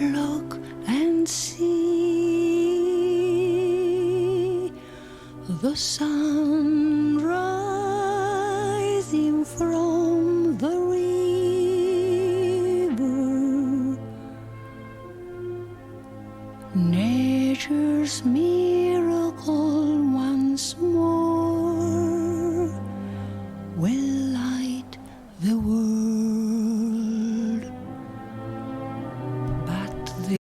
Look and see the sun rising from the river. Nature's miracle once more will light the world. But the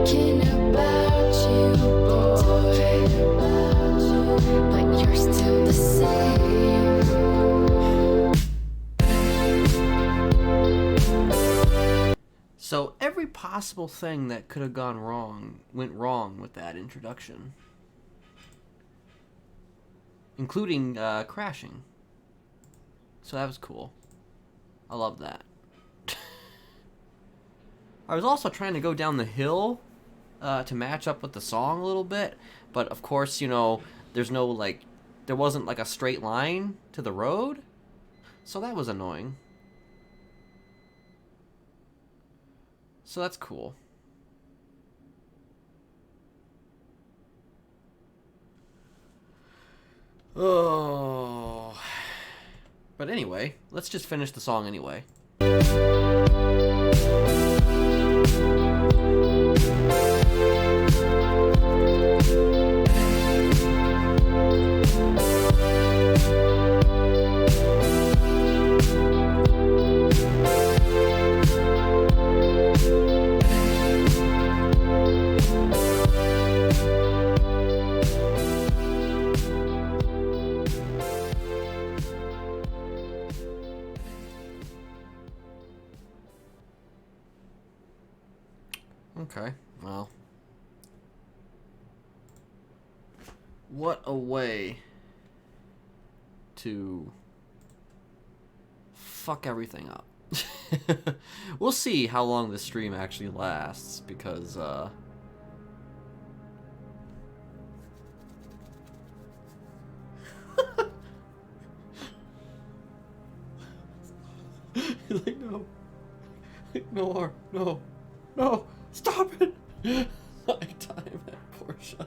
Thinking about you, boy, but you're still the same. So every possible thing that could have gone wrong went wrong with that introduction, including crashing. So that was cool. I love that. I was also trying to go down the hill to match up with the song a little bit, but of course, you know, there's no there wasn't like a straight line to the road, so that was annoying. So that's cool. Oh. But anyway, let's just finish the song anyway. Okay, well. What a way to fuck everything up. We'll see how long this stream actually lasts, because, like, no. No, no. No! Stop it! My time at Porsche.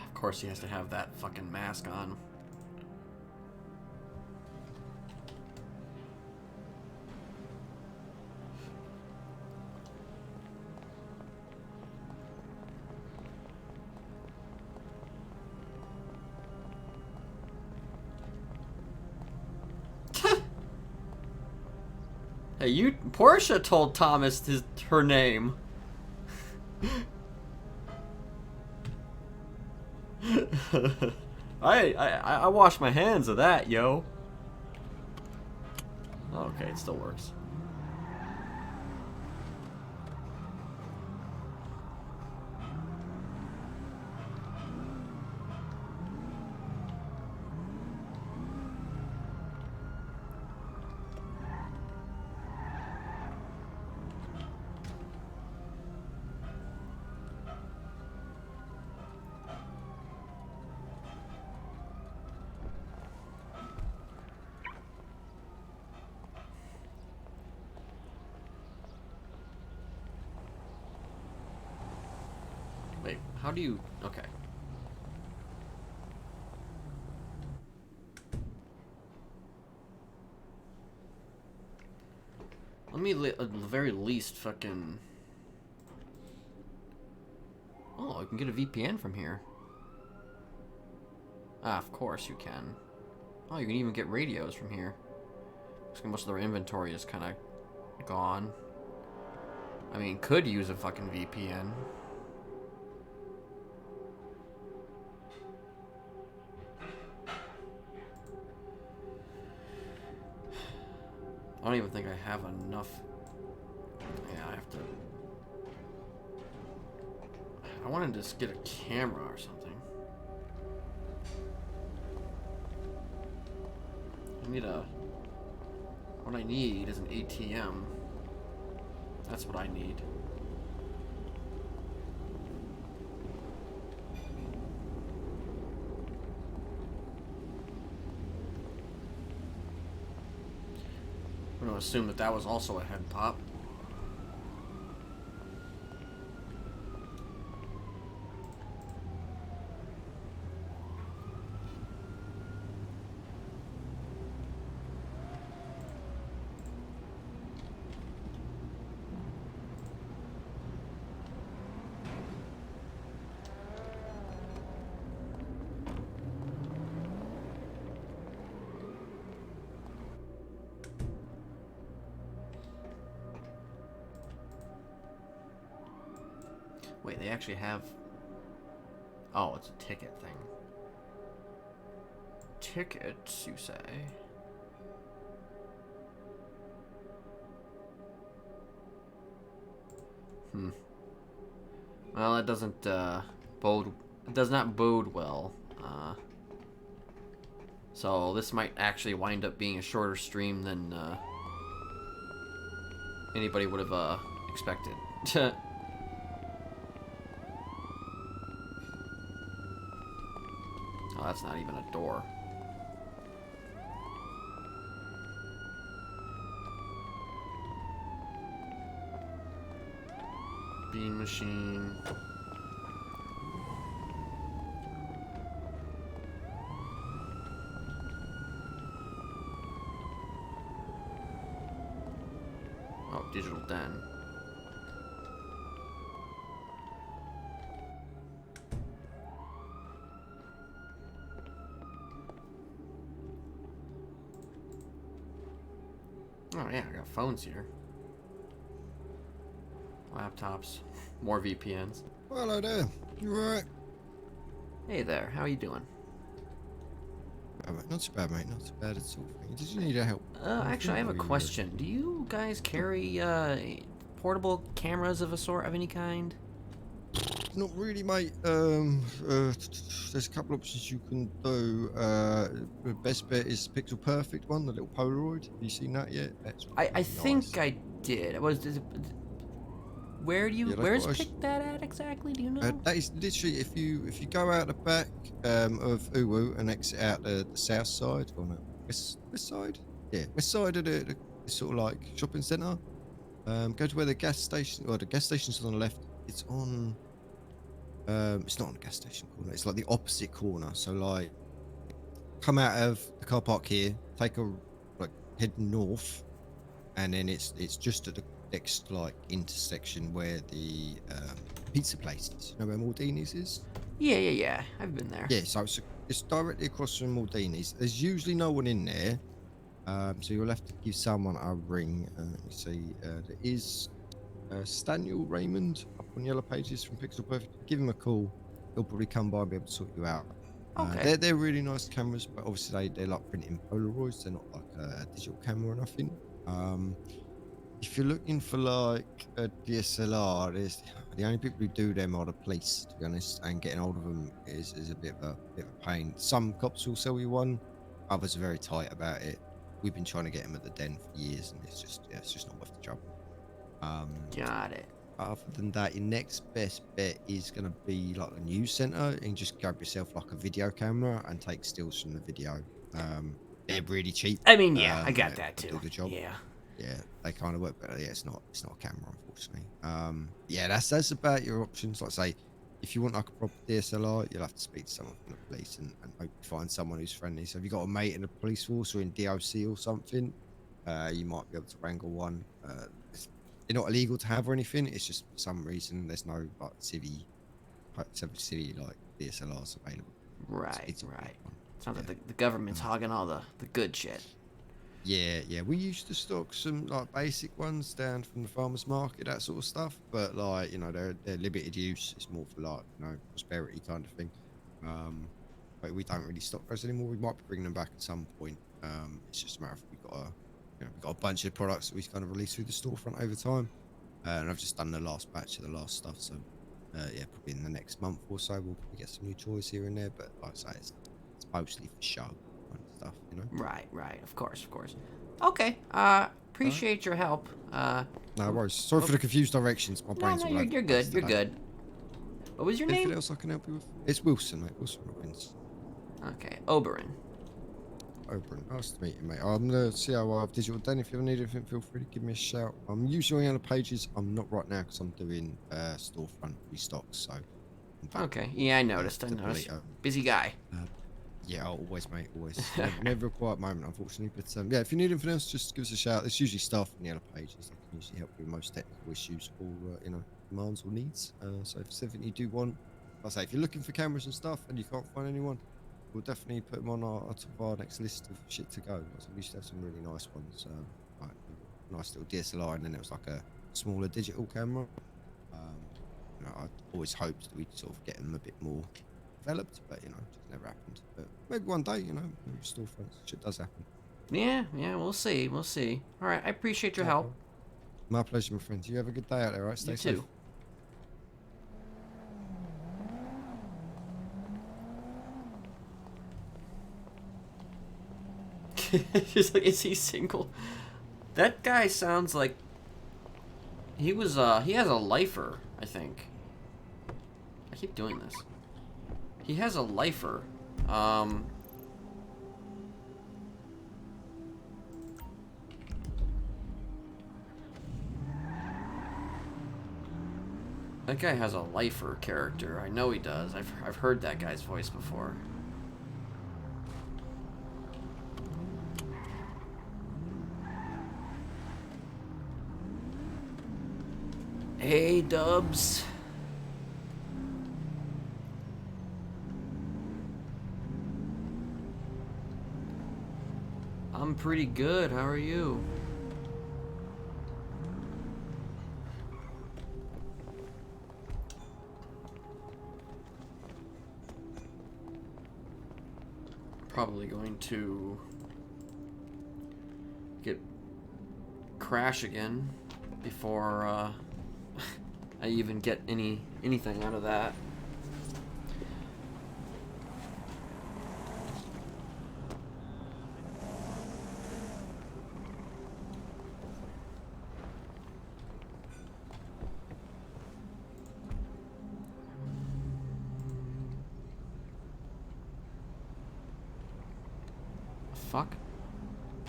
Of course he has to have that fucking mask on. Hey, Portia told Thomas her name. I wash my hands of that, yo. Okay, it still works. Wait, how do you... Okay. Let me at the very least fucking... Oh, I can get a VPN from here. Ah, of course you can. Oh, you can even get radios from here. Looks like most of their inventory is kind of gone. I mean, could use a fucking VPN. I don't even think I have enough. Yeah, I have to... I wanted to just get a camera or something. I need a... What I need is an ATM. That's what I need. would assume that that was also a head pop. Wait, they actually have... Oh, it's a ticket thing. Tickets, you say? Well, that doesn't, bode... It does not bode well. So this might actually wind up being a shorter stream than, anybody would have, expected. Oh, that's not even a door. Bean machine. Oh, digital den. Oh yeah, I got phones here. Laptops. More VPNs. Well, hello there. You alright? Hey there, how you doing? Not too bad, mate. Not too bad at all. Did you need help? Actually, I have a question. Do you guys carry, portable cameras of any kind? Not really, mate. There's a couple options you can do. The best bet is Pixel Perfect one, the little Polaroid. Have you seen that yet? That's I really think nice. I did. Where do you, Yeah, that's where's what I pick that at exactly? Do you know? That is literally if you go out the back of Uwu and exit out the south side, or no, west side, yeah, west side of the sort of like shopping centre. Go to where the gas station, or the gas station's on the left. It's on. It's not on the gas station corner. It's like the opposite corner. So like, come out of the car park here, take a like head north, and then it's just at the next like intersection where the pizza place is. You know where Maldini's is? Yeah. I've been there. Yeah. So it's directly across from Maldini's. There's usually no one in there, so you'll have to give someone a ring. Let me see. There is Staniel Raymond up on Yellow Pages from Pixel Perfect. Give him a call. He'll probably come by and be able to sort you out. Okay. They're really nice cameras, but obviously they're like printing Polaroids. They're not like a digital camera or nothing. If you're looking for like a DSLR, the only people who do them are the police, to be honest, and getting hold of them is a bit of a pain. Some cops will sell you one, others are very tight about it. We've been trying to get them at the den for years, and it's just not worth the trouble. Got it. Other than that, your next best bet is going to be like a news center, and just grab yourself like a video camera and take stills from the video. They're really cheap. I mean, yeah, I got they that do too. the job. Yeah. Yeah, they kind of work, but yeah, it's not a camera, unfortunately. Yeah, that's about your options. Like I say, if you want like a proper DSLR, you'll have to speak to someone from the police and hope you find someone who's friendly. So if you've got a mate in the police force or in DOC or something, you might be able to wrangle one. They're not illegal to have or anything. It's just for some reason there's no like civvy like DSLRs available. Right. Sounds like the government's hogging all the good shit. Yeah. We used to stock some like basic ones down from the farmers market, that sort of stuff. But like, you know, they're limited use. It's more for like, you know, prosperity kind of thing. But we don't really stock those anymore. We might be bringing them back at some point. It's just a matter of we've got a bunch of products that we kind of release through the storefront over time. And I've just done the last batch of the last stuff. So yeah, probably in the next month or so we'll probably get some new toys here and there. But like I say, it's mostly for show. Stuff, you know. Right. Of course. Okay. Appreciate your help. No worries. Sorry for the confused directions. My brain's all over you're the place good. You're today. good. What was your Anything name? else I can help you with? It's Wilson, mate. Wilson Robbins. Okay, Oberon. Oberon. Nice to meet you, mate. I'm the COO of Digital Den. If you ever need anything, feel free to give me a shout. I'm usually on the pages. I'm not right now because I'm doing storefront restocks. So I'm back. Okay. Yeah, I noticed. I to noticed. Polito. Busy guy. Yeah, always, mate. Always. Never a quiet moment, unfortunately. But yeah, if you need anything else, just give us a shout. There's usually staff on the yellow pages. They can usually help with most technical issues or demands or needs. So if there's something you do want, like I say, if you're looking for cameras and stuff and you can't find anyone, we'll definitely put them on our top of our next list of shit to go. So we used to have some really nice ones, like a nice little DSLR, and then it was like a smaller digital camera. I always hoped that we'd sort of get them a bit more developed, but it just never happened. But maybe one day, maybe storefronts, shit does happen. Yeah, we'll see. We'll see. All right, I appreciate your help. My pleasure, my friends. You have a good day out there, all right? Stay You safe. too. She's like, is he single? That guy sounds like he was he has a lifer, I think. I keep doing this. He has a lifer. That guy has a lifer character. I know he does. I've heard that guy's voice before. Hey, Dubs. I'm pretty good. How are you? Probably going to crash again before I even get anything out of that. Fuck.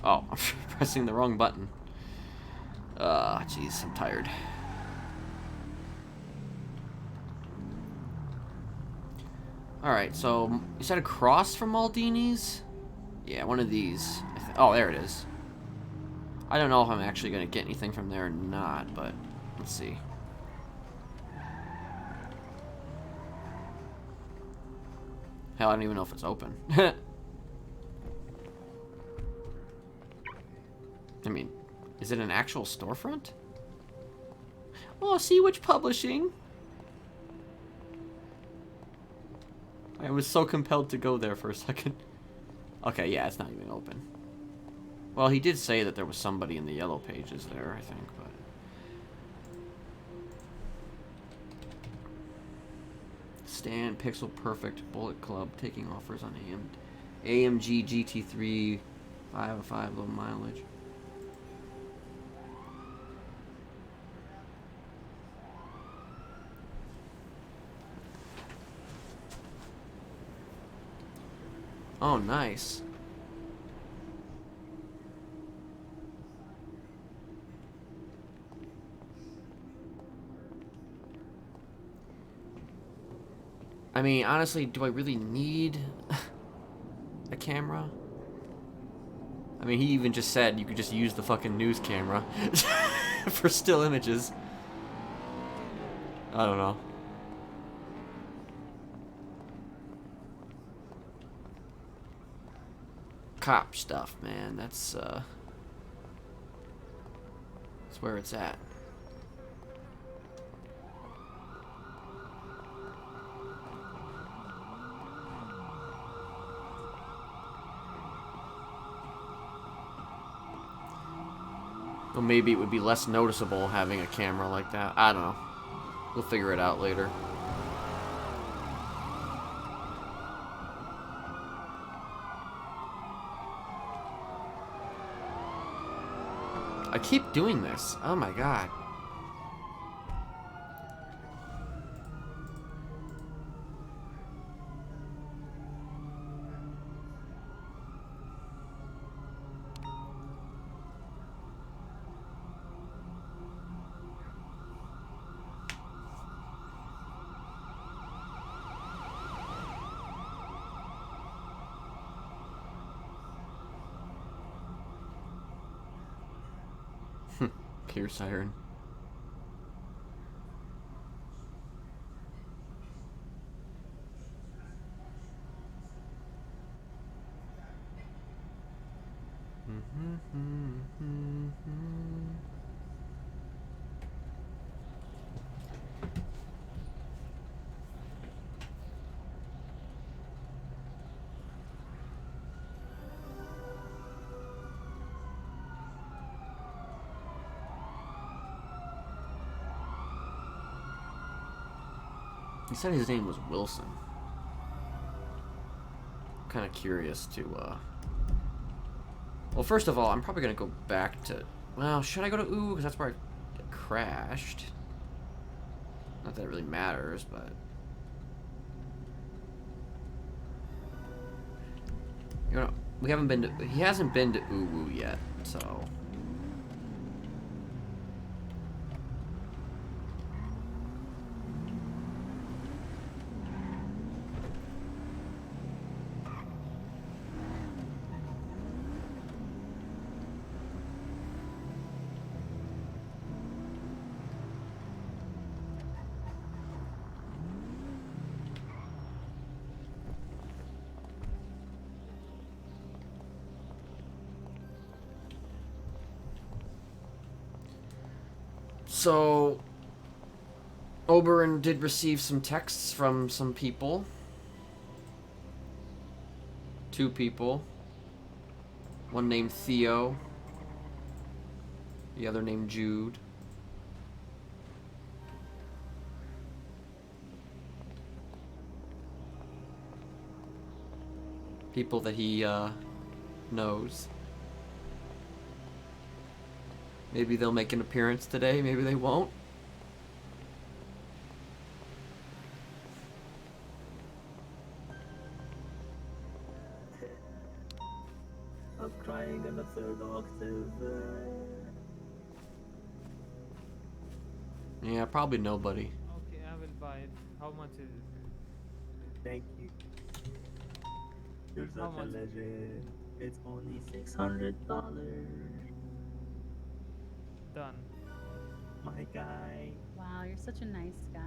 Oh, I'm pressing the wrong button. Jeez, I'm tired. Alright, so you said across from Maldini's? Yeah, one of these. Oh, there it is. I don't know if I'm actually going to get anything from there or not, but let's see. Hell, I don't even know if it's open. I mean, is it an actual storefront? Oh, Sea Witch Publishing. I was so compelled to go there for a second. Okay, yeah, it's not even open. Well, he did say that there was somebody in the yellow pages there, I think, but... Stan, Pixel Perfect, Bullet Club, taking offers on AMG GT3 505 low mileage. Oh, nice. I mean, honestly, do I really need a camera? I mean, he even just said you could just use the fucking news camera for still images. I don't know. Cop stuff, man. That's where it's at. Well, maybe it would be less noticeable having a camera like that. I don't know. We'll figure it out later. I keep doing this. Oh my god. clear siren. He said his name was Wilson. Kind of curious to, Well, first of all, I'm probably going to go back to... Well, should I go to Ooh? Because that's where I crashed. Not that it really matters, but... You know, we haven't been to... He hasn't been to Ooh yet, so... So, Oberon did receive some texts from some people. 2 people. One named Theo. The other named Jude. People that he knows. Maybe they'll make an appearance today, maybe they won't. I'm crying on the 3rd of October. Yeah, probably nobody. Okay, I will buy it. How much is it? Thank you. You're How such a much? legend. It's only $600. Done. My guy. Wow, you're such a nice guy.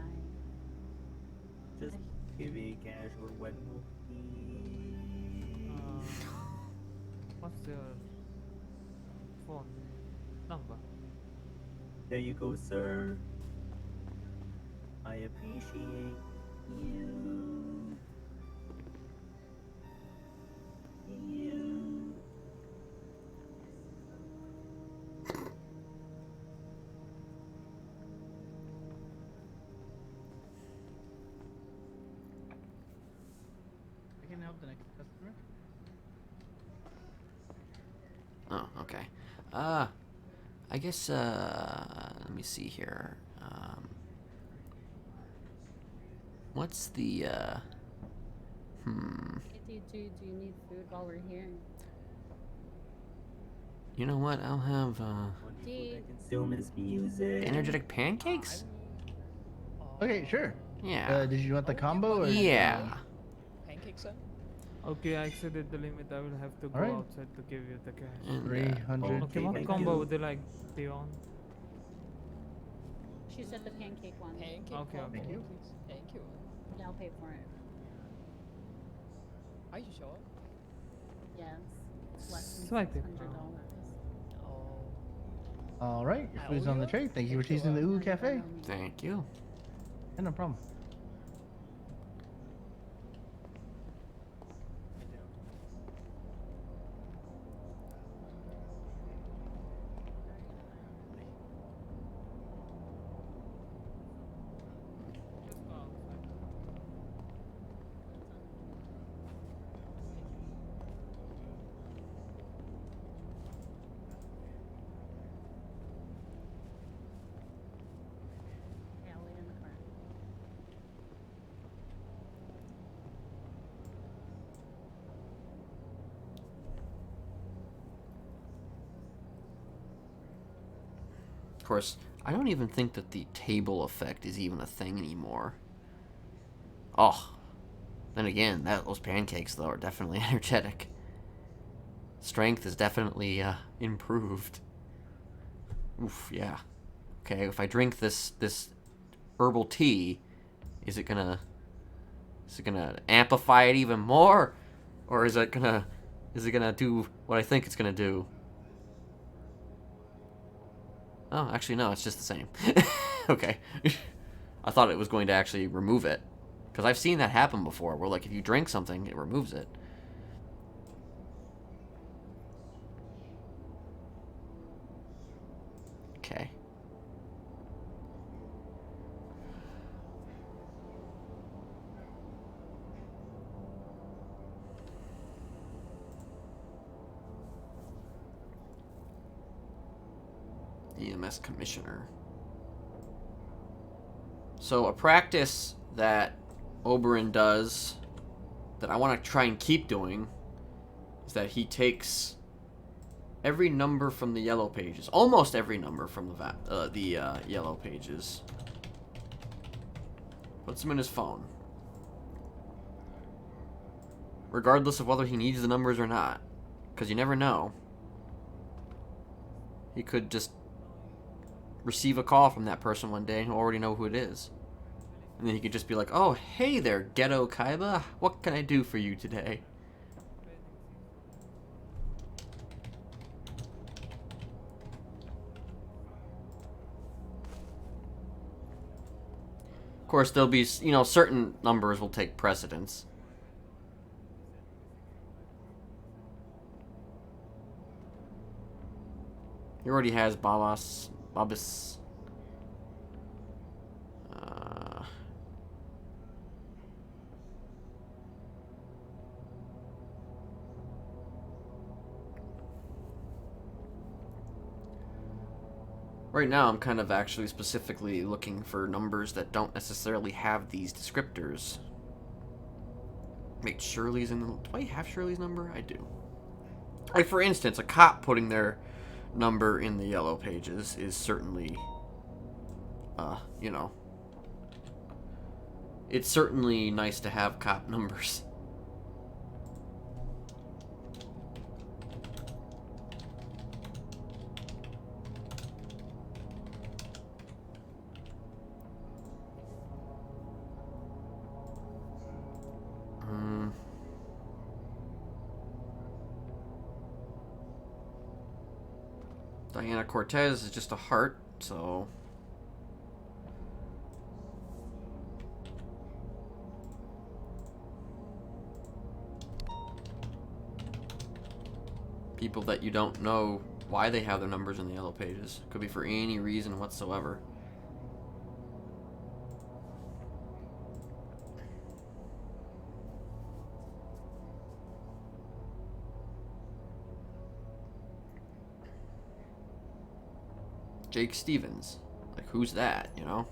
Just give me cash or when What's your phone number? There you go, sir. I appreciate you. You. I can help the next customer. Oh, okay. I guess, let me see here. What's the, Do you need food while we're here? You know what? I'll have, Only food I consume is music. energetic pancakes? Okay, sure. Yeah. Did you want the combo or? Yeah. Pancakes then? Okay, I exceeded the limit. I will have to go Alright. outside to give you the cash. And, 300. Okay, what thank combo you. would you like, Dion? She said the pancake one. Pancake Okay, combo, okay. please. Thank you. Yeah, I'll pay for it. Are you sure? Yes. It's less than Swipe it. $600. Oh. All right, your I food's owe on the you? tray. Thank you for Thank you, choosing the Ooh No, you don't Cafe. owe me. thank you. Yeah, no problem. Just go outside. Yeah, I'll wait in the car. Of course, I don't even think that the table effect is even a thing anymore. Oh. Then again, those pancakes, though, are definitely energetic. Strength is definitely, improved. Oof, yeah. Okay, if I drink this herbal tea, is it gonna amplify it even more, or is it gonna do what I think it's gonna do? Oh, actually no, it's just the same. Okay. I thought it was going to actually remove it, because I've seen that happen before, where like if you drink something, it removes it. Okay. EMS commissioner. So a practice that Oberon does that I want to try and keep doing is that he takes every number from the yellow pages, almost every number from the yellow pages, puts them in his phone, regardless of whether he needs the numbers or not, because you never know. He could just receive a call from that person one day and he'll already know who it is. And then he could just be like, oh, hey there, Ghetto Kaiba. What can I do for you today? Of course, there'll be, certain numbers will take precedence. He already has Babas. Right now, I'm kind of actually specifically looking for numbers that don't necessarily have these descriptors. Wait, Shirley's in the... Do I have Shirley's number? I do. Like, for instance, a cop putting their number in the yellow pages is certainly, it's certainly nice to have cop numbers. Diana Cortez is just a heart, so... People that you don't know why they have their numbers in the yellow pages. Could be for any reason whatsoever. Jake Stevens. Like, who's that, you know?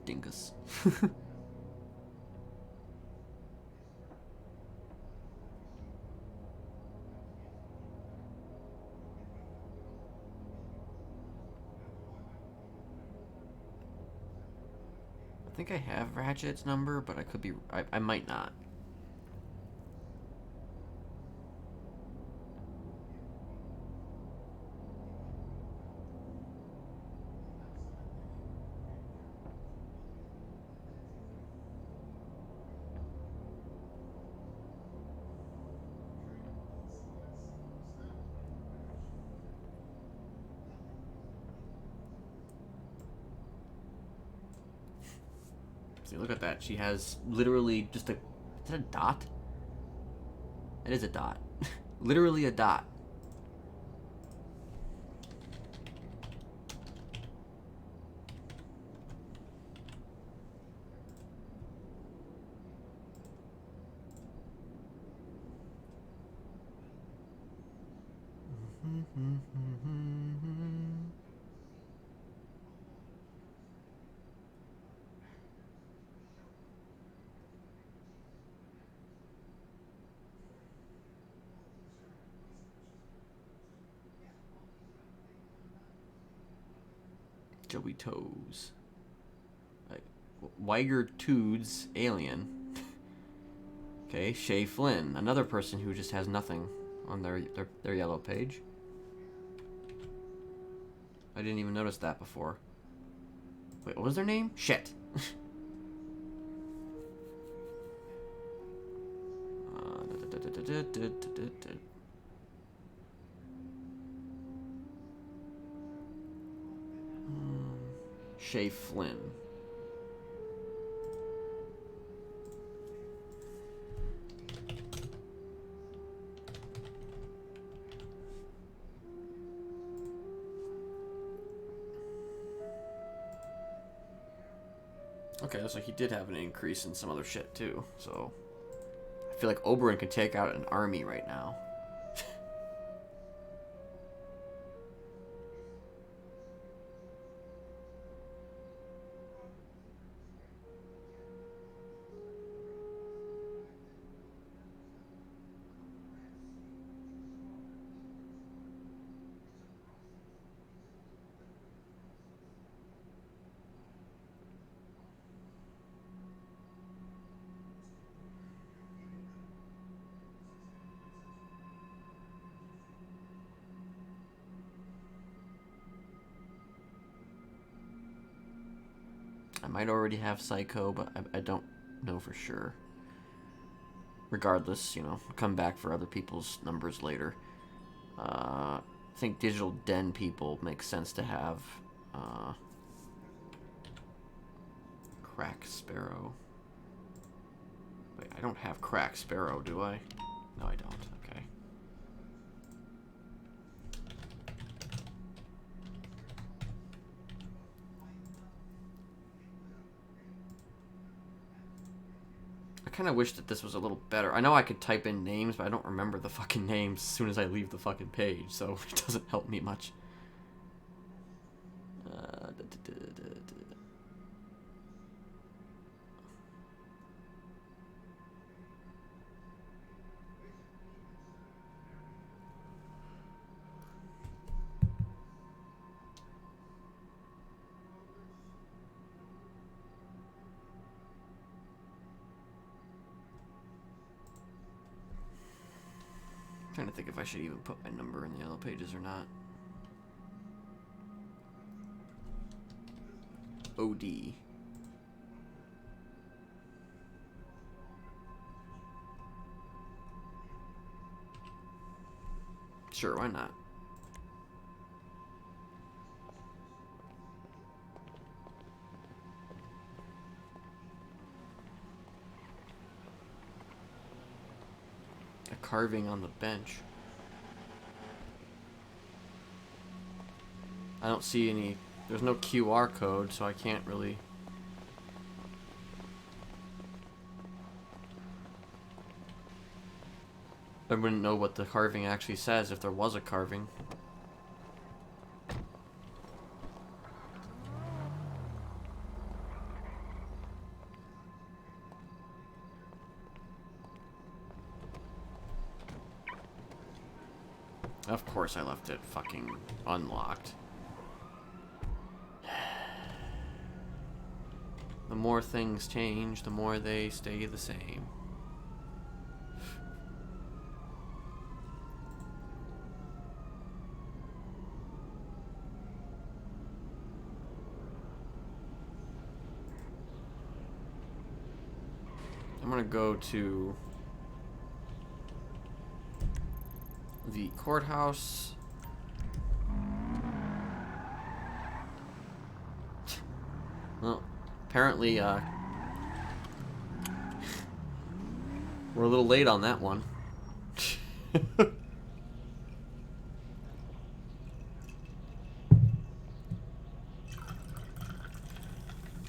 Dingus. I think I have Ratchet's number, but I could be... I might not. See, look at that. She has literally just a... Is that a dot? It is a dot. Literally a dot. Joey Toes. Weiger Toods, alien. Okay, Shay Flynn, another person who just has nothing on their yellow page. I didn't even notice that before. Wait, what was their name? Shit. Shay Flynn. Okay, so he did have an increase in some other shit too, so I feel like Oberon can take out an army right now. I might already have Psycho, but I don't know for sure. Regardless, you know, come back for other people's numbers later. I think Digital Den people make sense to have. Crack Sparrow. Wait, I don't have Crack Sparrow, do I? No, I don't. Okay. I kind of wish that this was a little better. I know I could type in names, but I don't remember the fucking names as soon as I leave the fucking page, so it doesn't help me much. Trying to think if I should even put my number in the yellow pages or not. OD. Sure, why not? A carving on the bench. I don't see any. There's no QR code, so I can't really. I wouldn't know what the carving actually says if there was a carving. Of course I left it fucking unlocked. The more things change, the more they stay the same. I'm gonna go to the courthouse. Well, apparently, we're a little late on that one.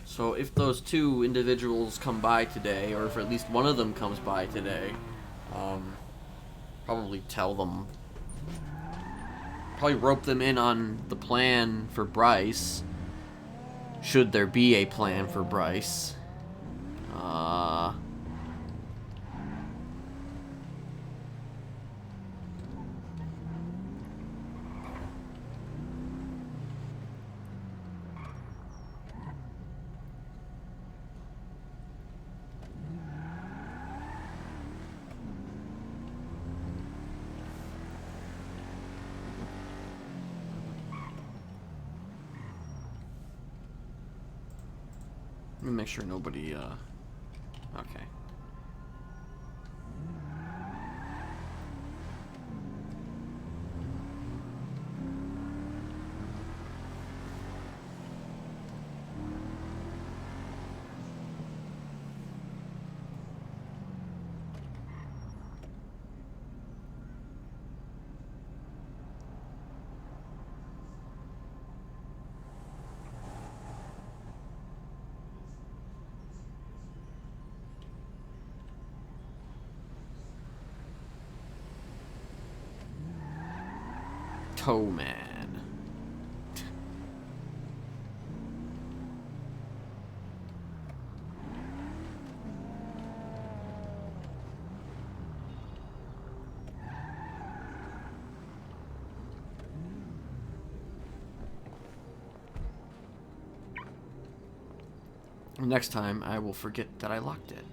So if those two individuals come by today, or if at least one of them comes by today, probably tell them, probably rope them in on the plan for Bryce, should there be a plan for Bryce. Let me make sure nobody, okay. Toe Man. Next time, I will forget that I locked it.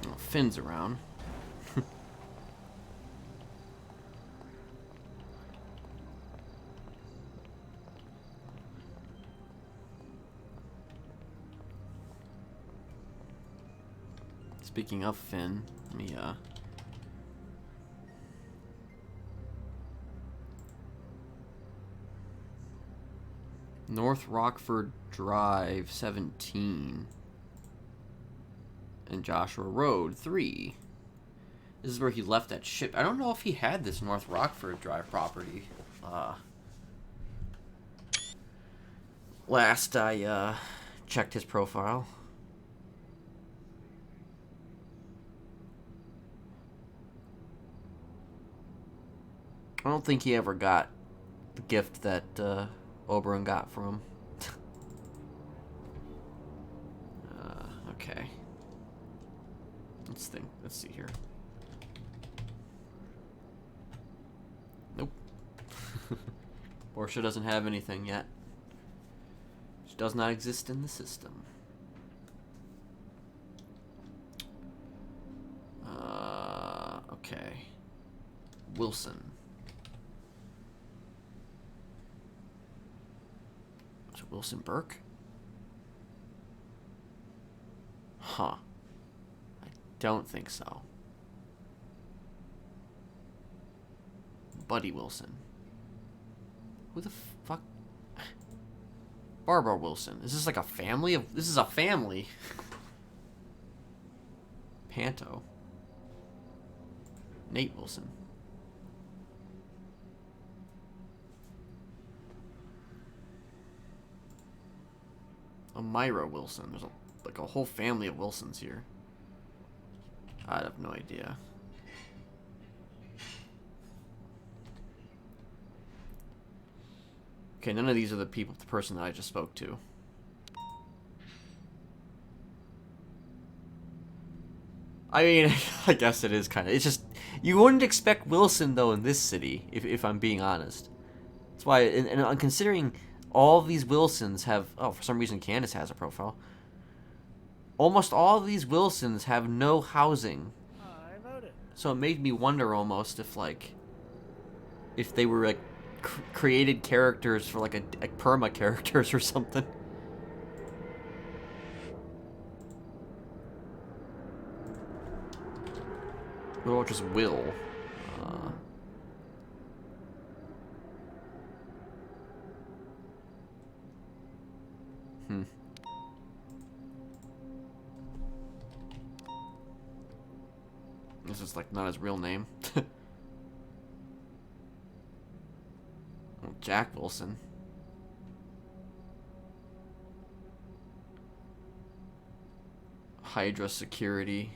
Oh, Finn's around. Speaking of Finn, let me, North Rockford Drive 17 and Joshua Road 3. This is where he left that ship. I don't know if he had this North Rockford Drive property. Last I checked his profile. I don't think he ever got the gift that Oberon got from him. Okay. Let's think. Let's see here. Nope. Portia doesn't have anything yet. She does not exist in the system. Okay. Wilson. Was it Wilson Burke? Huh. I don't think so. Buddy Wilson. Who the fuck? Barbara Wilson. Is this like a family of... This is a family. Panto. Nate Wilson. Myra Wilson. There's like a whole family of Wilsons here. I have no idea. Okay, none of these are the person that I just spoke to. I mean, I guess it is kind of... It's just... You wouldn't expect Wilson, though, in this city, if I'm being honest. That's why... And considering all of these Wilsons have... Oh, for some reason, Candace has a profile. Almost all of these Wilsons have no housing. I voted. So it made me wonder almost if, like... If they were, like, created characters for, like, a perma characters or something. Or just Will. This is like not his real name. Oh, Jack Wilson. Hydra Security.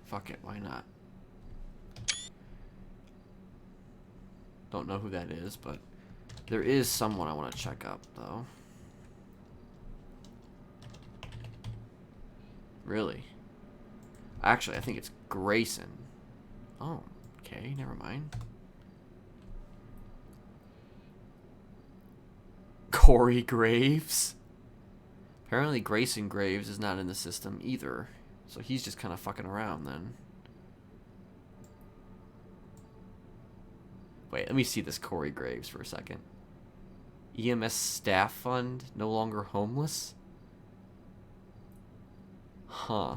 Fuck it, why not? Don't know who that is, but there is someone I want to check up, though. Really? Actually, I think it's Grayson. Oh, okay, never mind. Corey Graves? Apparently Grayson Graves is not in the system either. So he's just kind of fucking around then. Wait, let me see this Corey Graves for a second. EMS staff fund, no longer homeless? Huh.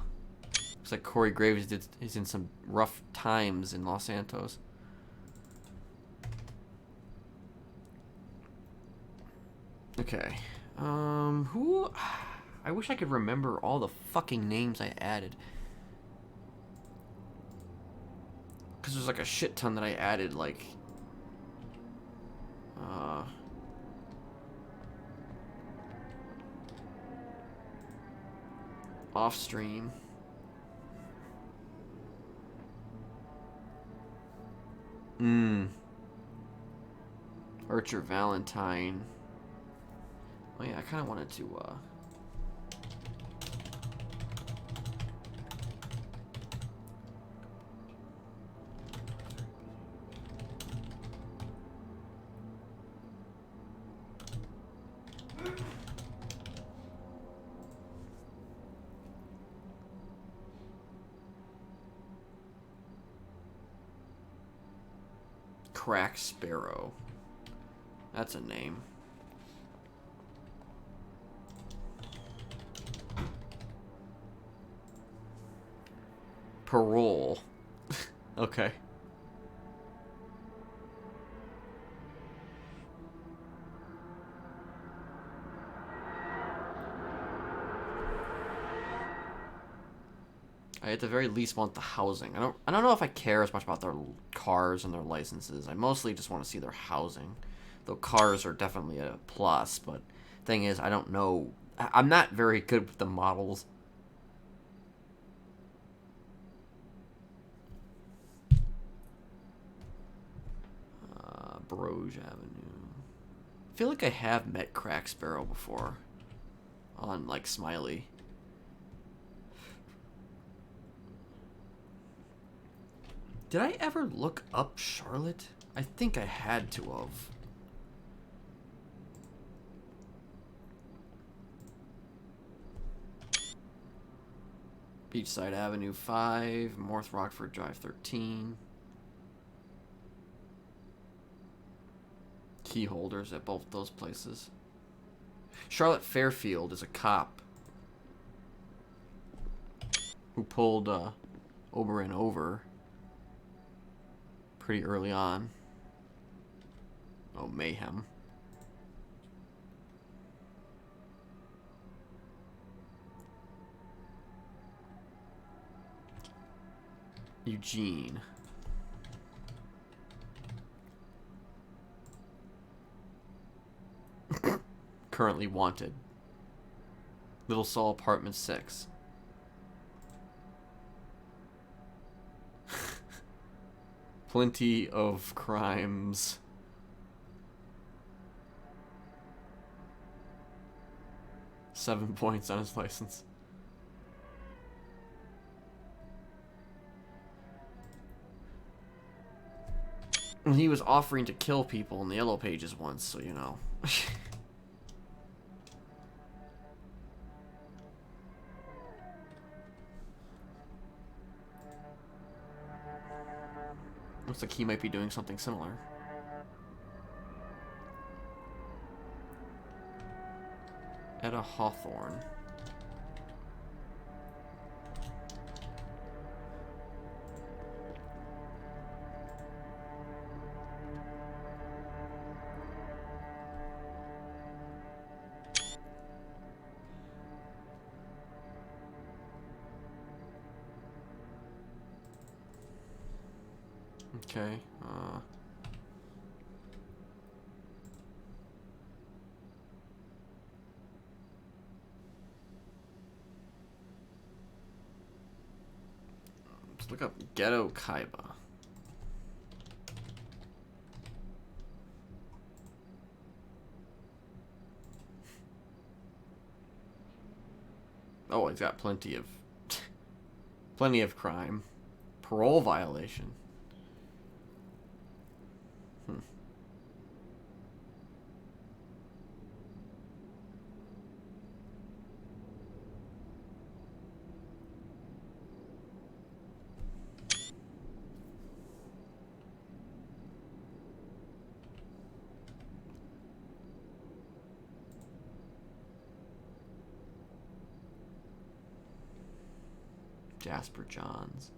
Looks like Corey Graves is in some rough times in Los Santos. Okay. Who? I wish I could remember all the fucking names I added. Because there's like a shit ton that I added, like... off stream. Archer Valentine. Oh yeah, I kind of wanted to, Crack Sparrow. That's a name. Parole. Okay. I at the very least want the housing. I don't know if I care as much about their cars and their licenses. I mostly just want to see their housing. Though cars are definitely a plus, but thing is I don't know. I'm not very good with the models. Broge Avenue. I feel like I have met Crack Sparrow before. On, like, Smiley. Did I ever look up Charlotte? I think I had to have. Beachside Avenue 5, North Rockford Drive 13. Key holders at both those places. Charlotte Fairfield is a cop who pulled Oberon over pretty early on. Oh, mayhem. Eugene. Currently wanted. Little Saul Apartment 6. Plenty of crimes. Seven points on his license. And he was offering to kill people in the Yellow Pages once, so you know. Looks like he might be doing something similar. Etta Hawthorne. Okay, Look up Ghetto Kaiba. Oh, he's got plenty of crime. Parole violation. Jasper Johns.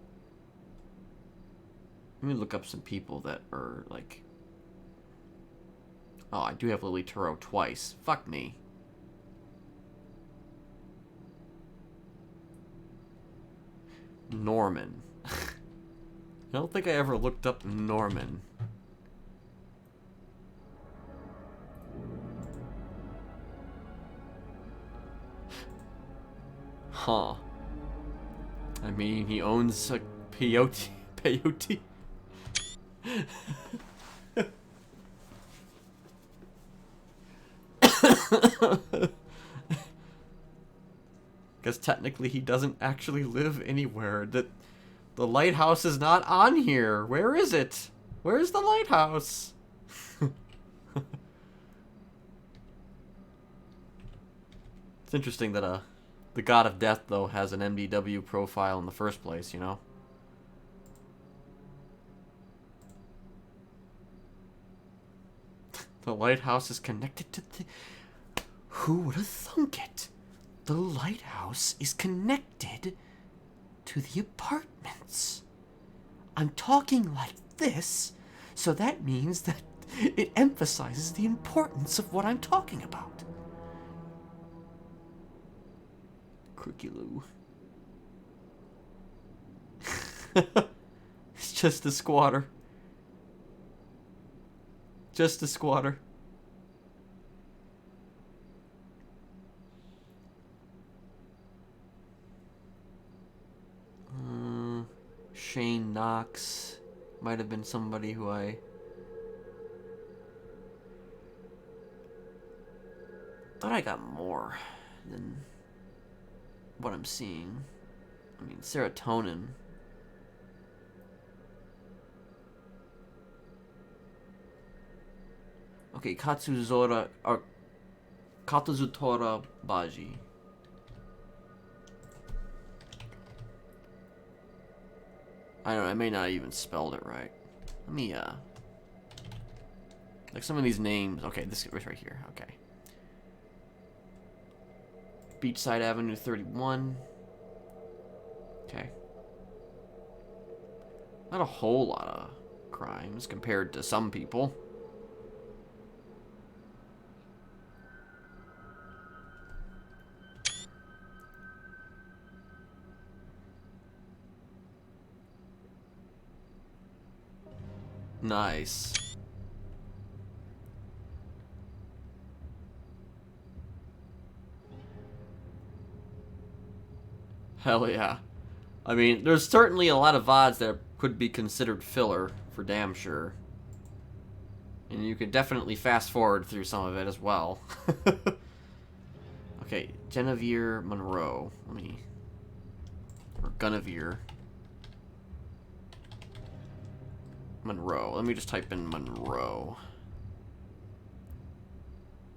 Let me look up some people that are like. Oh, I do have Lily Turo twice. Fuck me. Norman. I don't think I ever looked up Norman. Huh. I mean, he owns a peyote. Peyote? Guess technically he doesn't actually live anywhere. The lighthouse is not on here. Where is it? Where's the lighthouse? It's interesting that the God of Death, though, has an MDW profile in the first place, you know? The lighthouse is connected to the... Who would have thunk it? The lighthouse is connected to the apartments. I'm talking like this, so that means that it emphasizes the importance of what I'm talking about. Crooky-loo. It's just a squatter. Just a squatter. Shane Knox might have been somebody who I thought I got more than what I'm seeing. I mean, serotonin. Okay, Katsutora or Katazutora Baji. I don't know, I may not have even spelled it right. Let me, like some of these names. Okay, this is right here. Okay. Beachside Avenue 31. Okay. Not a whole lot of crimes compared to some people. Nice. Hell yeah. I mean, there's certainly a lot of VODs that could be considered filler, for damn sure. And you could definitely fast forward through some of it as well. Okay, Genevieve Monroe. Let me... Or Guinevere. Monroe. Let me just type in Monroe.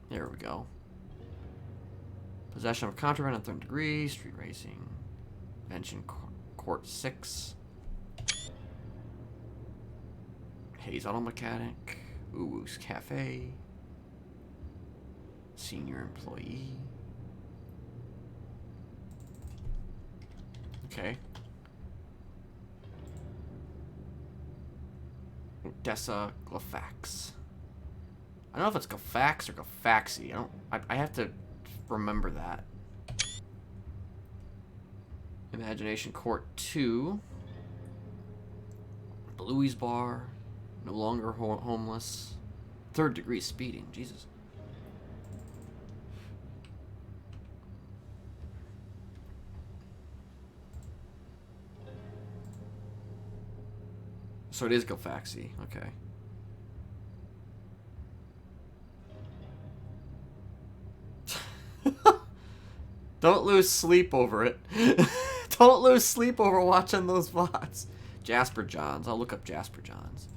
There we go. Possession of contraband on third degree, street racing, Invention Court 6, Hayes Auto Mechanic, Uwu's Cafe, senior employee. Okay. Odessa Glyphax. I don't know if it's Glyphax or Glyphaxy. I have to remember that. Imagination Court 2. Bluey's Bar. No longer homeless. Third degree speeding. Jesus. So it is Gilfaxi. Okay. Don't lose sleep over it. Don't lose sleep over watching those VODs. Jasper Johns. I'll look up Jasper Johns.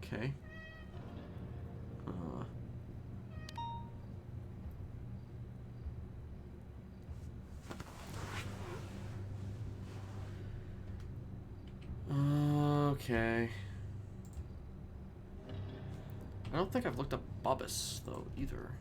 Okay. Okay. I don't think I've looked up Bobbus, though, either.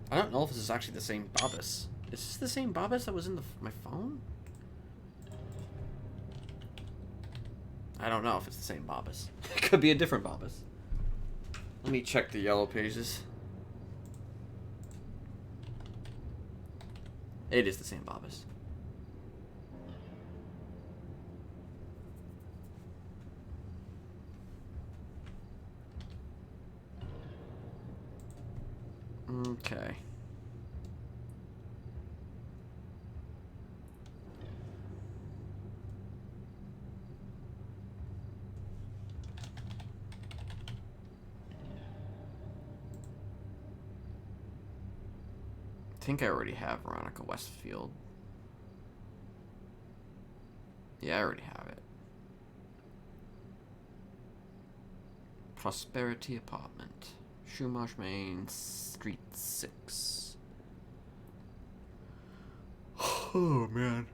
I don't know if this is actually the same Bobbus. Is this the same Bobbus that was in my phone? I don't know if it's the same Bobbus. It could be a different Bobbus. Let me check the yellow pages. It is the same Bobbus. Okay. I think I already have Veronica Westfield. Yeah, I already have it. Prosperity Apartment. Chumash Main, Street 6. Oh, man.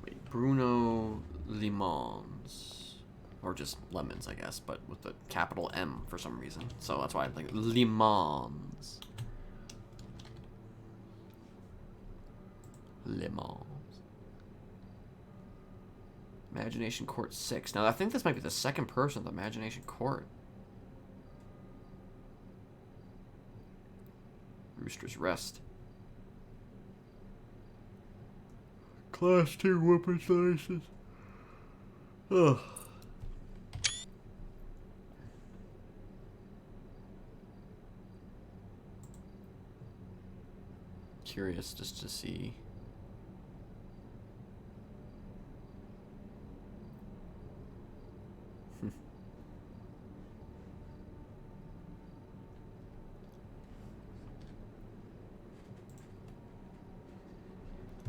Wait, Bruno Limons. Or just Lemons, I guess, but with the capital M for some reason. So that's why I think Limons. Limons. Imagination Court 6. Now, I think this might be the second person of the Imagination Court. Rooster's Rest. Class 2 weapons license. Ugh. Curious just to see.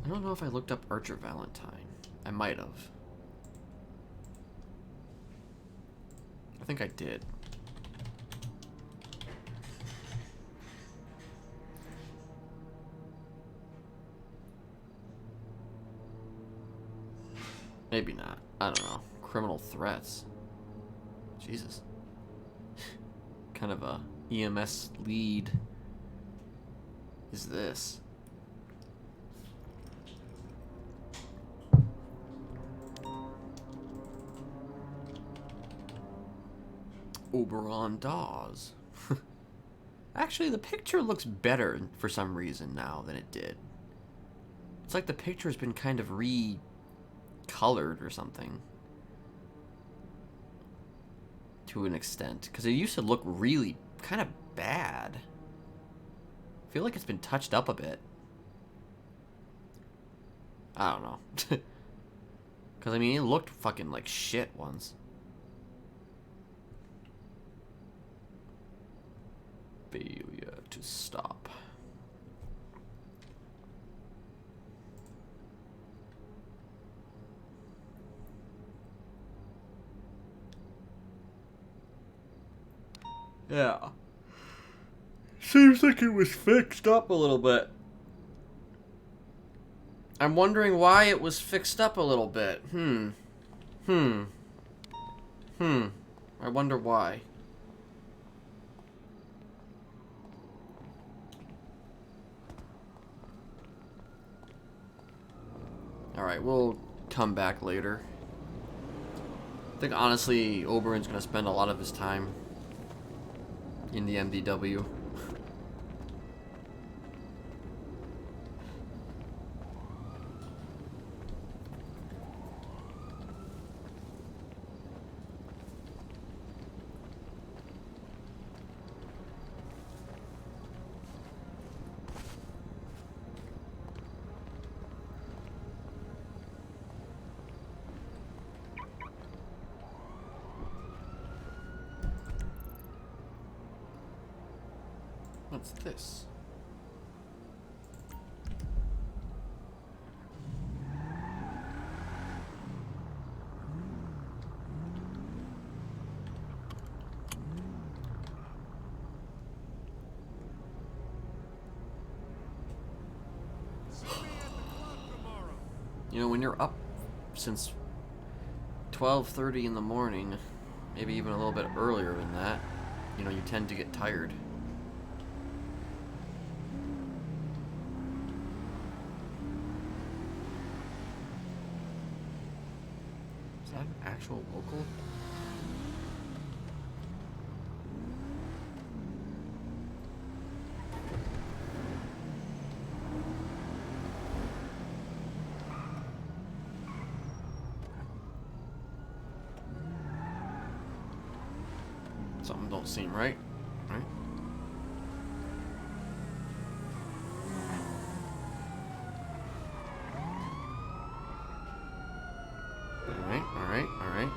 I don't know if I looked up Archer Valentine. I might have. I think I did. Maybe not. I don't know. Criminal threats. Jesus. Kind of a EMS lead is this? Oberon Dawes. Actually, the picture looks better for some reason now than it did. It's like the picture's been kind of colored or something to an extent, because it used to look really kind of bad. I feel like it's been touched up a bit. I don't know. Because I mean, it looked fucking like shit once. Failure to stop. Yeah. Seems like it was fixed up a little bit. I'm wondering why it was fixed up a little bit. I wonder why. Alright, we'll come back later. I think honestly, Oberon's gonna spend a lot of his time in the MDW. What's this? You know, when you're up since 12:30 in the morning, maybe even a little bit earlier than that, you know, you tend to get tired. Is that an actual local? Something don't seem right, right? Alright, alright, alright.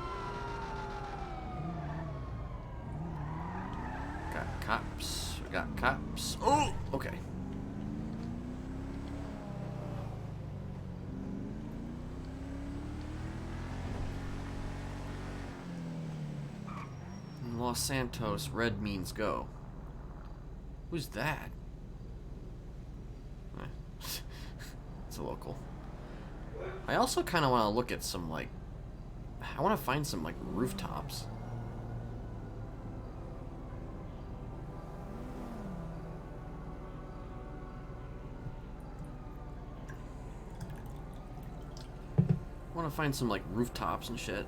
Got cops. We got cops. Oh! Okay. Los Santos, red means go. Who's that? It's a local. I also kind of want to look at some, like... I want to find some, like, rooftops. I want to find some, like, rooftops and shit.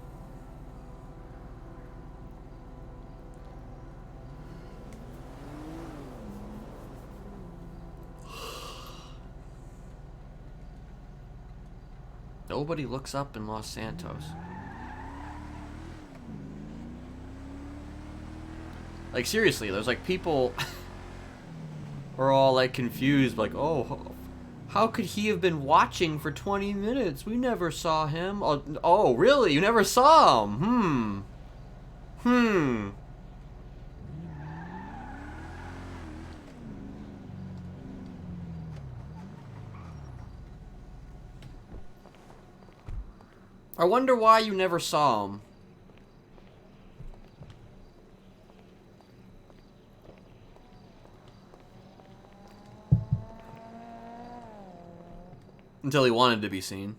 Nobody looks up in Los Santos. Like, seriously, there's like people are all like confused, like, oh, how could he have been watching for 20 minutes? We never saw him. Oh, really? You never saw him? Hmm. I wonder why you never saw him. Until he wanted to be seen.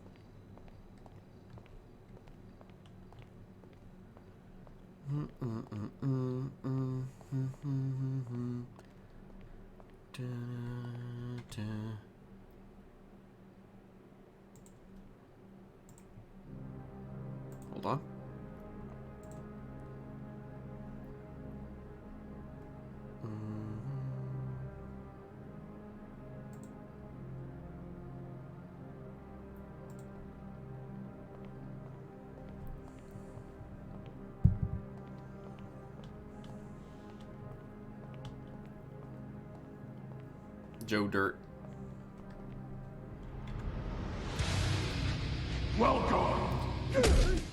Hold on. Joe Dirt. Welcome.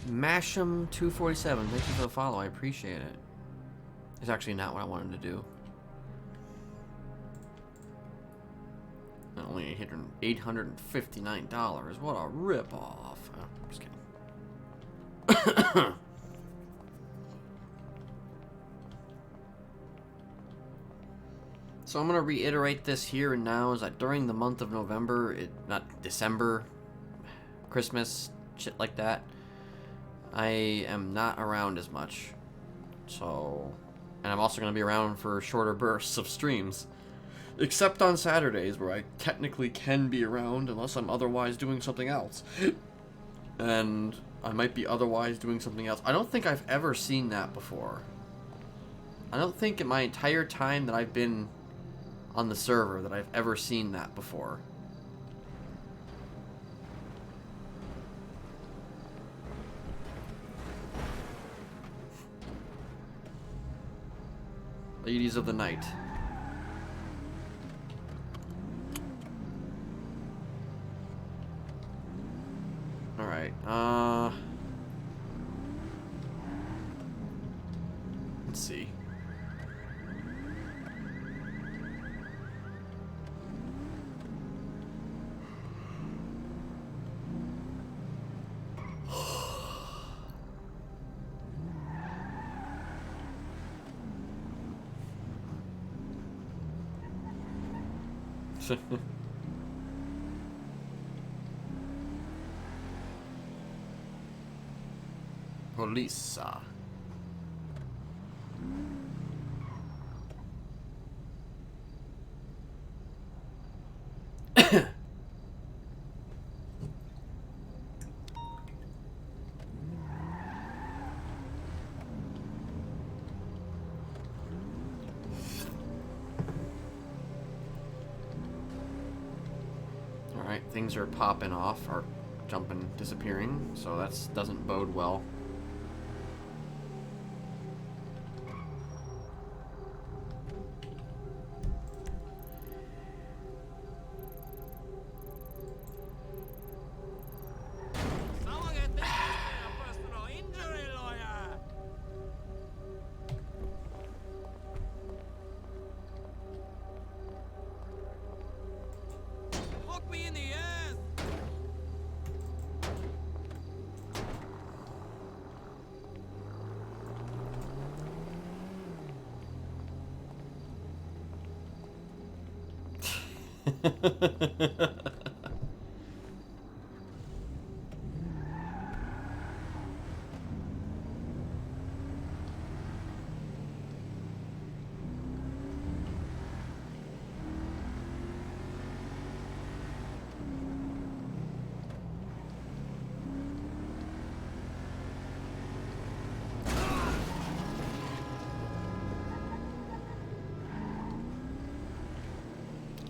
Masham 247. Thank you for the follow. I appreciate it. It's actually not what I wanted to do. Only $859. What a ripoff. Oh, just kidding. So I'm going to reiterate this here and now, is that during the month of November, not December, Christmas, shit like that, I am not around as much. So, and I'm also going to be around for shorter bursts of streams. Except on Saturdays, where I technically can be around unless I'm otherwise doing something else. And I might be otherwise doing something else. I don't think I've ever seen that before. I don't think in my entire time that I've been on the server that I've ever seen that before. Ladies of the night. Alright, let's see. Polisa. Alright, things are popping off, or jumping, disappearing, so that doesn't bode well.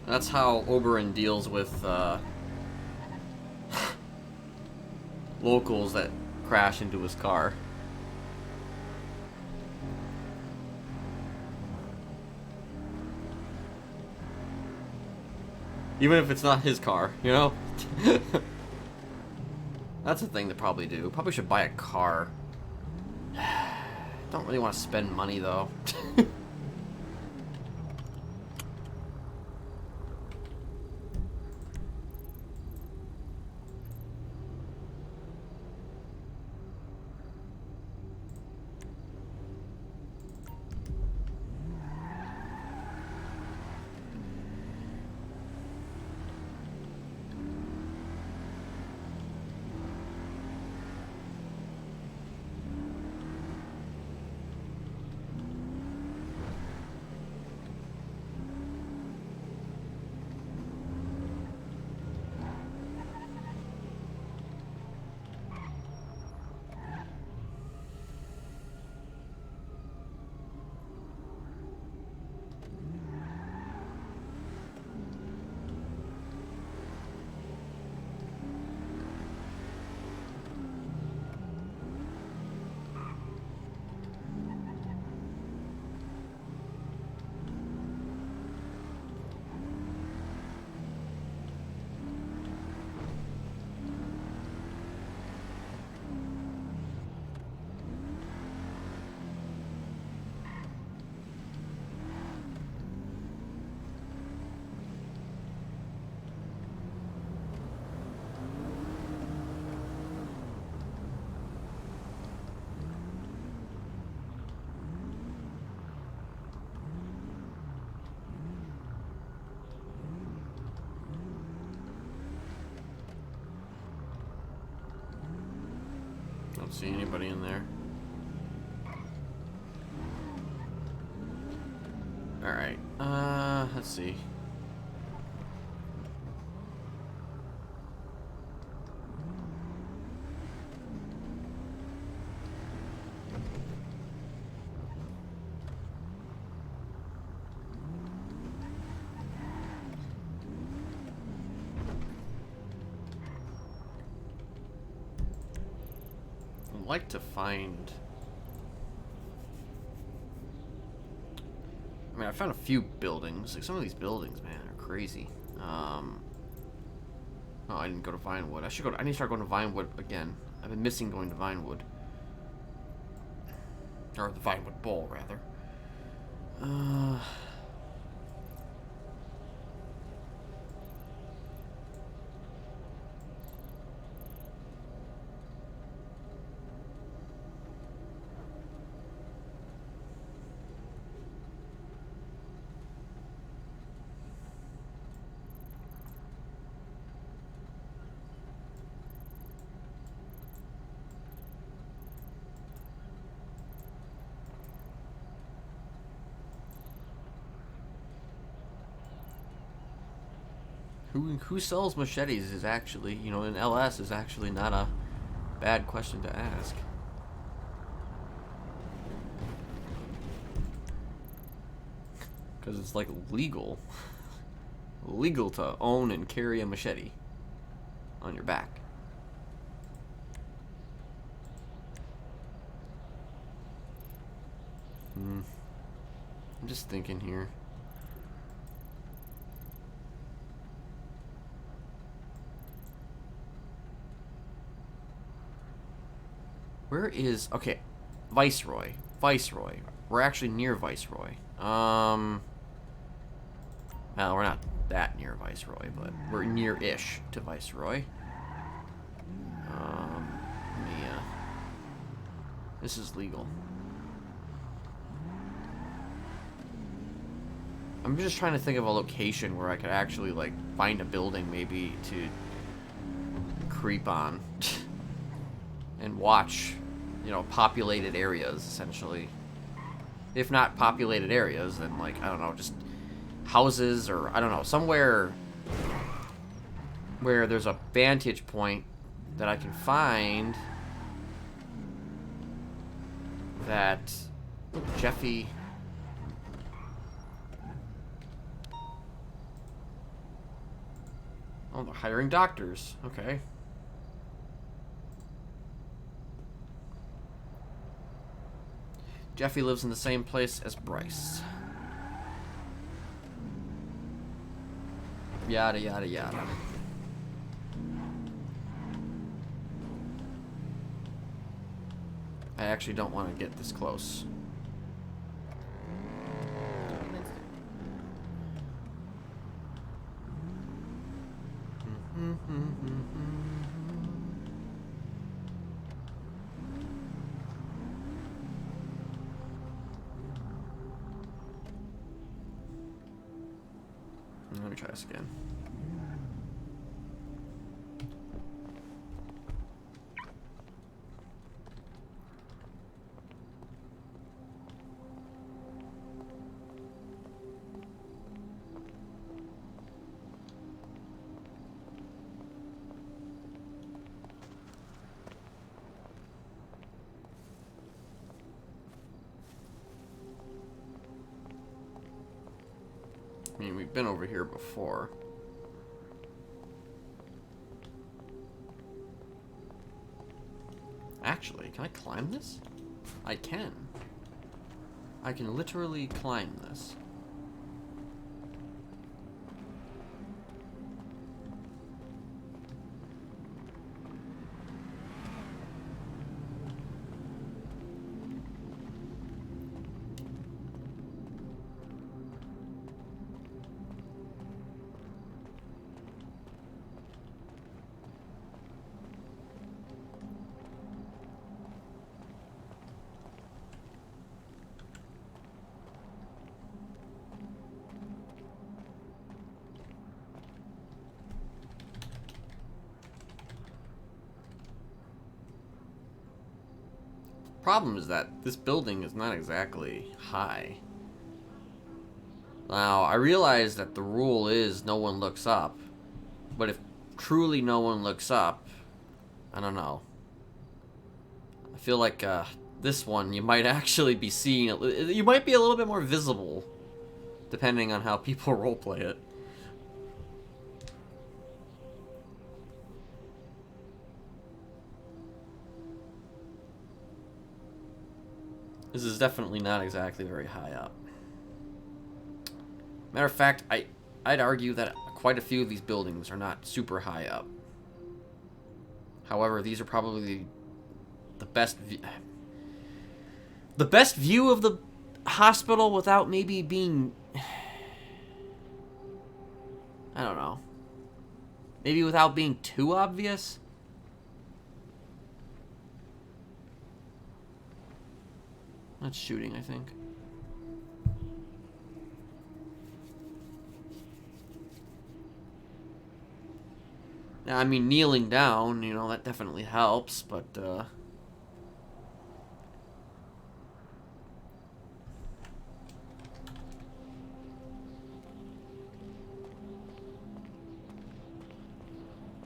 That's how Oberon deals with locals that crash into his car. Even if it's not his car, you know? That's the thing to probably do. Probably should buy a car. Don't really want to spend money though. Don't see anybody in there. Alright, let's see. like to find... I mean, I found a few buildings. Like, some of these buildings, man, are crazy. Oh, I didn't go to Vinewood. I need to start going to Vinewood again. I've been missing going to Vinewood. Or the Vinewood Bowl, rather. Who sells machetes is actually, you know, in LS is actually not a bad question to ask. Because it's like legal. Legal to own and carry a machete on your back. I'm just thinking here. Where is... Okay. Viceroy. Viceroy. We're actually near Viceroy. Well, we're not that near Viceroy, but we're near-ish to Viceroy. Yeah. This is legal. I'm just trying to think of a location where I could actually, like, find a building maybe to creep on. And watch, you know, populated areas, essentially. If not populated areas, then, like, I don't know, just houses or, I don't know, somewhere where there's a vantage point that I can find that Jeffy... Oh, they're hiring doctors. Okay. Jeffy lives in the same place as Bryce. Yada, yada, yada. I actually don't want to get this close. Let me try this again. I mean, we've been over here before. Actually, can I climb this? I can. I can literally climb this. Problem is that this building is not exactly high. Now, I realize that the rule is no one looks up, but if truly no one looks up, I don't know. I feel like this one you might actually be seeing it. You might be a little bit more visible, depending on how people roleplay it. This is definitely not exactly very high up. Matter of fact, I'd argue that quite a few of these buildings are not super high up. However, these are probably the best view of the hospital without maybe being, I don't know, maybe without being too obvious. That's shooting, I think. Now, I mean, kneeling down, you know, that definitely helps, but,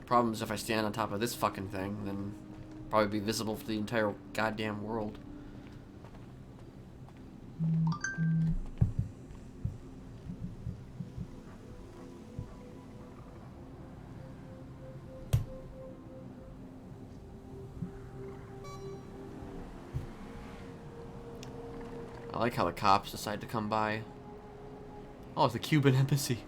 problem is if I stand on top of this fucking thing, then probably be visible for the entire goddamn world. I like how the cops decide to come by. Oh, it's the Cuban embassy.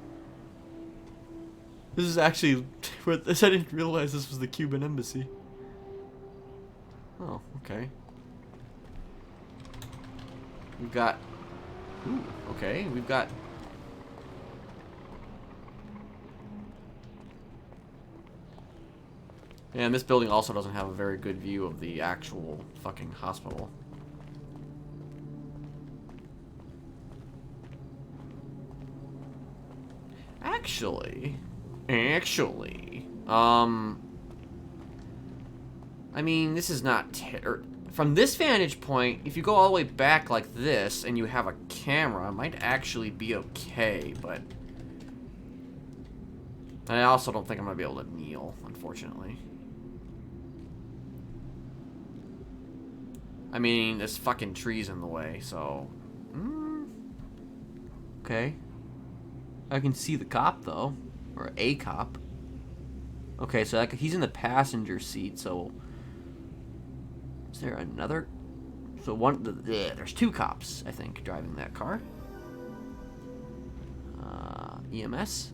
This is actually... I didn't realize this was the Cuban embassy. Oh, okay. We've got... Ooh, okay, we've got... And this building also doesn't have a very good view of the actual fucking hospital. Actually, I mean, this is not from this vantage point, if you go all the way back like this and you have a camera, it might actually be okay, but I also don't think I'm gonna be able to kneel, unfortunately. I mean, there's fucking trees in the way, so okay. I can see the cop, though. Or a cop. Okay, so he's in the passenger seat, so... Is there another... So there's two cops, I think, driving that car. EMS?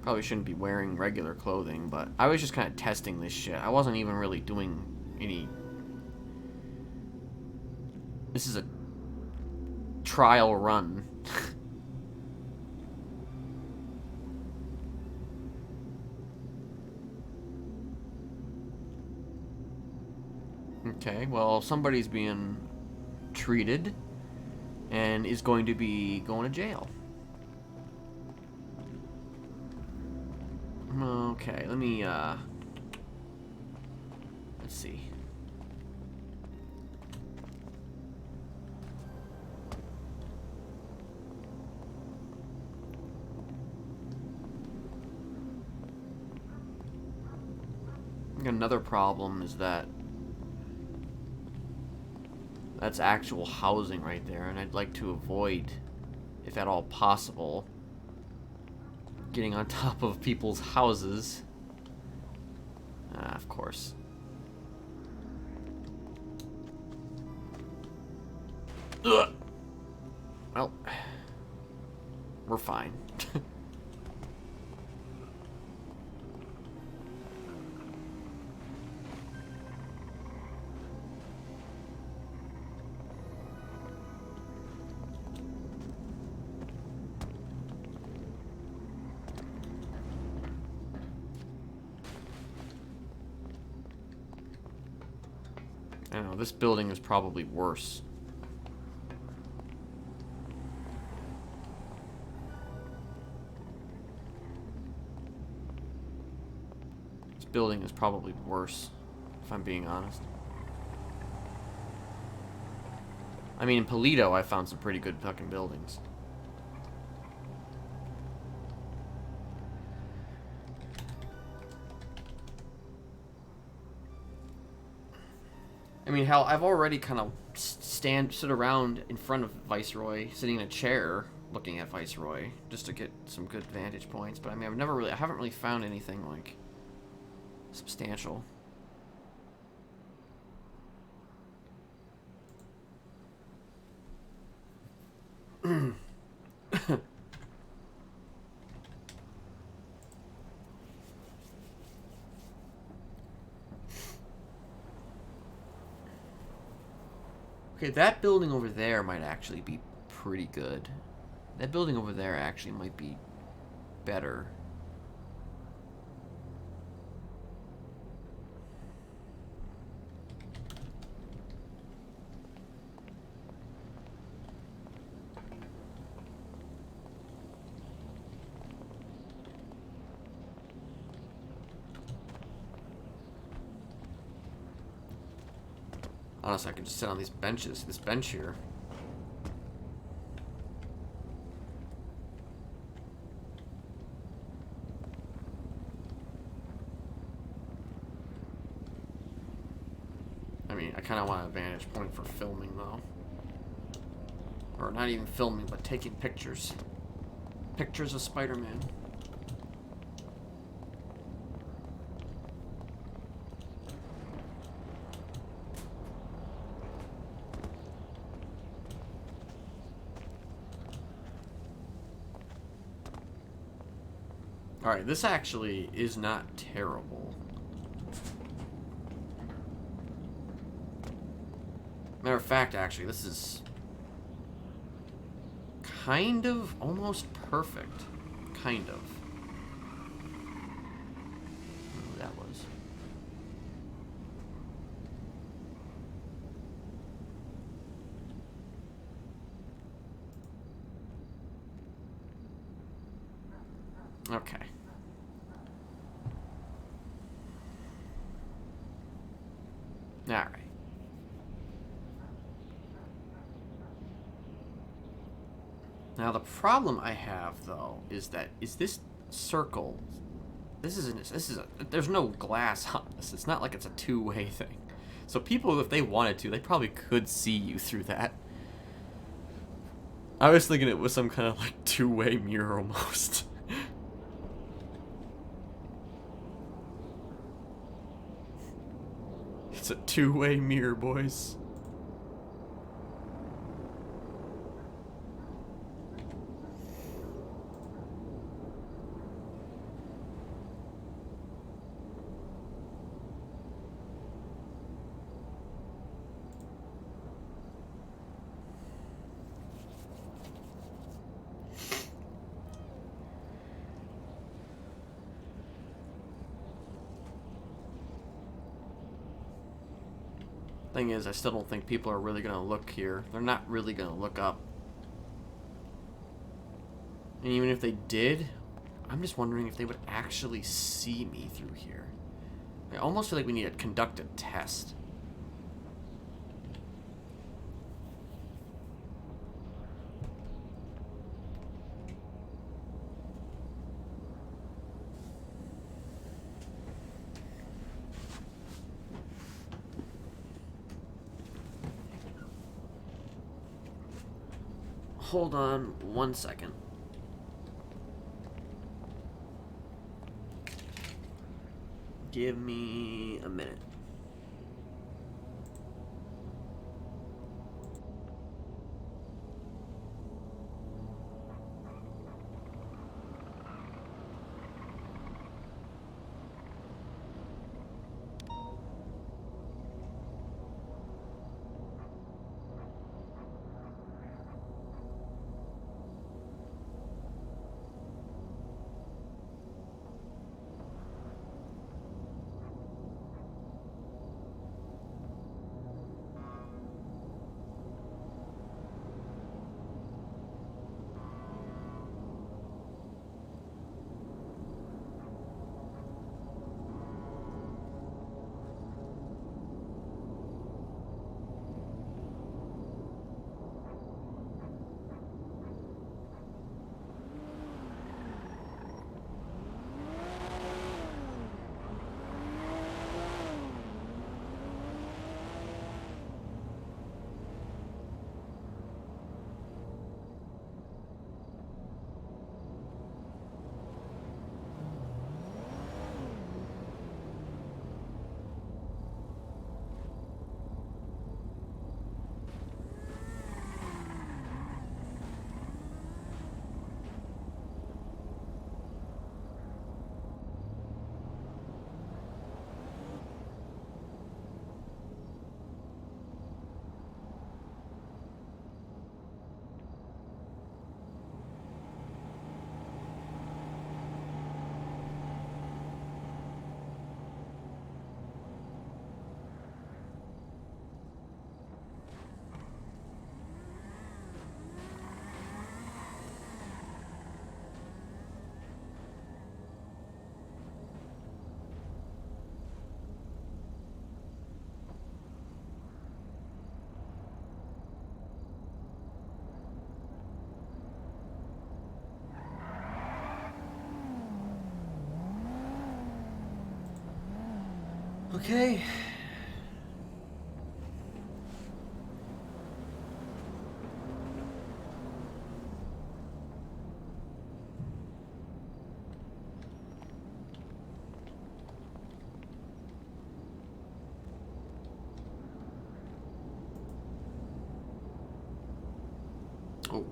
Probably shouldn't be wearing regular clothing, but I was just kind of testing this shit. I wasn't even really doing any... This is a trial run. Okay, well, somebody's being treated and is going to be going to jail. Okay, let me, let's see. I think another problem is that that's actual housing right there, and I'd like to avoid, if at all possible, getting on top of people's houses. Of course. Ugh. Well, we're fine. I don't know, this building is probably worse. This building is probably worse, if I'm being honest. I mean, in Polito, I found some pretty good fucking buildings. I mean, hell, I've already kind of stood around in front of Viceroy, sitting in a chair, looking at Viceroy, just to get some good vantage points. But I mean, I haven't really found anything like substantial. Okay, that building over there might actually be pretty good. That building over there actually might be better. Honestly, I could just sit on these benches. This bench here. I mean, I kind of want a vantage point for filming, though. Or not even filming, but taking pictures. Pictures of Spider-Man. Alright, this actually is not terrible. Matter of fact, actually, this is kind of almost perfect. Kind of. I don't know who that was. Okay. Alright. Now the problem I have though is this circle, there's no glass on this. It's not like it's a two-way thing. So people, if they wanted to, they probably could see you through that. I was thinking it was some kind of like two-way mirror almost. It's a two-way mirror, boys. Thing is, I still don't think people are really gonna look here. They're not really gonna look up. And even if they did, I'm just wondering if they would actually see me through here. I almost feel like we need to conduct a test. Hold on 1 second. Give me a minute. Okay. Oh.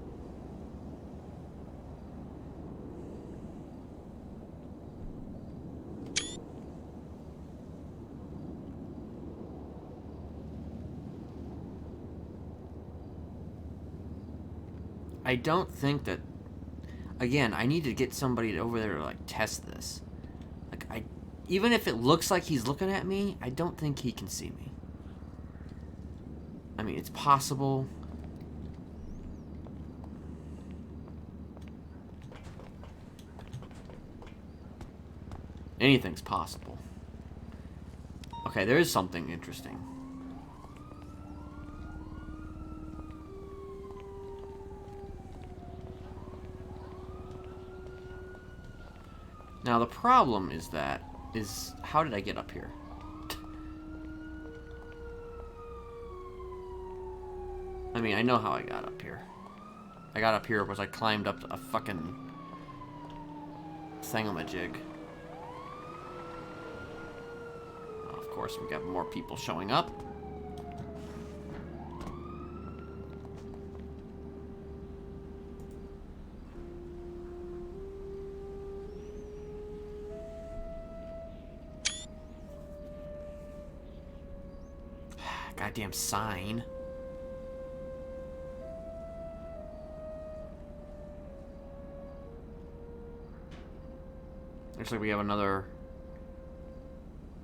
I don't think that. Again, I need to get somebody over there to like test this. Like even if it looks like he's looking at me, I don't think he can see me. I mean, it's possible. Anything's possible. Okay, there is something interesting. Now the problem is how did I get up here? I mean, I know how I got up here. I got up here because I climbed up a fucking thingamajig. Of course, we got more people showing up. Goddamn sign. Looks like we have another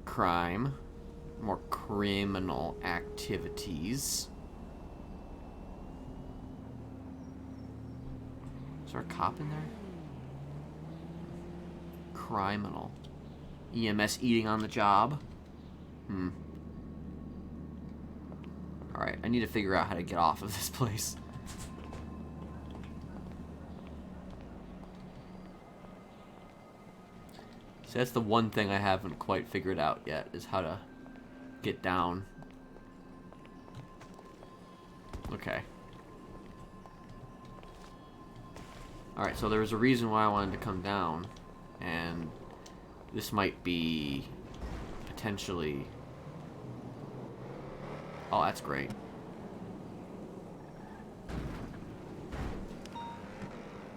crime. More criminal activities. Is there a cop in there? Criminal. EMS eating on the job. Alright, I need to figure out how to get off of this place. So that's the one thing I haven't quite figured out yet, is how to get down. Okay. Alright, so there was a reason why I wanted to come down, and this might be potentially... Oh, that's great.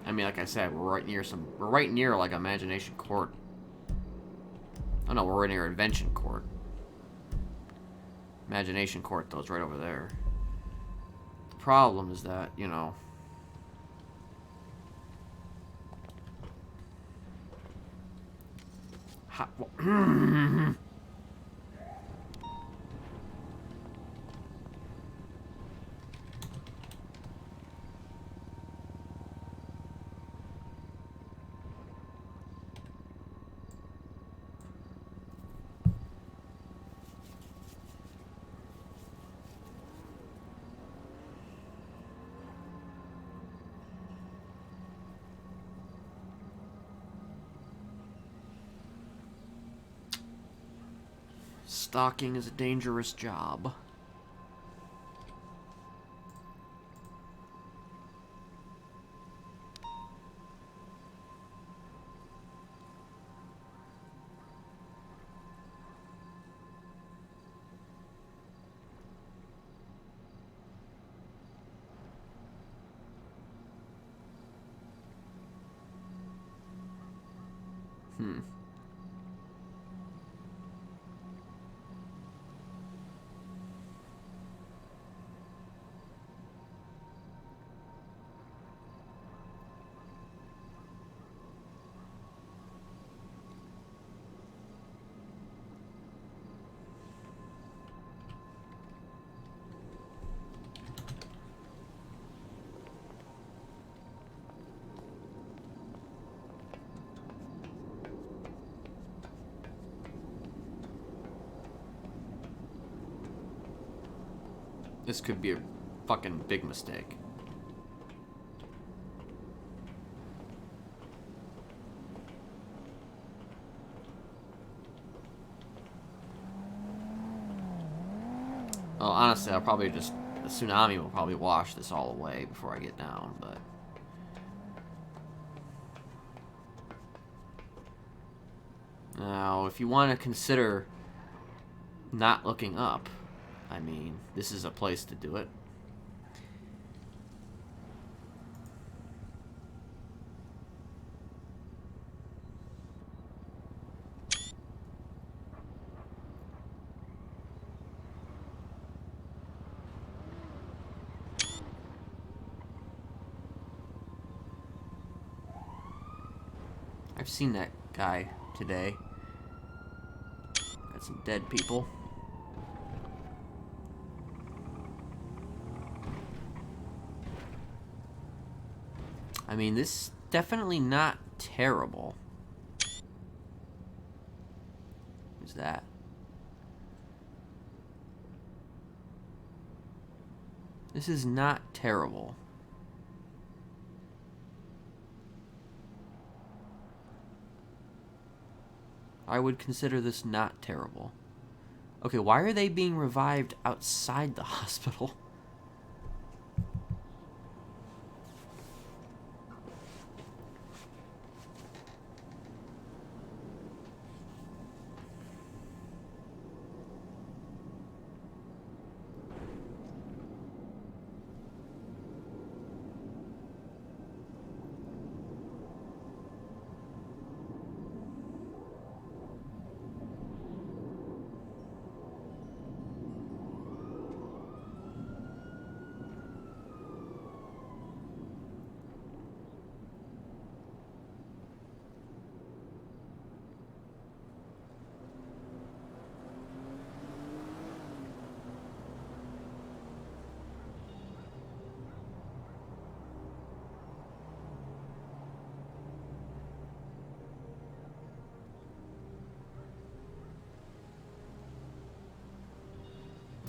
I mean, like I said, we're right near like Imagination Court. Oh no, we're right near Invention Court. Imagination Court, though, is right over there. The problem is that, you know... Stalking is a dangerous job. This could be a fucking big mistake. Well, honestly, I'll probably just... The tsunami will probably wash this all away before I get down, but... Now, if you want to consider not looking up, I mean, this is a place to do it. I've seen that guy today. Got some dead people. I mean, this is definitely not terrible. Who's that? This is not terrible. I would consider this not terrible. Okay, why are they being revived outside the hospital?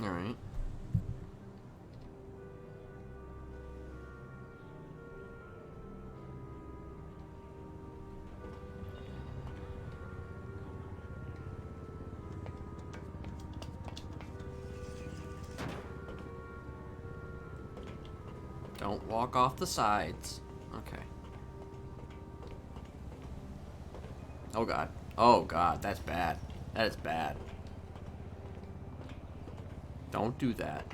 Alright. Don't walk off the sides. Okay. Oh god. Oh god, that's bad. That is bad. Don't do that.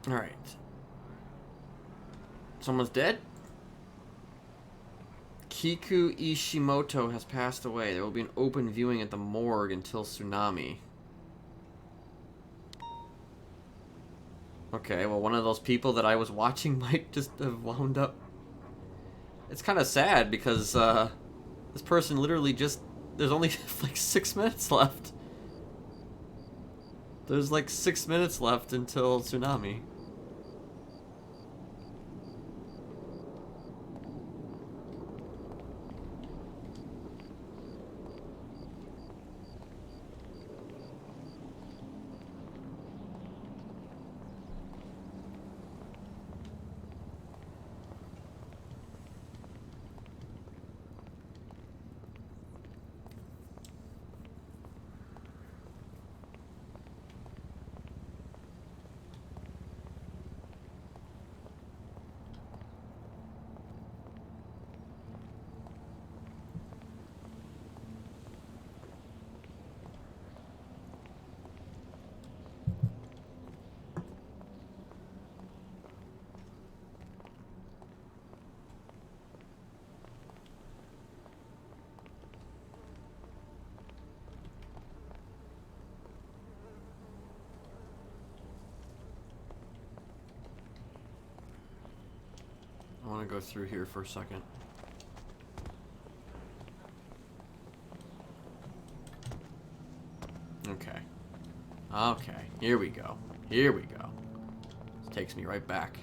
Alright. Someone's dead? Kiku Ishimoto has passed away. There will be an open viewing at the morgue until tsunami. Okay, well, one of those people that I was watching might just have wound up. It's kind of sad because this person literally just... There's only like 6 minutes left. There's like 6 minutes left until tsunami. I want to go through here for a second. Okay. Okay. Here we go. Here we go. This takes me right back.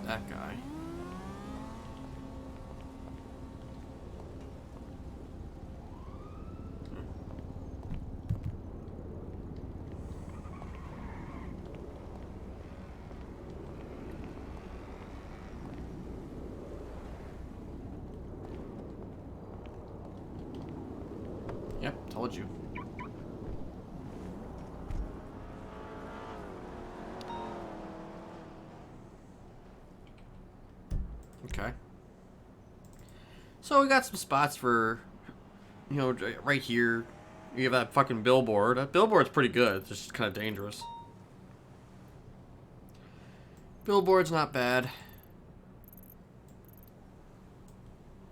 That guy. Yep, told you. Okay. So we got some spots for, you know, right here. You have that fucking billboard. That billboard's pretty good. It's just kind of dangerous. Billboard's not bad.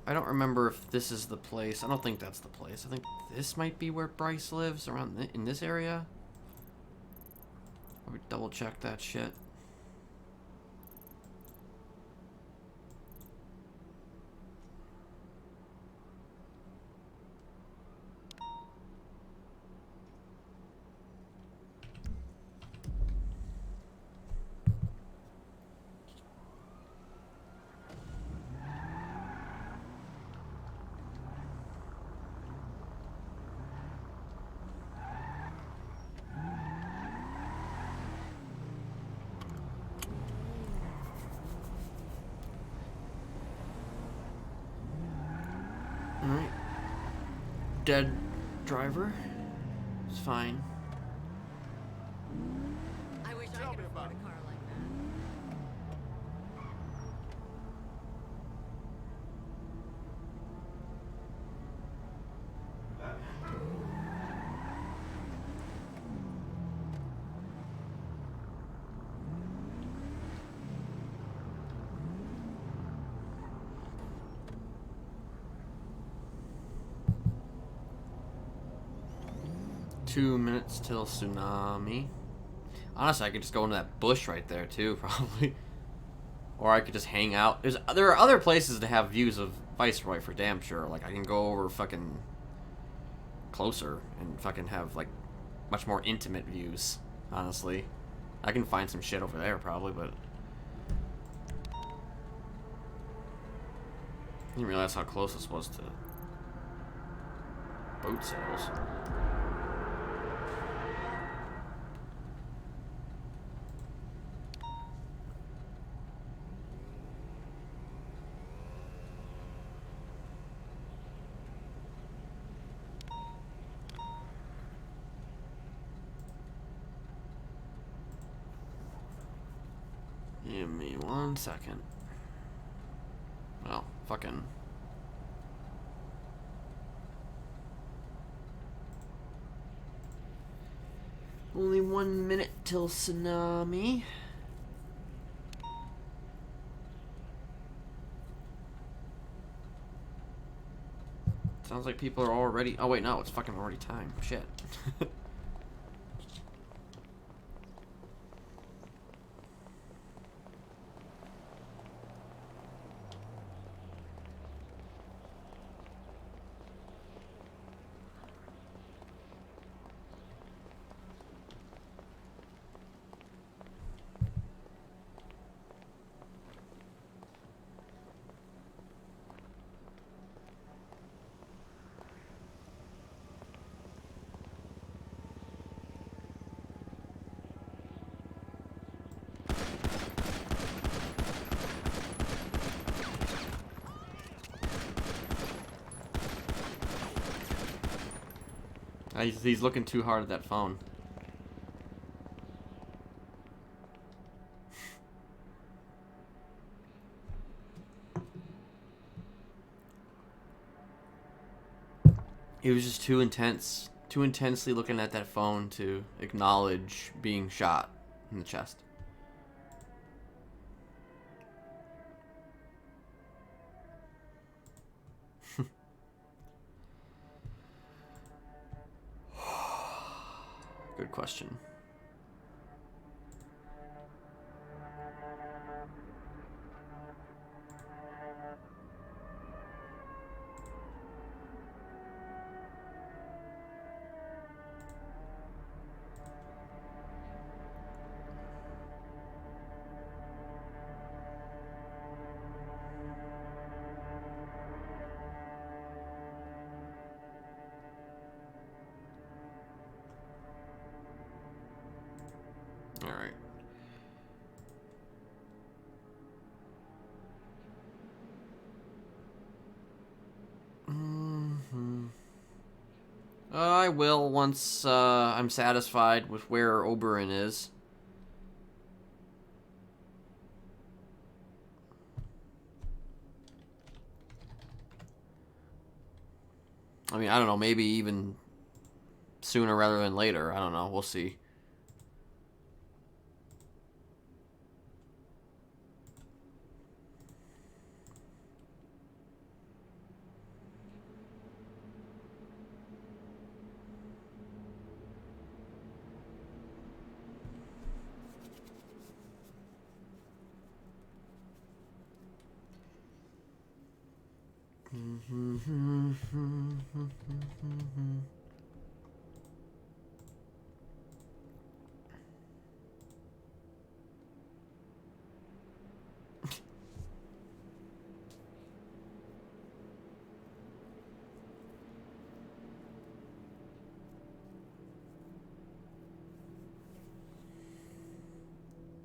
I don't remember if this is the place. I don't think that's the place. I think this might be where Bryce lives, around in this area. Let me double check that shit. Alright. Dead driver. It's fine. I wish I could afford a car like that. 2 minutes till tsunami. Honestly, I could just go into that bush right there too, probably. Or I could just hang out. There are other places to have views of Viceroy for damn sure. Like, I can go over fucking closer and fucking have, like, much more intimate views, honestly. I can find some shit over there, probably, but... I didn't realize how close this was to boat sales. Give me 1 second. Well, fucking... Only 1 minute till tsunami. Sounds like people are already... Oh wait, no, it's fucking already time. Shit. He's looking too hard at that phone. He was just too intense, too intensely looking at that phone to acknowledge being shot in the chest. Good question. All right. I will once I'm satisfied with where Oberon is. I mean, I don't know, maybe even sooner rather than later. I don't know. We'll see.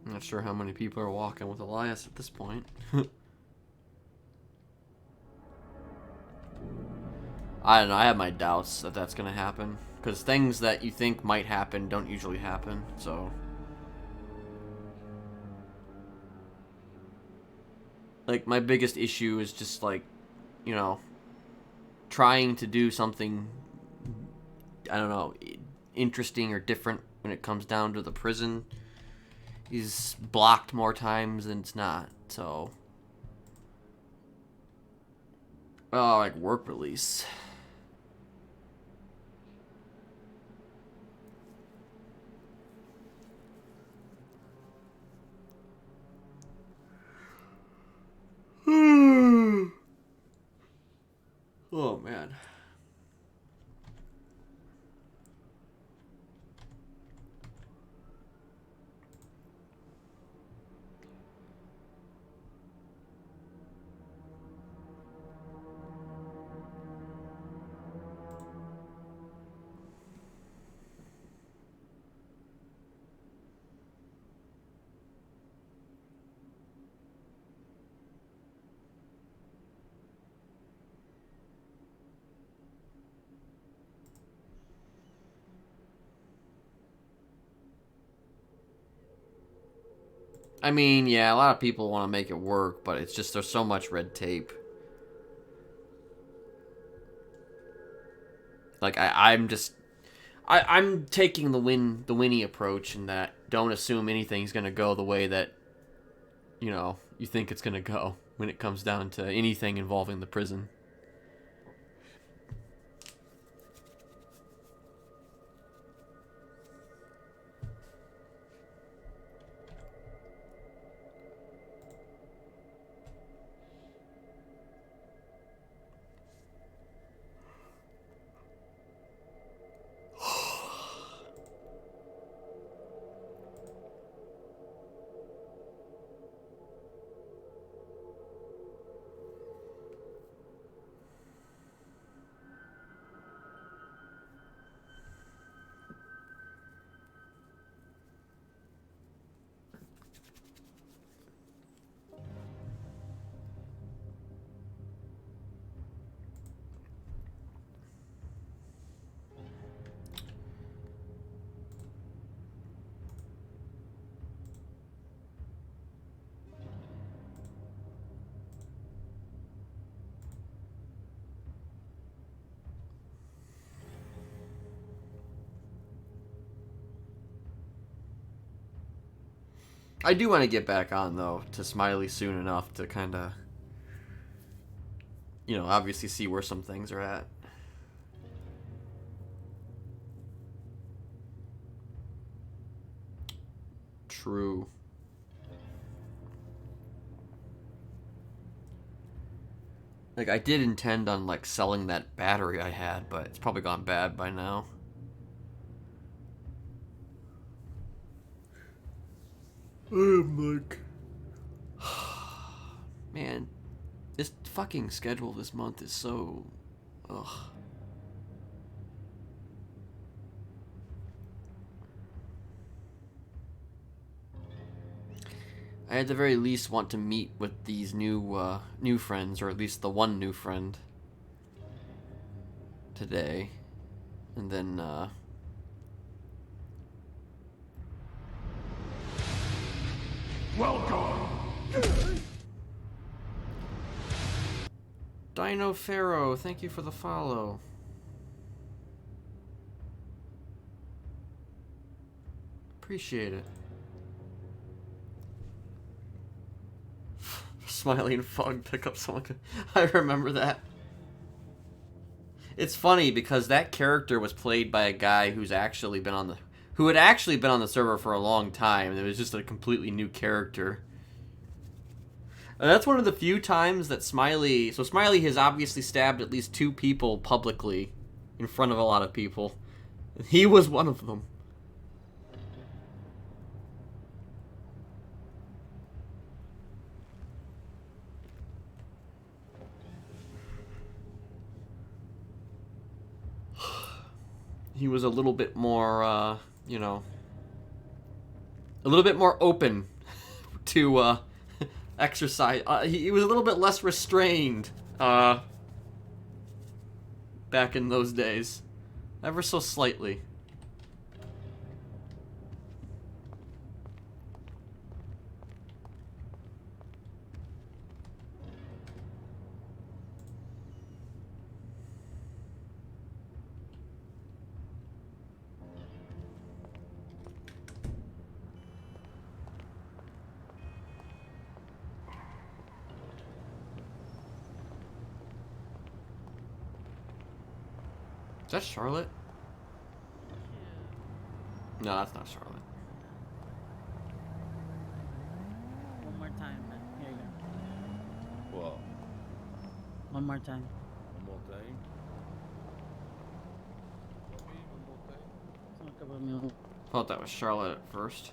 I'm not sure how many people are walking with Elias at this point. I don't know. I have my doubts that that's going to happen. Because things that you think might happen don't usually happen. So, like, my biggest issue is just, like, you know, trying to do something, I don't know, interesting or different when it comes down to the prison is blocked more times than it's not. So, oh, like work release. Oh man. I mean, yeah, a lot of people want to make it work, but it's just there's so much red tape. Like I'm taking the Winnie approach in that don't assume anything's gonna go the way that you think it's gonna go when it comes down to anything involving the prison. I do want to get back on, though, to Smiley soon enough to kind of, you know, obviously see where some things are at. True. Like, I did intend on, like, selling that battery I had, but it's probably gone bad by now. I'm like... Man, this fucking schedule this month is so... Ugh. I at the very least want to meet with these new friends, or at least the one new friend today, and then Welcome. Dino Pharaoh, thank you for the follow. Appreciate it. Smiley and Fog pick up someone. I remember that. It's funny because that character was played by a guy who had actually been on the server for a long time, and it was just a completely new character. And that's one of the few times that Smiley has obviously stabbed at least 2 people publicly in front of a lot of people. He was one of them. He was a little bit more, you know, a little bit more open to exercise. He was a little bit less restrained back in those days, ever so slightly. Is that Charlotte? No, that's not Charlotte. One more time, man. Here you go. What? One more time. One more time? Talk about me. Thought that was Charlotte at first.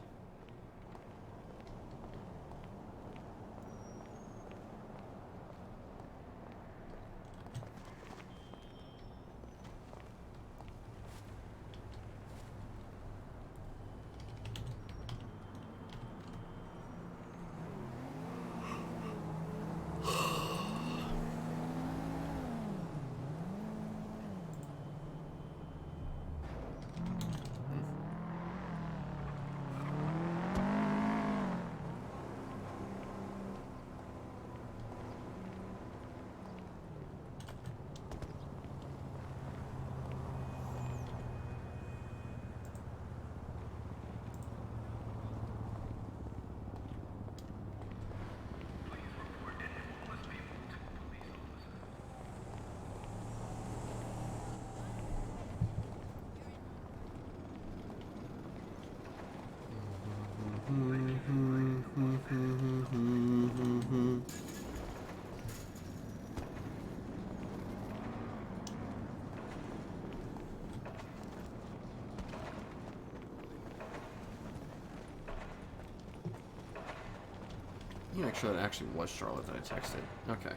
Let me make sure that actually was Charlotte that I texted. Okay.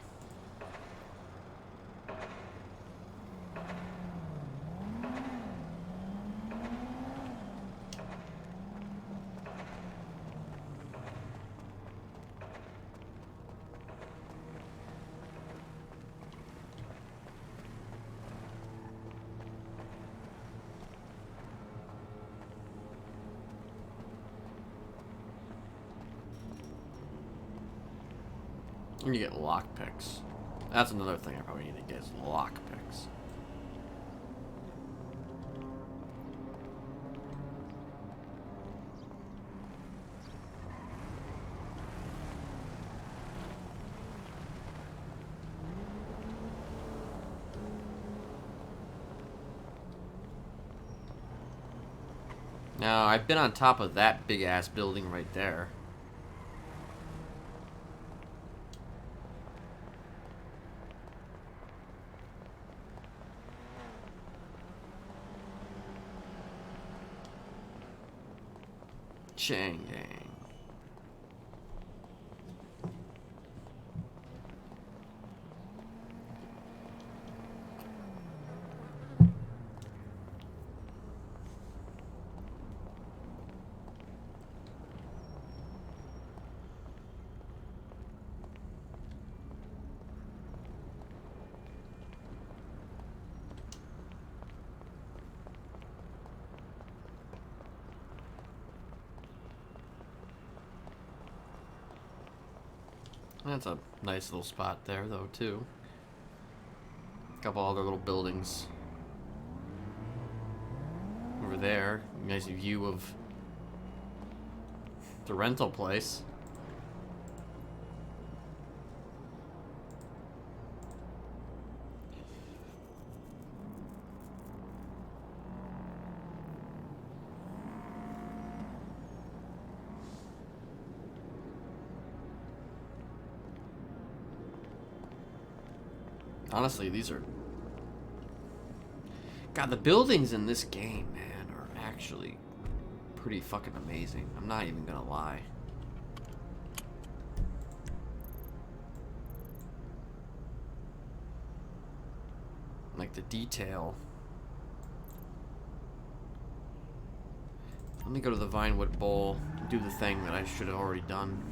And you get lockpicks. That's another thing I probably need to get is lockpicks. No, I've been on top of that big ass building right there. Chang Yang. That's a nice little spot there, though, too. Couple other little buildings over there. Nice view of the rental place. Honestly, these are... God, the buildings in this game, man, are actually pretty fucking amazing. I'm not even gonna lie. Like, the detail. Let me go to the Vinewood Bowl and do the thing that I should have already done.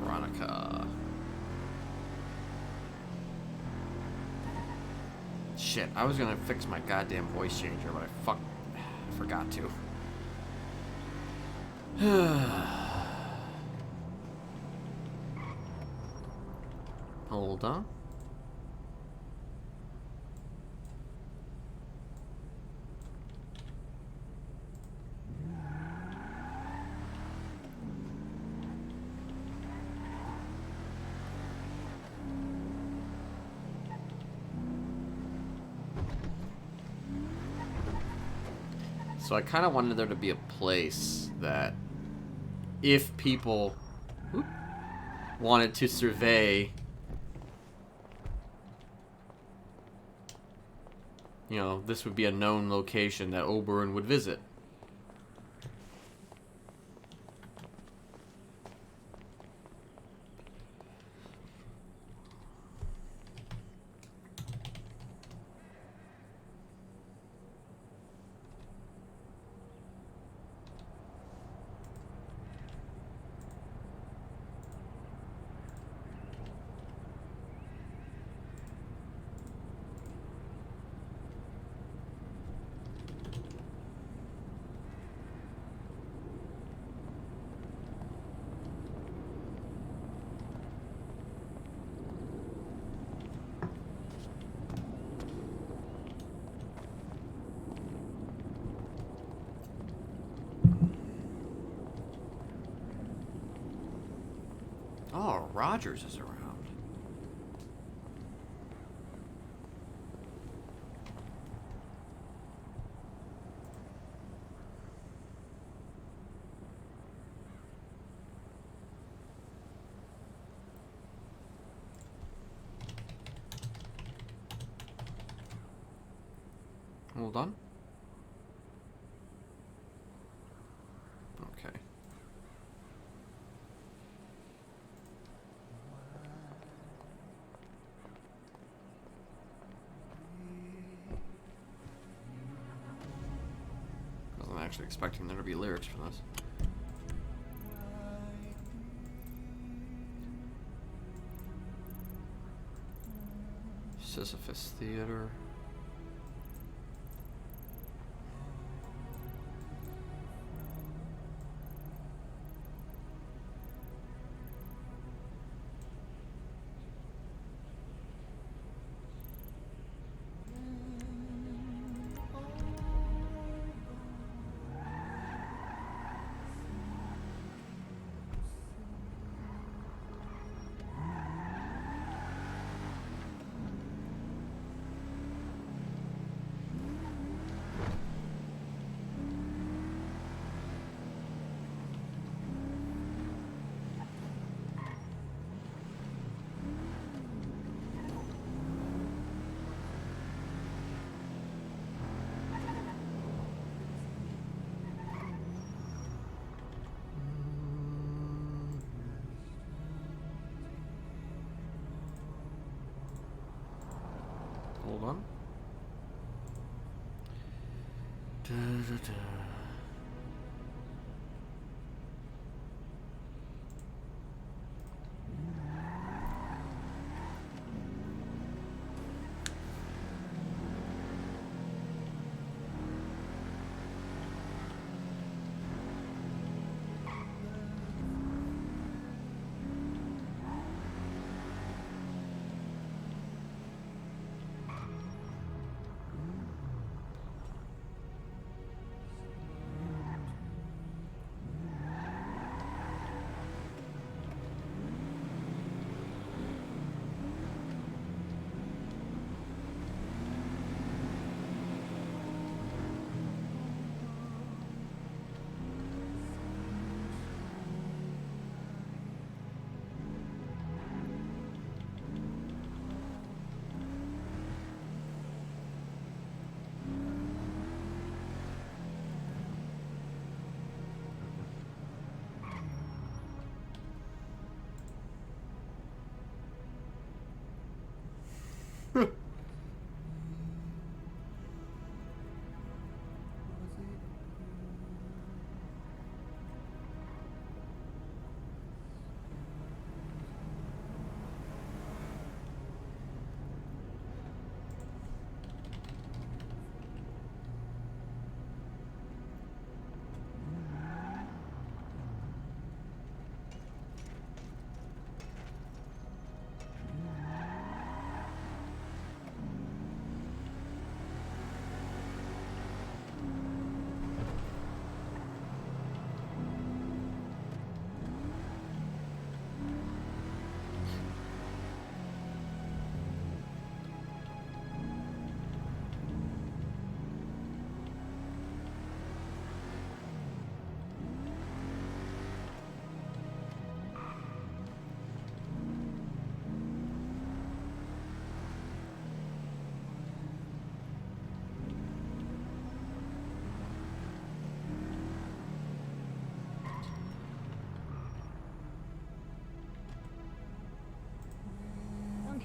Veronica. Shit, I was gonna fix my goddamn voice changer, but I forgot to. Hold on. So I kind of wanted there to be a place that if people wanted to survey, you know, this would be a known location that Oberon would visit. Rogers is around. Hold on. Okay. Wasn't actually expecting there to be lyrics for this. Sisyphus Theater. Hold on.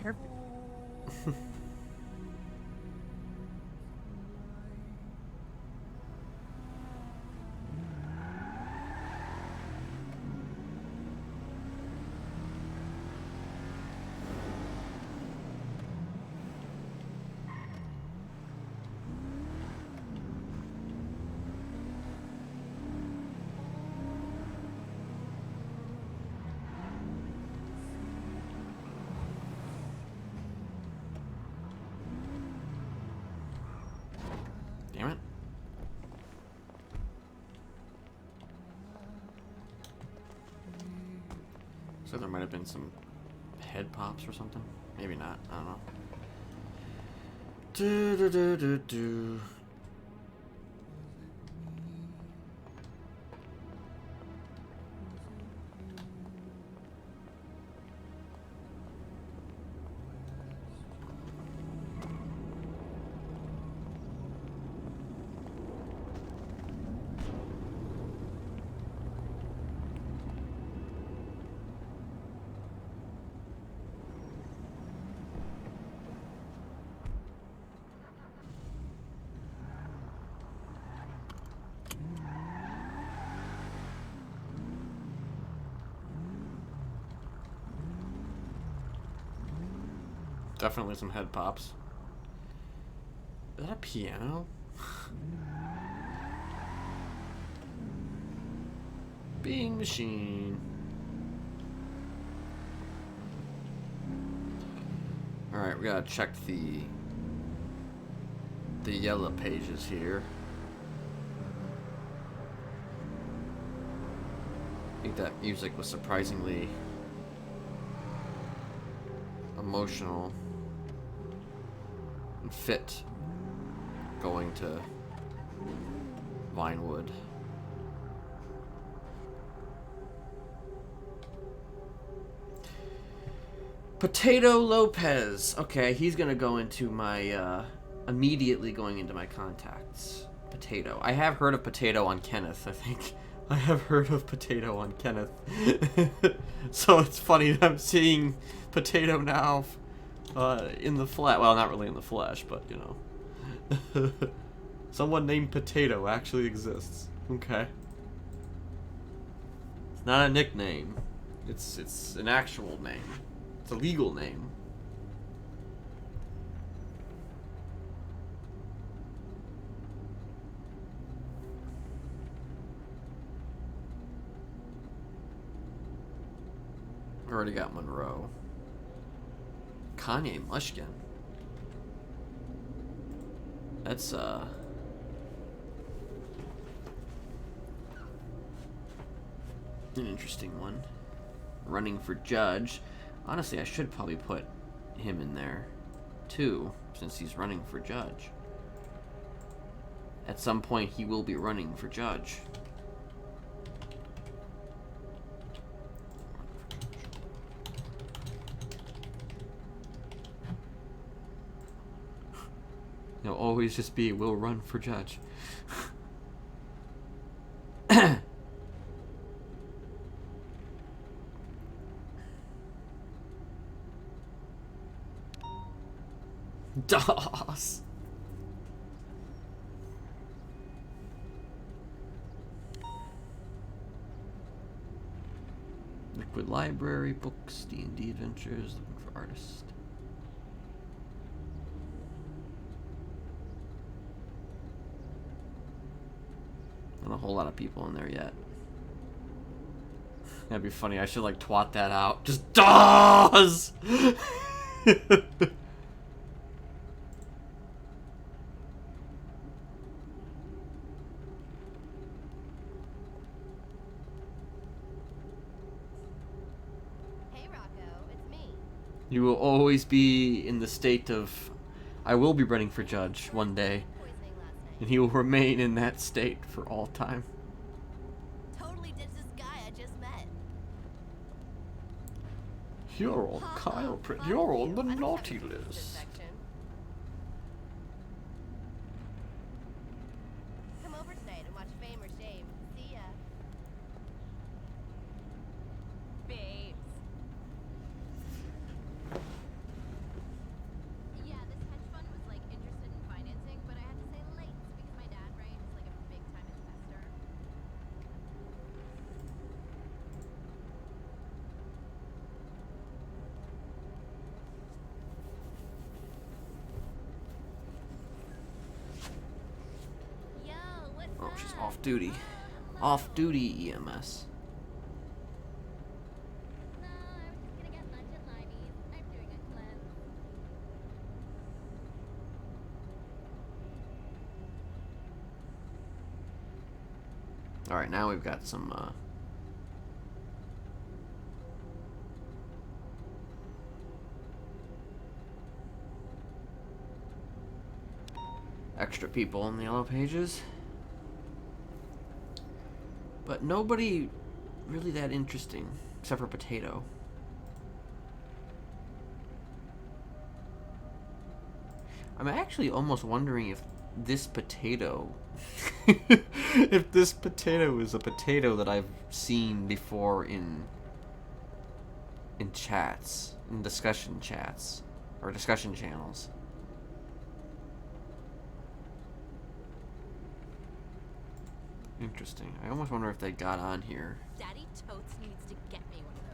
Careful. Damn it. So there might have been some head pops or something? Maybe not. I don't know. Do do do do do. Definitely some head pops. Is that a piano? Being machine. Alright, we gotta check the yellow pages here. I think that music was surprisingly emotional and fit going to Vinewood. Potato Lopez. Okay, he's gonna go into my immediately going into my contacts. Potato. I have heard of Potato on Kenneth, I think. I have heard of Potato on Kenneth. So it's funny that I'm seeing Potato now in the flesh. Well, not really in the flesh, but you know. Someone named Potato actually exists. Okay. It's not a nickname. It's an actual name. It's a legal name. Already got Monroe. Kanye Mushkin. That's an interesting one. Running for judge. Honestly, I should probably put him in there too, since he's running for judge. At some point, he will be running for judge. He'll always just be, will run for judge. Dawes. Liquid Library, books, D&D adventures, looking for artists. Not a whole lot of people in there yet. That'd be funny. I should like twat that out. Just Dawes! You will always be in the state of, I will be running for judge one day, and he will remain in that state for all time. Totally ditched this guy I just met. You're on Kyle Print. You're on the naughty list. Come over tonight and watch Fame or Shame. See ya. Babes. Yeah, this hedge fund was like interested in financing, but I had to say late because my dad, right, is like a big time investor. Yo, what's Oh, she's up? off duty. Off duty EMS. No, I was just gonna get lunch at Liney's. I'm doing a cleanse. Alright, now we've got some extra people in the yellow pages. But nobody really that interesting, except for Potato. I'm actually almost wondering if this potato, if this potato is a potato that I've seen before in chats, in discussion chats, or discussion channels. Interesting. I almost wonder if they got on here. Daddy Totes needs to get me one of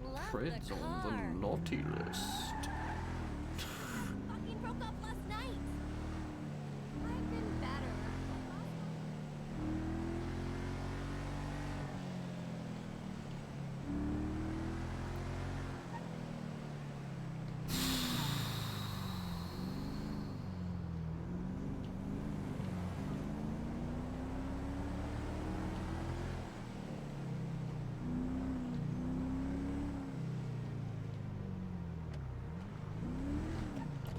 those. Love Fred's the on car. the naughty list. Fucking broke up last night. I've been better.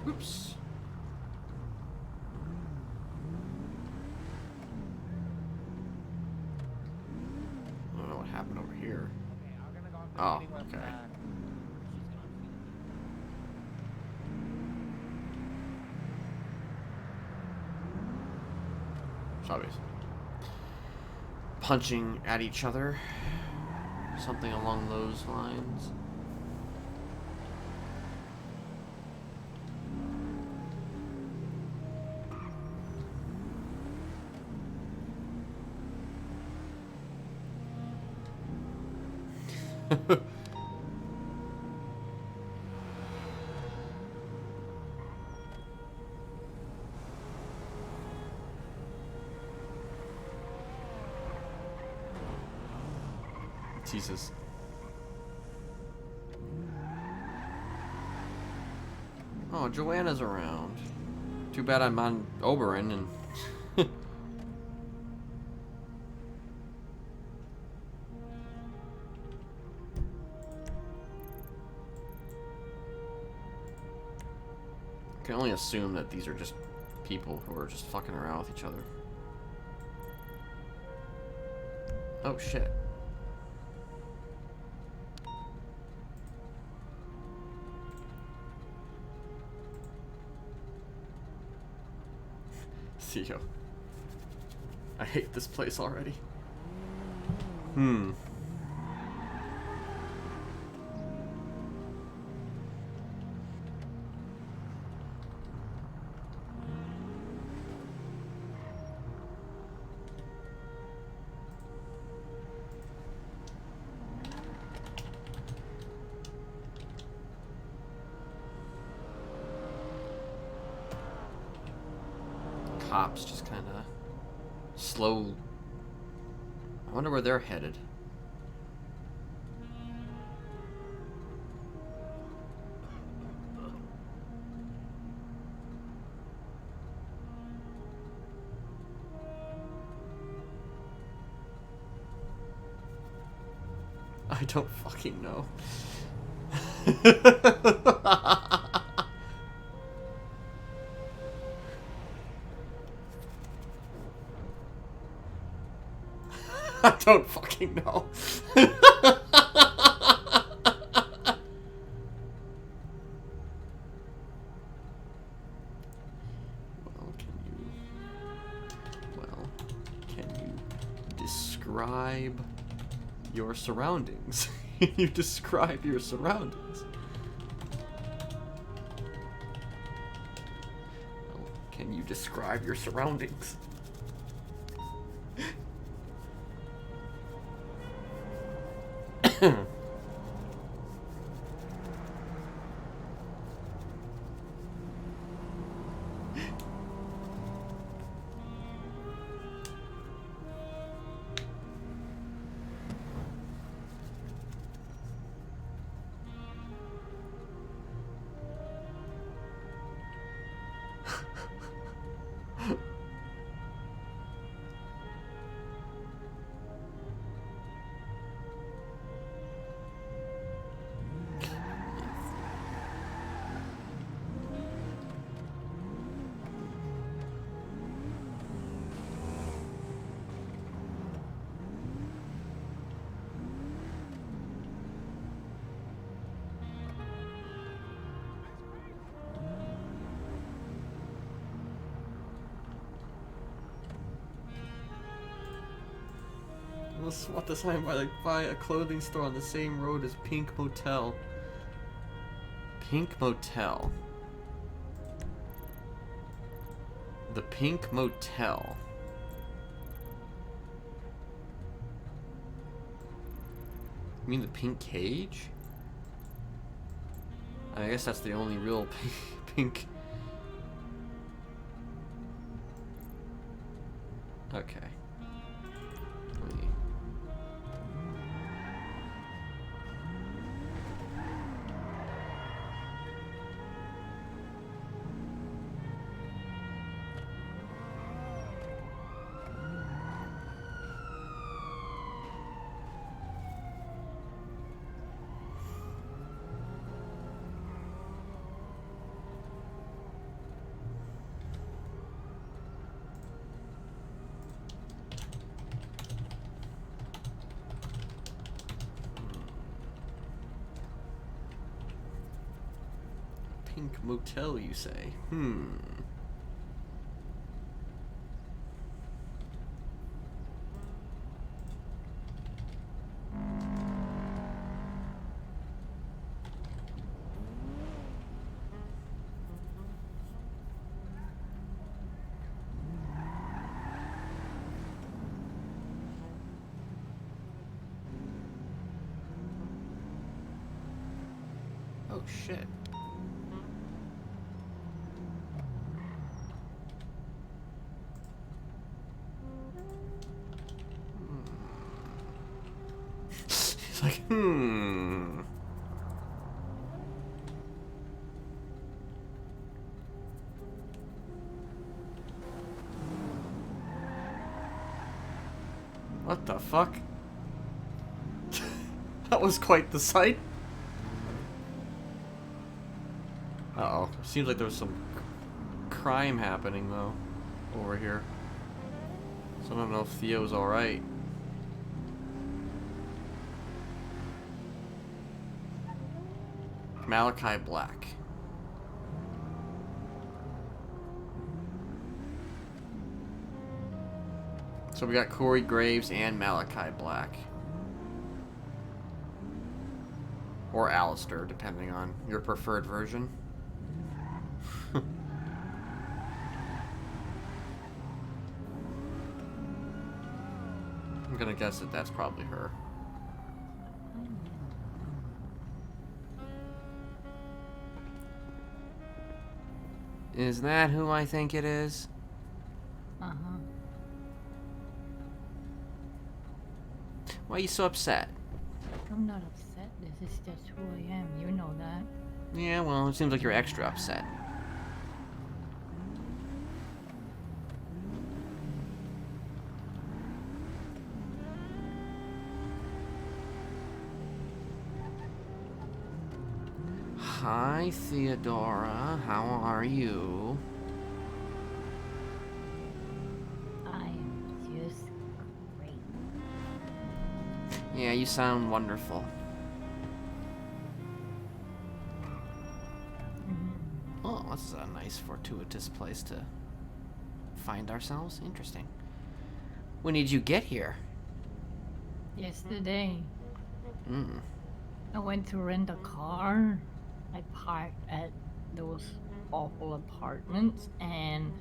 Oops. I don't know what happened over here. Oh, okay. Zombies. Punching at each other. Something along those lines. Jesus. Oh, Joanna's around. Too bad I'm on Oberon and... I can only assume that these are just people who are just fucking around with each other. Oh shit. Theo. I hate this place already. Cops just kind of slow. I wonder where they're headed. I don't fucking know. I don't fucking know. Can you describe your surroundings? Can you describe your surroundings? Well, can you describe your surroundings? spot the sign by a clothing store on the same road as Pink Motel. Pink Motel. The Pink Motel. You mean the Pink Cage? I guess that's the only real pink. Okay. Pink Motel, you say? Oh shit. He's like, What the fuck? That was quite the sight. Uh-oh. Seems like there's some crime happening, though, over here. So I don't know if Theo's alright. Malachi Black. So we got Corey Graves and Malachi Black. Or Alistair, depending on your preferred version. I'm gonna guess that that's probably her. Is that who I think it is? Uh-huh. Why are you so upset? I'm not upset. This is just who I am. You know that. Yeah, well, it seems like you're extra upset. Hi, Theodora. How are you? I'm just great. Yeah, you sound wonderful. Oh, this is a nice fortuitous place to find ourselves. Interesting. When did you get here? Yesterday, Mm. I went to rent a car. I parked at those awful apartments, and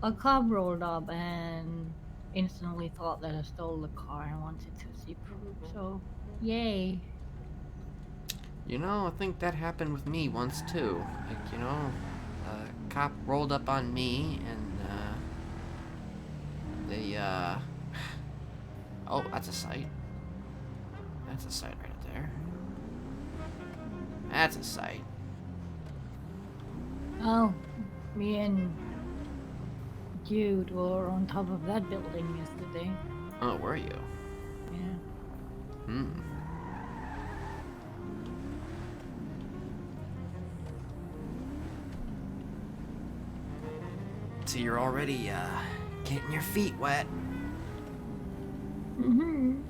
a cop rolled up and instantly thought that I stole the car and wanted to see proof. So, yay. You know, I think that happened with me once too. Like, you know, a cop rolled up on me and, they, oh, that's a sight. That's a sight right there. That's a sight. Oh, me and Jude were on top of that building yesterday. Oh, were you? Yeah. So you're already, getting your feet wet. Mm-hmm.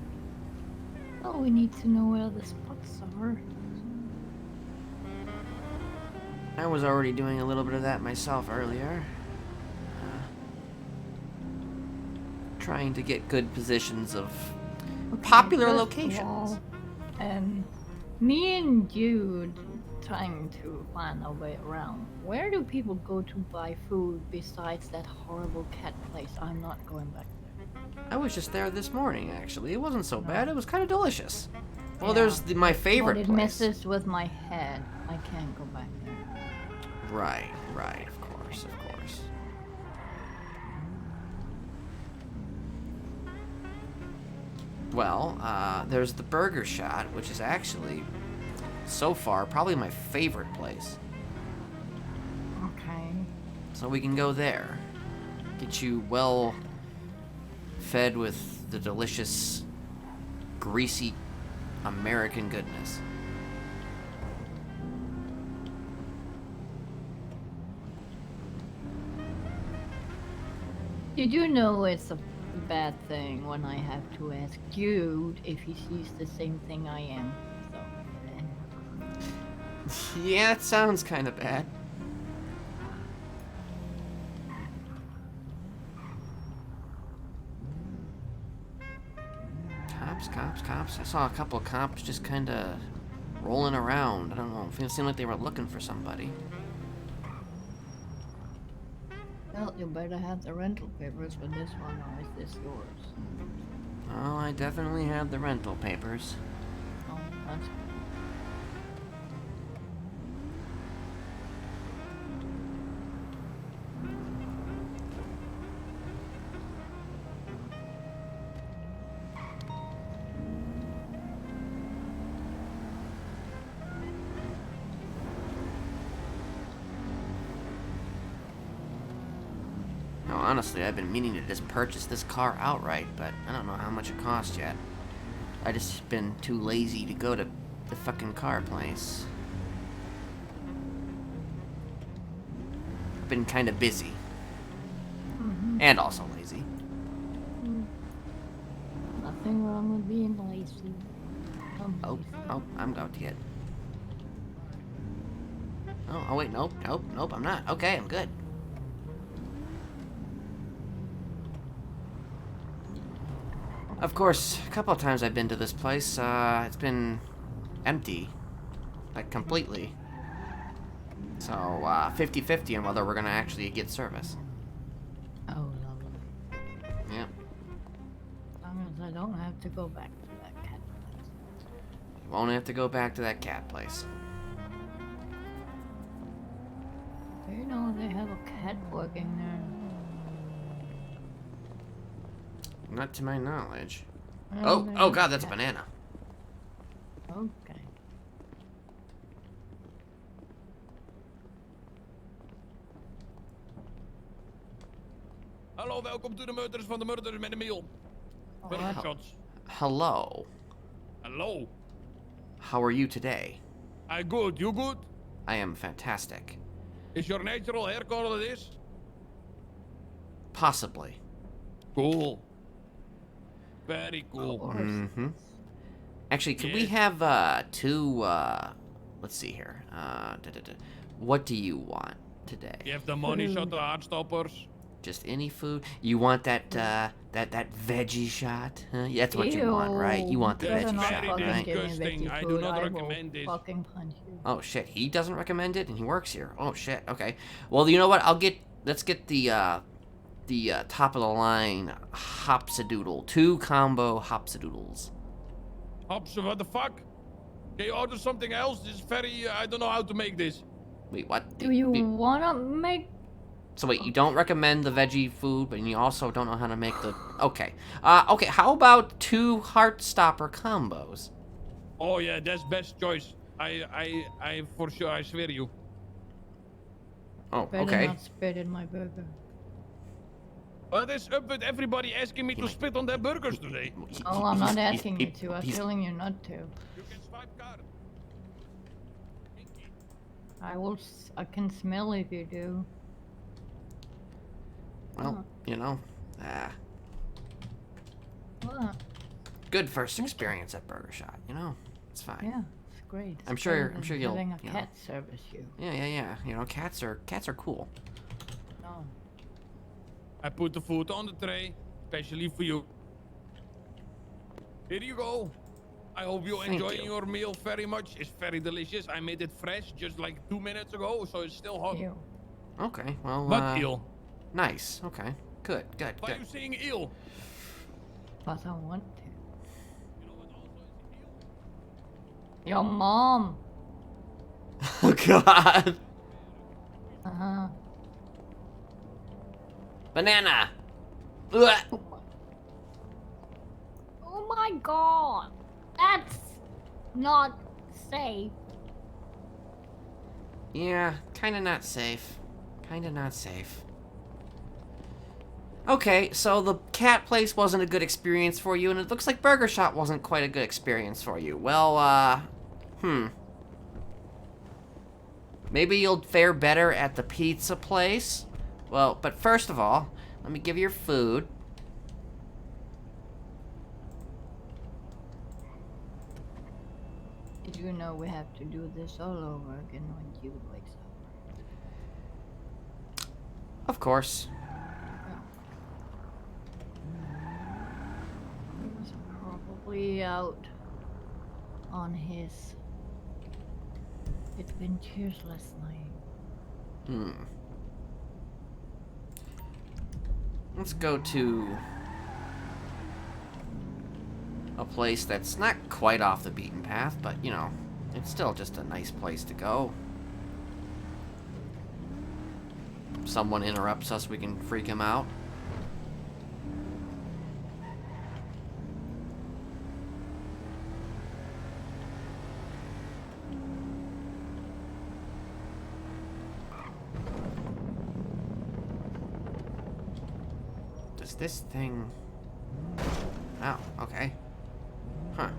Well, we need to know where the spots are. I was already doing a little bit of that myself earlier. Trying to get good positions of popular first of locations. all, me and Jude trying to find a way around. Where do people go to buy food besides that horrible cat place? I'm not going back there. I was just there this morning, actually. It wasn't so No. bad. It was kind of delicious. Well, Yeah, there's my but favorite it place. messes with my head. I can't go back there. Right, right, of course, of course. Well, there's the Burger Shot, which is actually, so far, probably my favorite place. Okay. So we can go there. Get you well fed with the delicious, greasy American goodness. Did you know it's a bad thing when I have to ask Jude if he sees the same thing I am? So, Yeah, it sounds kind of bad. Cops. I saw a couple of cops just kind of rolling around. I don't know. It seemed like they were looking for somebody. well, you better have the rental papers for this one, or is this yours? Oh, I definitely have the rental papers. Oh, that's Now, honestly, I've been meaning to just purchase this car outright, but I don't know how much it costs yet. I just been too lazy to go to the fucking car place. I've been kind of busy. And also lazy. nothing wrong with being lazy. I'm about to get... Oh, wait, nope, I'm not. Okay, I'm good. Of course, a couple of times I've been to this place, it's been empty. Like, completely. So, 50-50 on whether we're gonna actually get service. Oh, lovely. Yeah. As long as I don't have to go back to that cat place. Won't have to go back to that cat place. Do you know they have a cat working there? Not to my knowledge. Well, they Oh have god, that's a cat. banana. Okay. Hallo, welkom to de Murders van de Murders met een mail. What? Shots. Hello. Hello. How are you today? I good, you good? I am fantastic. Is your natural hair color this? Possibly. Cool. Very cool. Mm-hmm. Actually, could we Yes. have, two, let's see here. What do you want today? You have the money shot, the heartstoppers. Just any food? You want that, that veggie shot? Huh? Yeah, that's what you want, right? You want the Better veggie not shot, fucking right? give me Disgusting. veggie I do food. not I recommend will this. fucking punch you. Oh shit, he doesn't recommend it and he works here. Oh shit, okay. Well, you know what? Let's get the top of the line hopsadoodle. 2 combo hopsadoodles. Hops, what the fuck? Can you order something else? This is very, I don't know how to make this. Wait, what? Do you wanna make? So wait, you don't recommend the veggie food, but you also don't know how to make the... Okay. Okay, how about 2 Heartstopper combos? Oh yeah, that's best choice. I for sure, I swear you. Oh, Better okay. not spit in my burger. What is up with everybody asking me to spit on their burgers today? Oh, I'm not asking you to. I'm telling you not to. You can swipe card. I can smell if you do. Well, you know, What? good first experience at Burger Shot, you know? It's fine. Yeah, it's great. I'm It's sure- better I'm than sure you'll, having a you know. cat service you. Yeah. You know, cats are cool. No. I put the food on the tray, especially for you. Here you go. I hope you're Thank enjoying you. your meal very much. It's very delicious. I made it fresh just like 2 minutes ago, so it's still hot. Ew. Okay, well, But ill. nice. Okay, good, good, Why are good. you saying ill? But I want to. You know what also is ill? Your mom. Oh God. Uh-huh. Banana. Ugh. Oh my god. That's not safe. Yeah, kinda not safe. Kinda not safe. Okay, so the cat place wasn't a good experience for you, and it looks like Burger Shop wasn't quite a good experience for you. Well, maybe you'll fare better at the pizza place. Well, but first of all, let me give you your food. Did you know we have to do this all over again when Jude wakes up? Of course. He was probably out on his adventures last night. Let's go to a place that's not quite off the beaten path, but, you know, it's still just a nice place to go. Someone interrupts us, we can freak him out. Does this thing... Oh, okay. Huh.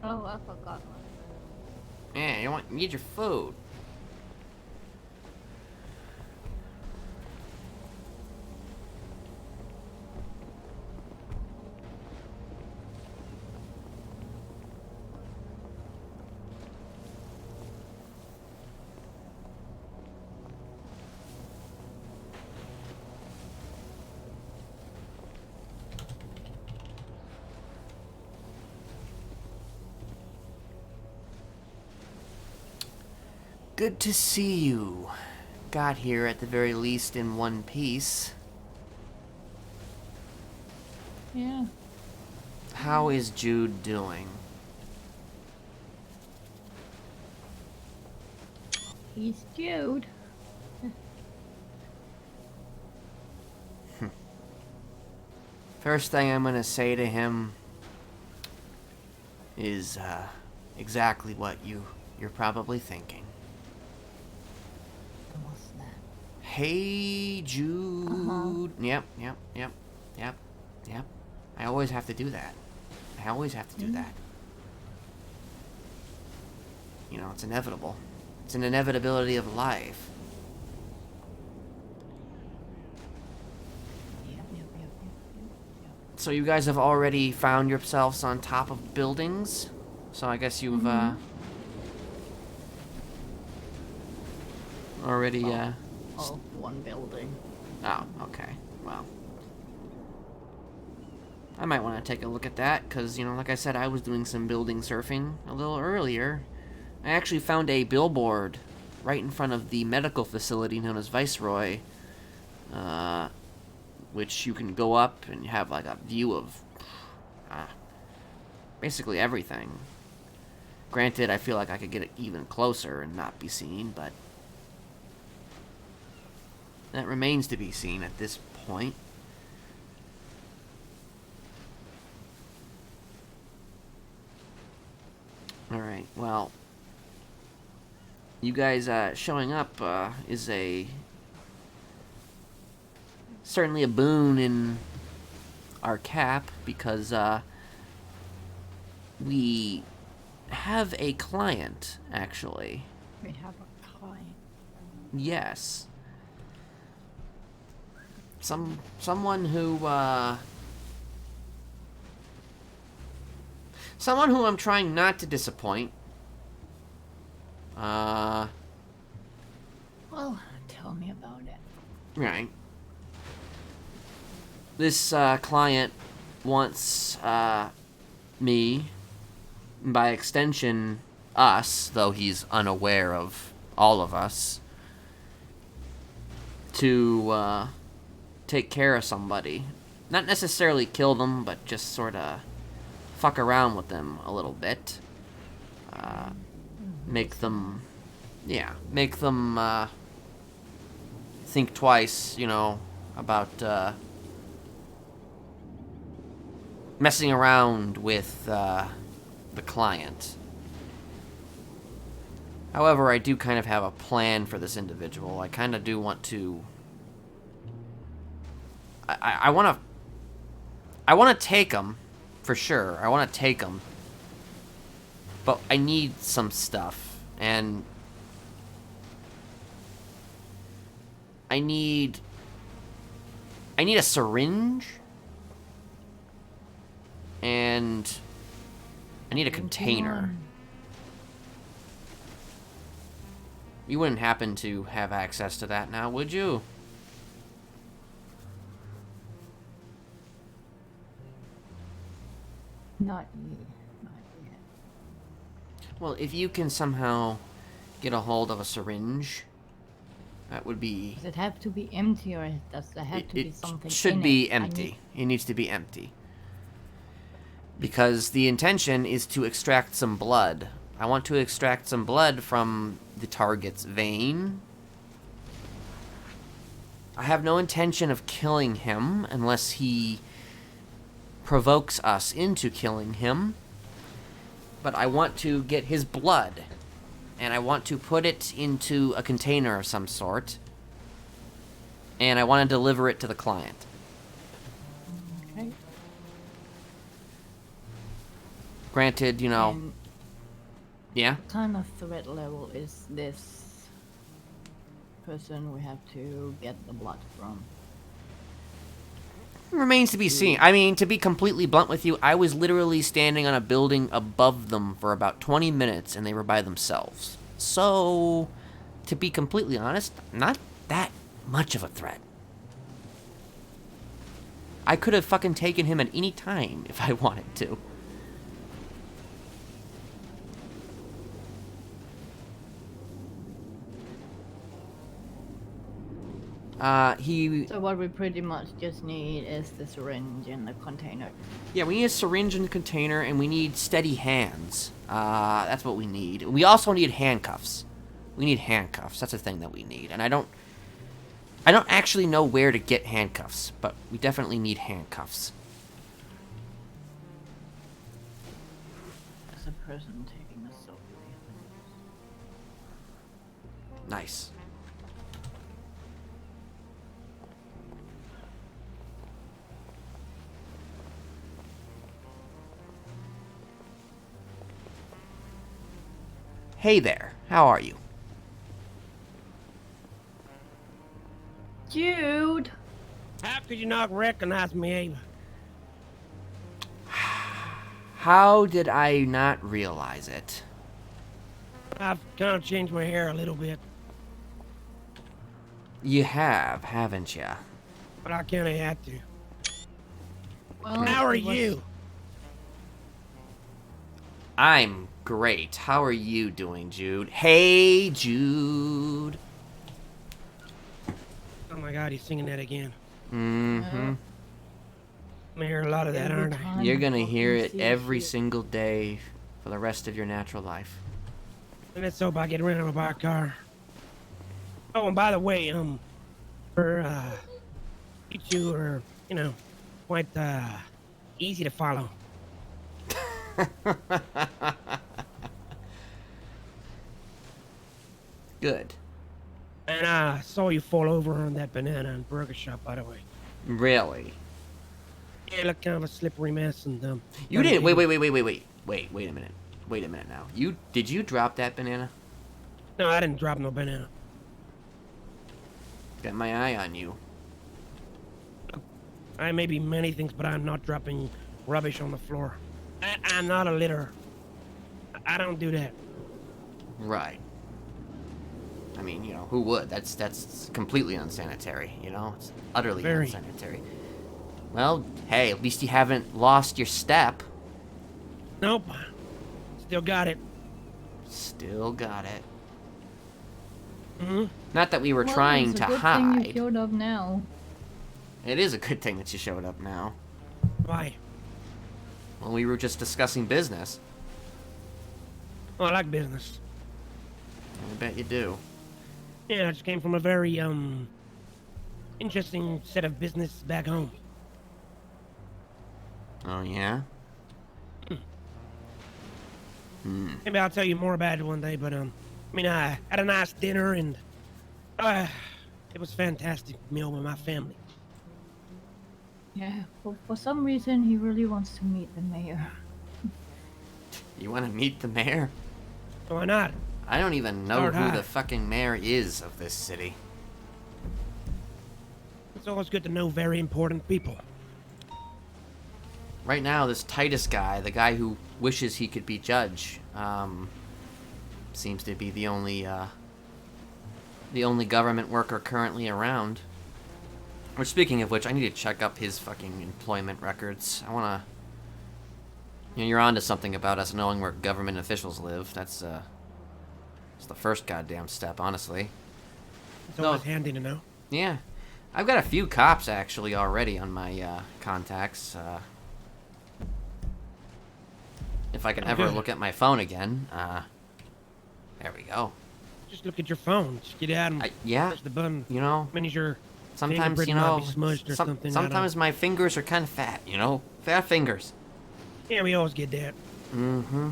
Oh, I forgot one. Yeah, you need your food. Good to see you. Got here at the very least in one piece. Yeah. How is Jude doing? He's Jude. First thing I'm gonna say to him is exactly what you're probably thinking. What's that? Hey, Jude. Yep. I always have to do that. You know, it's inevitable. It's an inevitability of life. So you guys have already found yourselves on top of buildings? So I guess you've, already, Oh, one building. Oh, okay. Well. I might want to take a look at that, because, you know, like I said, I was doing some building surfing a little earlier. I actually found a billboard right in front of the medical facility known as Viceroy, which you can go up and have, like, a view of basically everything. Granted, I feel like I could get it even closer and not be seen, but that remains to be seen at this point. Alright, well, you guys showing up is certainly a boon in our cap, because we have a client, actually. We have a client. Yes. Someone who I'm trying not to disappoint. Well, tell me about it. Right. This client wants me, by extension us, though he's unaware of all of us, to take care of somebody. Not necessarily kill them, but just sort of fuck around with them a little bit. Make them think twice, about messing around with the client. However, I do kind of have a plan for this individual. I kind of do want to... I want to take him, for sure. I want to take him. But I need some stuff, and I need a syringe, and I need a container. You wouldn't happen to have access to that now, would you? Not you. Not yet. Well, if you can somehow get a hold of a syringe, that would be... Does it have to be empty, or does there have to be something It should in be it? empty. It needs to be empty. Because the intention is to extract some blood. I want to extract some blood from the target's vein. I have no intention of killing him unless he provokes us into killing him. But I want to get his blood, and I want to put it into a container of some sort, and I want to deliver it to the client. Okay. Granted, And yeah? what kind of threat level is this person we have to get the blood from? Remains to be seen. I mean, to be completely blunt with you, I was literally standing on a building above them for about 20 minutes, and they were by themselves. So, to be completely honest, not that much of a threat. I could have fucking taken him at any time if I wanted to. So what we pretty much just need is the syringe and the container. Yeah, we need a syringe and a container, and we need steady hands. That's what we need. We also need handcuffs. We need handcuffs. That's a thing that we need. And I don't actually know where to get handcuffs, but we definitely need handcuffs. As a person taking a selfie. Nice. Hey there, how are you? Jude! How could you not recognize me, Ava? How did I not realize it? I've kind of changed my hair a little bit, You have, haven't ya? but I kind of had to. Well, How are it was- you? I'm great. How are you doing, Jude? Hey, Jude. Oh my god, he's singing that again. Mm-hmm. I'm gonna hear a lot of that, Every aren't I? time You're I gonna fucking hear it see every shit. single day for the rest of your natural life. And let's hope I get rid of my car. Oh, and by the way, for, you two are, quite, easy to follow. Good. And I saw you fall over on that banana and burger shop, by the way. Really? Yeah, look kind of a slippery mess, and You didn't. Wait a minute. Wait a minute now. Did you drop that banana? No, I didn't drop no banana. Got my eye on you. I may be many things, but I'm not dropping rubbish on the floor. I'm not a litter. I don't do that. Right. I mean, you know, who would? That's completely unsanitary, you know? It's utterly Very. unsanitary. Well, hey, at least you haven't lost your step. Nope. Still got it. Still got it. Mm-hmm. Not that we were Well, trying it's to a good thing you hide. showed up now. It is a good thing that you showed up now. Why? Well, we were just discussing business. Well, I like business. I bet you do. Yeah, I just came from a very, interesting set of business back home. Oh, yeah? Maybe I'll tell you more about it one day, but, I mean, I had a nice dinner and, it was a fantastic meal with my family. Yeah, for some reason he really wants to meet the mayor. You want to meet the mayor? Why not? I don't even know Start who high. the fucking mayor is of this city. It's always good to know very important people. Right now, this Titus guy, the guy who wishes he could be judge, seems to be the only government worker currently around. Or speaking of which, I need to check up his fucking employment records. I wanna... You know, you're onto something about us knowing where government officials live. That's the first goddamn step, honestly. It's always handy to know. Yeah. I've got a few cops, actually, already on my, contacts. If I can ever good. look at my phone again. There we go. Just look at your phone. Just get out and Yeah, push the button. you know, Many your sometimes, fingerprint you might know, be smudged or something. I don't- sometimes my fingers are kind of fat, you know? Fat fingers. Yeah, we always get that. Mm-hmm.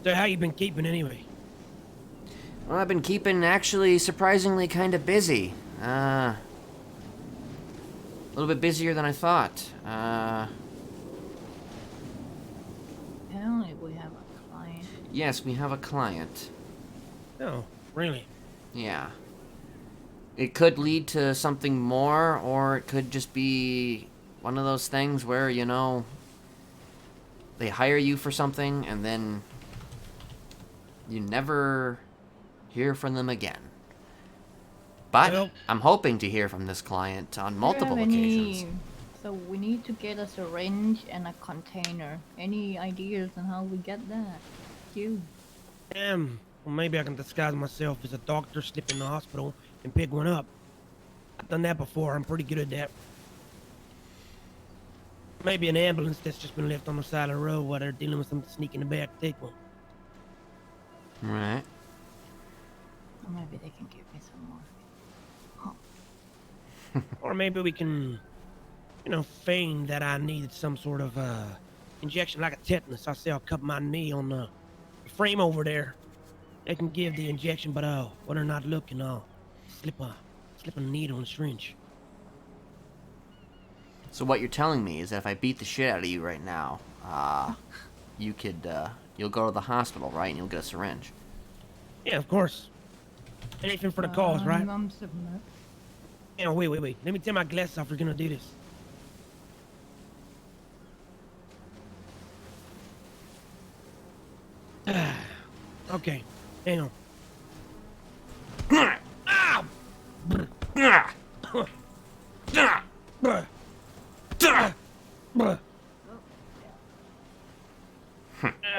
So how you been keeping anyway? Well, I've been keeping, actually, surprisingly kind of busy. A little bit busier than I thought. Apparently we have a client. Yes, we have a client. Oh, really? Yeah. It could lead to something more, or it could just be one of those things where, you know, they hire you for something and then you never hear from them again. But Well- I'm hoping to hear from this client on multiple Do you have occasions. So we need to get a syringe and a container. Any ideas on how we get that? You. Well, maybe I can disguise myself as a doctor, slip in the hospital, and pick one up. I've done that before. I'm pretty good at that. Maybe an ambulance that's just been left on the side of the road while they're dealing with something sneak in the back. Take one. Right. Or maybe they can give me some more. Or maybe we can, you know, feign that I needed some sort of injection like a tetanus. I say I'll cut my knee on the frame over there. They can give the injection, but when they're not looking, I'll slip a needle and syringe. So what you're telling me is that if I beat the shit out of you right now, you could, you'll go to the hospital, right, and you'll get a syringe. Yeah, of course. Anything for the cause, right? I'm submit. Yeah, wait. Let me take my glasses off. We're gonna do this. Okay, hang on.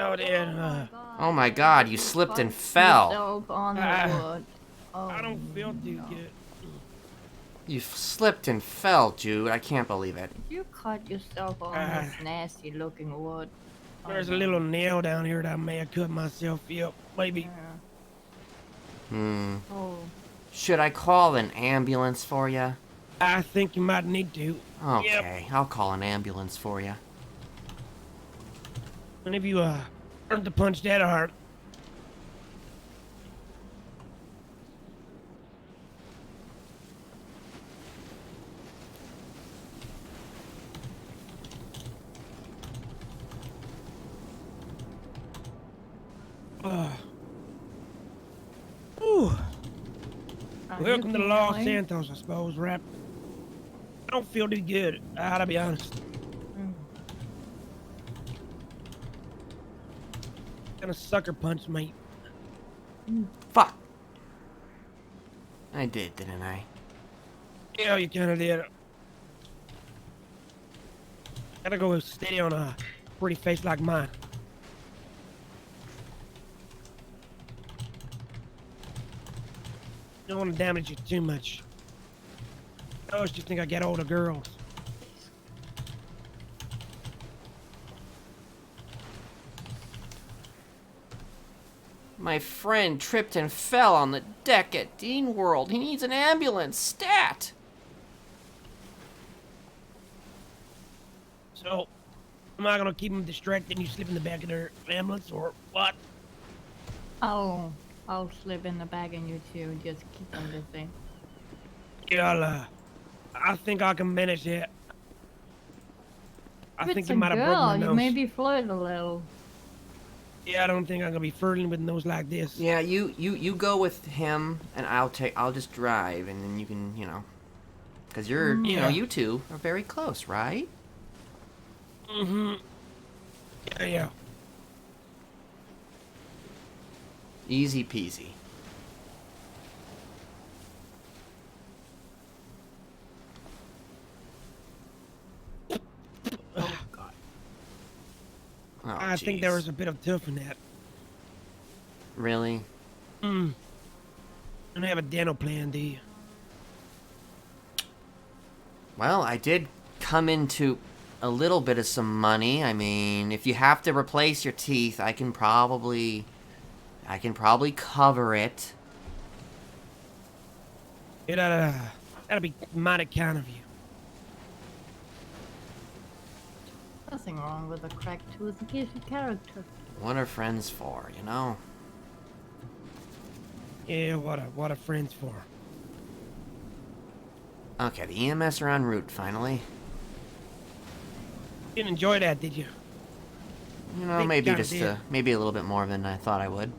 Oh, dear. Oh my god, you slipped and fell. Yourself on the wood. I don't feel too good. You slipped and fell, Jude. I can't believe it. You cut yourself on this nasty looking wood. There's a little nail down here that I may have cut myself. Yep, maybe. Oh. Should I call an ambulance for you? I think you might need to. Okay, I'll call an ambulance for you. And if you earned the punch that hard. Welcome to you Los feeling? Santos, I suppose, Rap. I don't feel too good, I gotta be honest. Mm. Kinda sucker punch, mate. Fuck. I did, didn't I? Yeah, you kinda did. Gotta go steady on a pretty face like mine. Don't want to damage you too much. I always just think I get older girls. My friend tripped and fell on the deck at Dean World. He needs an ambulance. Stat! So, am I gonna keep him distracted and you slip in the back of their ambulance or what? I'll slip in the bag and you two just keep on this thing. Yeah, I think I can manage that. I If think it's you a might have broken my girl, you nose. maybe flirt a little. Yeah, I don't think I'm gonna be flirting with a nose like this. Yeah, you go with him, and I'll just drive, and then you can, because you're, Yeah. you two are very close, right? Mm-hmm. Yeah. Easy peasy. Oh, God. Oh, I think there jeez. was a bit of turf in that. Really? Don't have a dental plan, do you? Well, I did come into a little bit of some money. I mean, if you have to replace your teeth, I can probably cover it. That'd be mighty kind of you. Nothing wrong with a cracked tooth. It gives you character. What are friends for, you know? Yeah, what are friends for? Okay, the EMS are en route, finally. Didn't enjoy that, did you? You know, Think maybe kinda just, did. maybe a little bit more than I thought I would.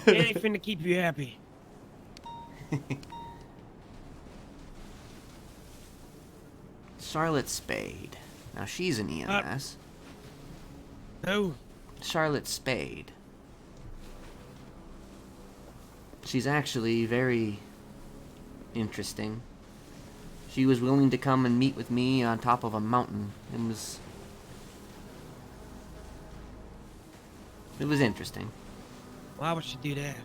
Anything to keep you happy. Charlotte Spade. Now, she's an EMS. No. Charlotte Spade. She's actually very interesting. She was willing to come and meet with me on top of a mountain. It was interesting. Why would she do that?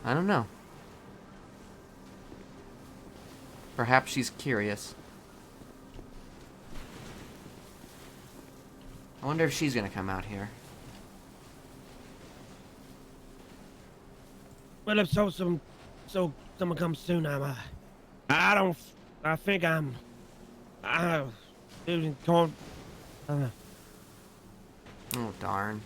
I don't know. Perhaps she's curious. I wonder if she's gonna come out here. Well, if so someone comes soon, I think I'm losing con. Oh, darn.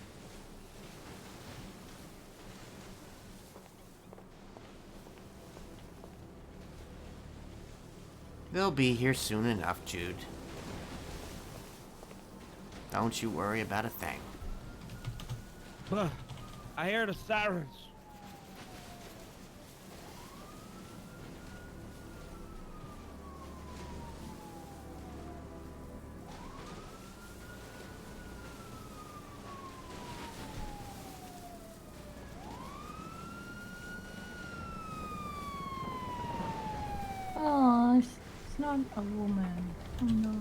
They'll be here soon enough, Jude. Don't you worry about a thing. I hear the sirens. Oh, it's not a woman. Oh no.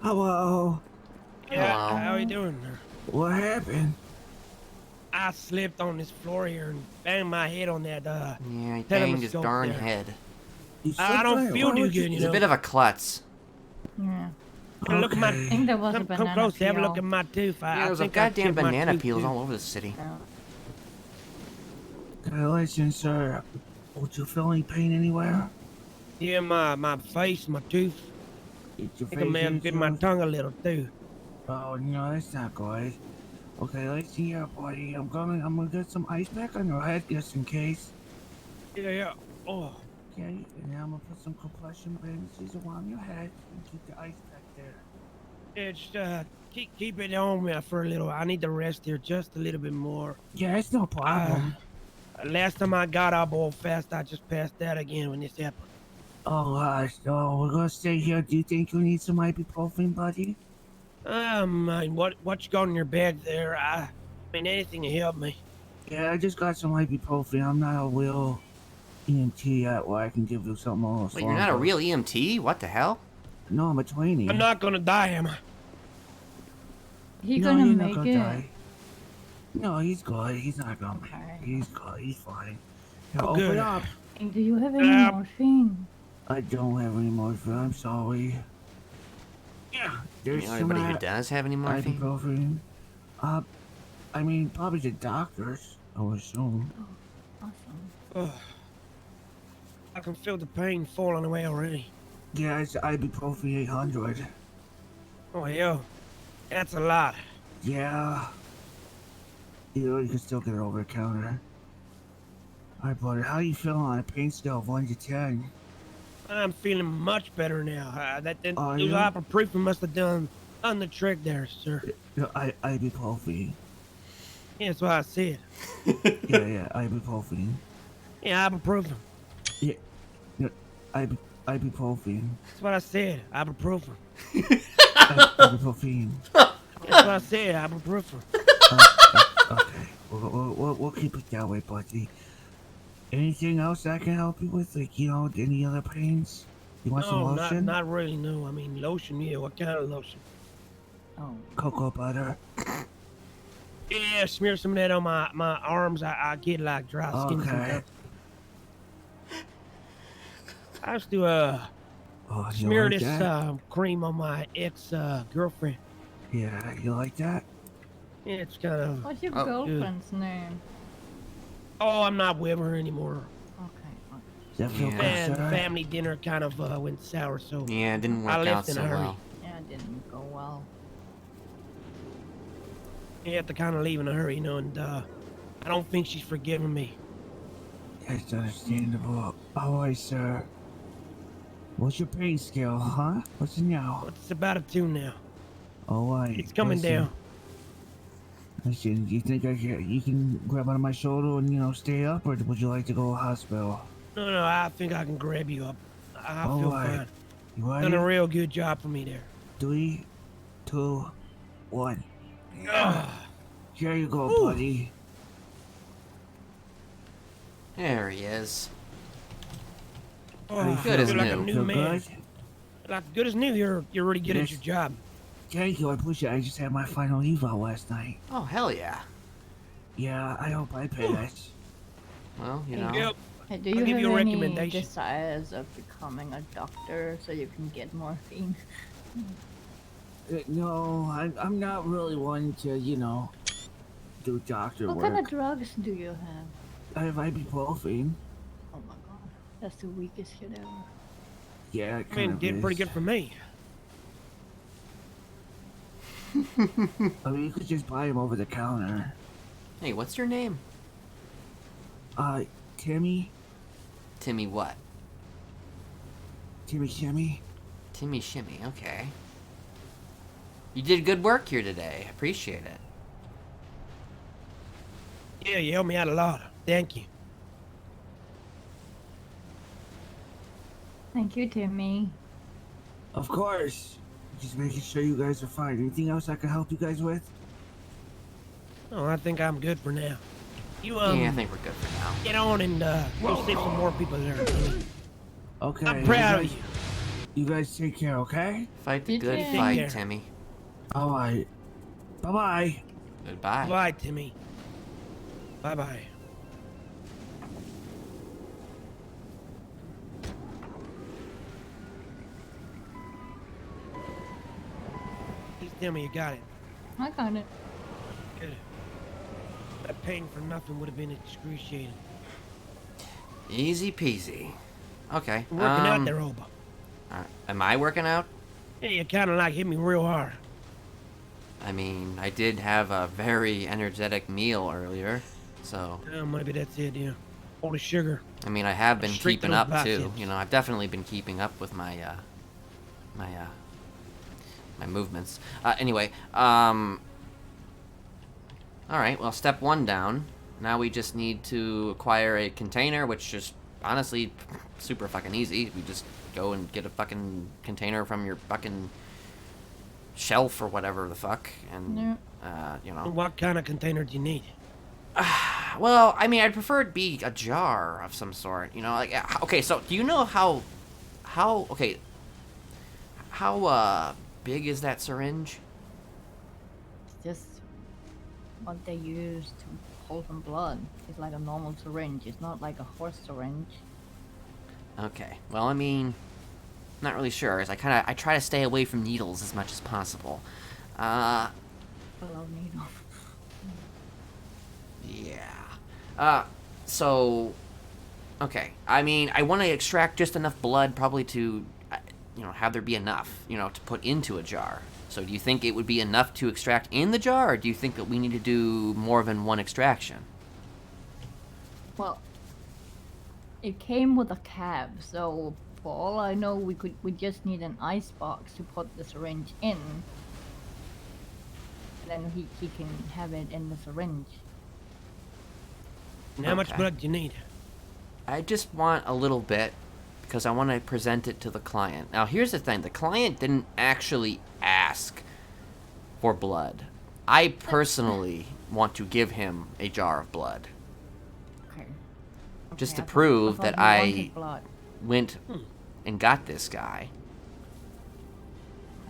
Hello. Yeah, Hello. how you doing? What happened? I slipped on this floor here and banged my head on that. Yeah, he banged his telescope darn there. head. I don't feel too good, you He's know. a bit of a klutz. Yeah. Look at my. I think there was a Come banana close, have a look peel. at my tooth. Yeah, I there's a think I goddamn chipped my banana tooth, peels too. all over the city. Okay, listen, sir. Don't you feel any pain anywhere? Yeah, my face, my tooth. It's your I think I may have bit my tongue a little too. Oh, no, that's not good. Okay, let's see here, buddy. I'm gonna get some ice pack on your head just in case. Yeah. Oh. Okay, and now I'm gonna put some compression bandages around your head and keep the ice pack there. It's Keep it on me for a little. I need to rest here just a little bit more. Yeah, it's no problem. Last time I got up all fast, I just passed out again when this happened. Oh gosh, no, we're gonna stay here. Do you think you need some ibuprofen, buddy? What you got in your bag there? I mean, anything to help me. Yeah, I just got some ibuprofen. I'm not a real EMT yet where I can give you something a little Wait, stronger. you're not a real EMT? What the hell? No, I'm a trainee. I'm not gonna die, am I? He No, gonna you're make not gonna it. die. No, he's good. He's not gonna make it. He's good. He's fine. Now, Oh, open good. up. Hey, do you have any morphine? I don't have any morphine. I'm sorry. Yeah, there's some Anybody who does have any morphine? ibuprofen. I mean, probably the doctors, I would assume. Awesome. I can feel the pain falling away already. Yeah, it's ibuprofen 800. Oh, hell. That's a lot. Yeah. You know, you can still get it over the counter. Alright, buddy, how you feeling on a pain scale of 1 to 10? I'm feeling much better now. Those yeah? ibuprofen must have done the trick there, sir. Ibuprofen. Yeah, that's what I said. yeah, ibuprofen. Yeah, ibuprofen. Yeah, ibuprofen. That's what I said. Ibuprofen. Ibuprofen. That's what I said. Ibuprofen. Okay, we'll keep it that way, buddy. Anything else I can help you with? Like, you know, any other pains? You want some lotion? Not really, no. I mean, lotion, yeah. What kind of lotion? Oh. Cocoa butter. Yeah, smear some of that on my arms. I get like dry skin. Okay. sometimes. I used to smear like this that? cream on my ex girlfriend. Yeah, you like that? Yeah, it's kind of. What's your good. girlfriend's name? Oh, I'm not with her anymore. Okay. Does that feel And better? family dinner kind of went sour, so Yeah, it didn't work I out left in so a hurry. well. Yeah, it didn't go well. You have to kind of leave in a hurry, you know, and I don't think she's forgiven me. That's understandable. Alright, sir. What's your pain scale, huh? What's it now? It's about a 2 now. Alright. It's coming down. Listen, do you think you can grab onto my shoulder and, you know, stay up, or would you like to go to the hospital? No, I think I can grab you up. I feel Alright. fine. You ready? Done a real good job for me there. 3, 2, 1. Here you go, Ooh. buddy. There he is. Oh, Good as feel like a new. new Feel man. good? Like good as new. You're really good at Yes. your job. Thank you, I appreciate it. I just had my final eval last night. Oh, hell yeah. Yeah, I hope I pass. Well, you know. Yep. Hey, do I'll you give have you a any recommendation. desires of becoming a doctor so you can get morphine? No, I'm not really one to, you know, do doctor What work. kind of drugs do you have? I have ibuprofen. Oh my god, that's the weakest shit ever. Yeah, it I kind mean, of did is. pretty good for me. I mean, you could just buy them over the counter. Hey, what's your name? Timmy? Timmy what? Timmy Shimmy? Timmy Shimmy, okay. You did good work here today. Appreciate it. Yeah, you helped me out a lot. Thank you. Thank you, Timmy. Of course. Just making sure you guys are fine. Anything else I can help you guys with? Oh, I think I'm good for now. You Yeah, I think we're good for now. get on and we'll save some more people there. Okay. I'm proud of you. You guys take care, okay? Fight the You good too. fight, Take care. Timmy. Alright. Bye-bye. Goodbye. Bye, Timmy. Bye-bye. Please tell me you got it. I got it. Good. That pain for nothing would have been excruciating. Easy peasy. Okay. You're working out there, Oba. Am I working out? Yeah, you kind of like hit me real hard. I mean, I did have a very energetic meal earlier, so. Maybe that's it, yeah. All the sugar. I mean, I have been Straight keeping those up too. biceps. You know, I've definitely been keeping up with my my movements. Anyway, alright, well, step 1 down. Now we just need to acquire a container, which is honestly super fucking easy. We just go and get a fucking container from your fucking shelf or whatever the fuck, and, you know. What kind of container do you need? Well, I mean, I'd prefer it be a jar of some sort, you know, like, okay, so do you know how big is that syringe? It's just what they use to hold some blood. It's like a normal syringe. It's not like a horse syringe. Okay, well, I mean, not really sure, as I try to stay away from needles as much as possible. I love needles. Yeah. So, okay. I mean, I want to extract just enough blood probably to, you know, have there be enough, you know, to put into a jar. So do you think it would be enough to extract in the jar, or do you think that we need to do more than one extraction? Well, it came with a cab, so for all I know, we just need an ice box to put the syringe in. And then he can have it in the syringe. And how much blood do you need? I just want a little bit, because I want to present it to the client. Now, here's the thing. The client didn't actually ask for blood. I personally want to give him a jar of blood. Okay. Just to I thought- prove I that thought you I wanted blood. went and got this guy.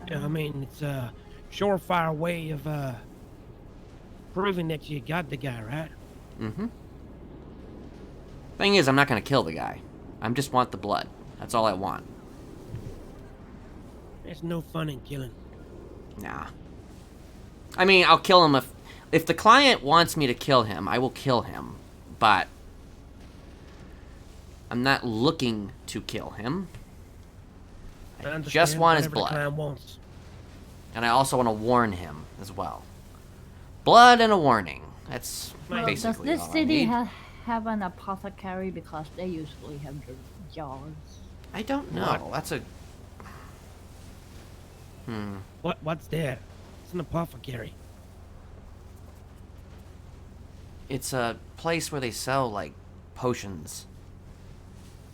Yeah, I mean, it's a surefire way of proving that you got the guy, right? Mm-hmm. Thing is, I'm not going to kill the guy. I just want the blood. That's all I want. There's no fun in killing. Nah. I mean, I'll kill him if the client wants me to kill him, I will kill him. But I'm not looking to kill him. I just want his blood. The client wants. And I also want to warn him as well. Blood and a warning. That's Well, basically does this all I city need. have an apothecary, because they usually have the jars? I don't know. That's a... What's that? It's an apothecary. It's a place where they sell, like, potions.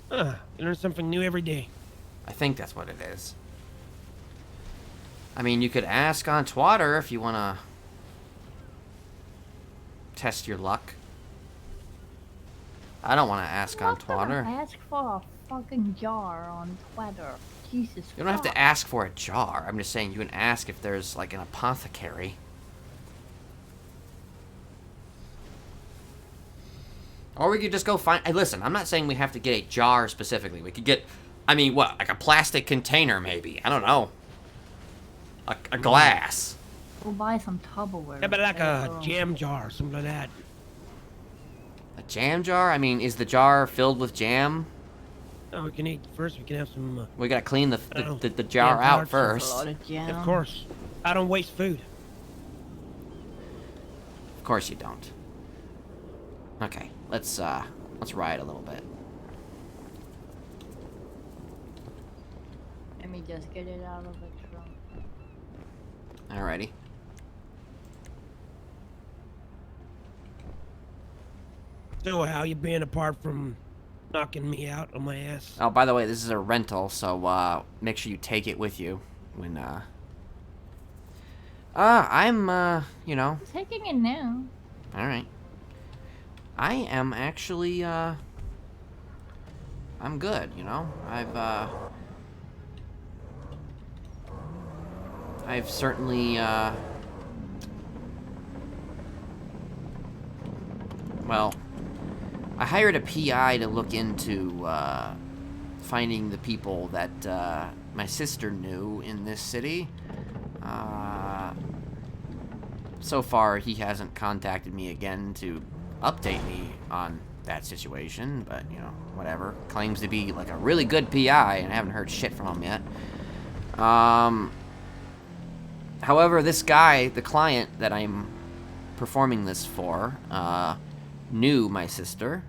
You learn something new every day. I think that's what it is. I mean, you could ask on Twitter if you want to test your luck. I don't want to ask on Twitter. Ask for a fucking jar on Twitter. Jesus. You don't have to ask for a jar. I'm just saying you can ask if there's, like, an apothecary. Or we could just go find... Hey, listen, I'm not saying we have to get a jar specifically. We could get... I mean, what? Like a plastic container, maybe. I don't know. A glass. Go buy some Tupperware. Yeah, but like a jam jar, something like that. A jam jar? I mean, is the jar filled with jam? No, we can eat first. We can have some. We gotta clean the jar jam out tarts. first. Of course. I don't waste food. Of course you don't. Okay, let's ride a little bit. Let me just get it out of the trunk. Alrighty. So how you been apart from knocking me out on my ass? Oh, by the way, this is a rental, so make sure you take it with you when I'm you know. I'm taking it now. All right. I am actually I'm good, you know. I've certainly well, I hired a PI to look into finding the people that my sister knew in this city. So far, he hasn't contacted me again to update me on that situation, but, you know, whatever. Claims to be, like, a really good PI, and I haven't heard shit from him yet. However, this guy, the client that I'm performing this for, knew my sister,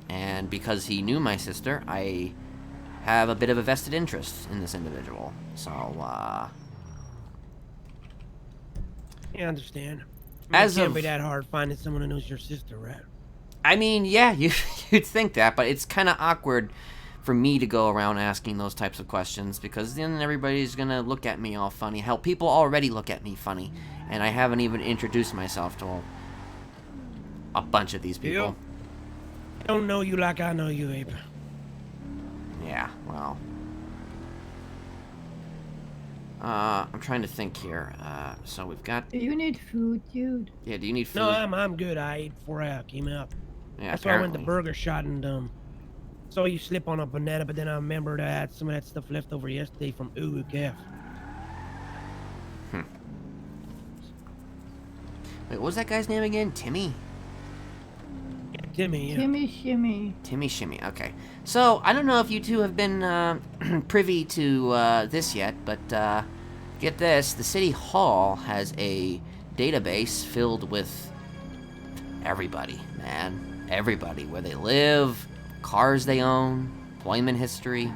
and because he knew my sister, I have a bit of a vested interest in this individual. So, I understand. As it can't of- be that hard finding someone who knows your sister, right? I mean, yeah, you'd think that, but it's kind of awkward for me to go around asking those types of questions because then everybody's gonna look at me all funny. Hell, people already look at me funny, and I haven't even introduced myself to a bunch of these people. I don't know you like I know you, Abe. Yeah, well. I'm trying to think here. So we've got... Do you need food, dude? Yeah, do you need food? No, I'm good. I ate before I came out. Yeah, That's why I went to apparently. Burger Shot and saw you slip on a banana, but then I remembered I had some of that stuff left over yesterday from Uwu Calf. Wait, what was that guy's name again? Timmy? Yeah, Timmy, yeah. Timmy Shimmy. Timmy Shimmy, okay. So, I don't know if you two have been privy to this yet, but get this. The City Hall has a database filled with everybody, man. Everybody. Where they live, cars they own, employment history.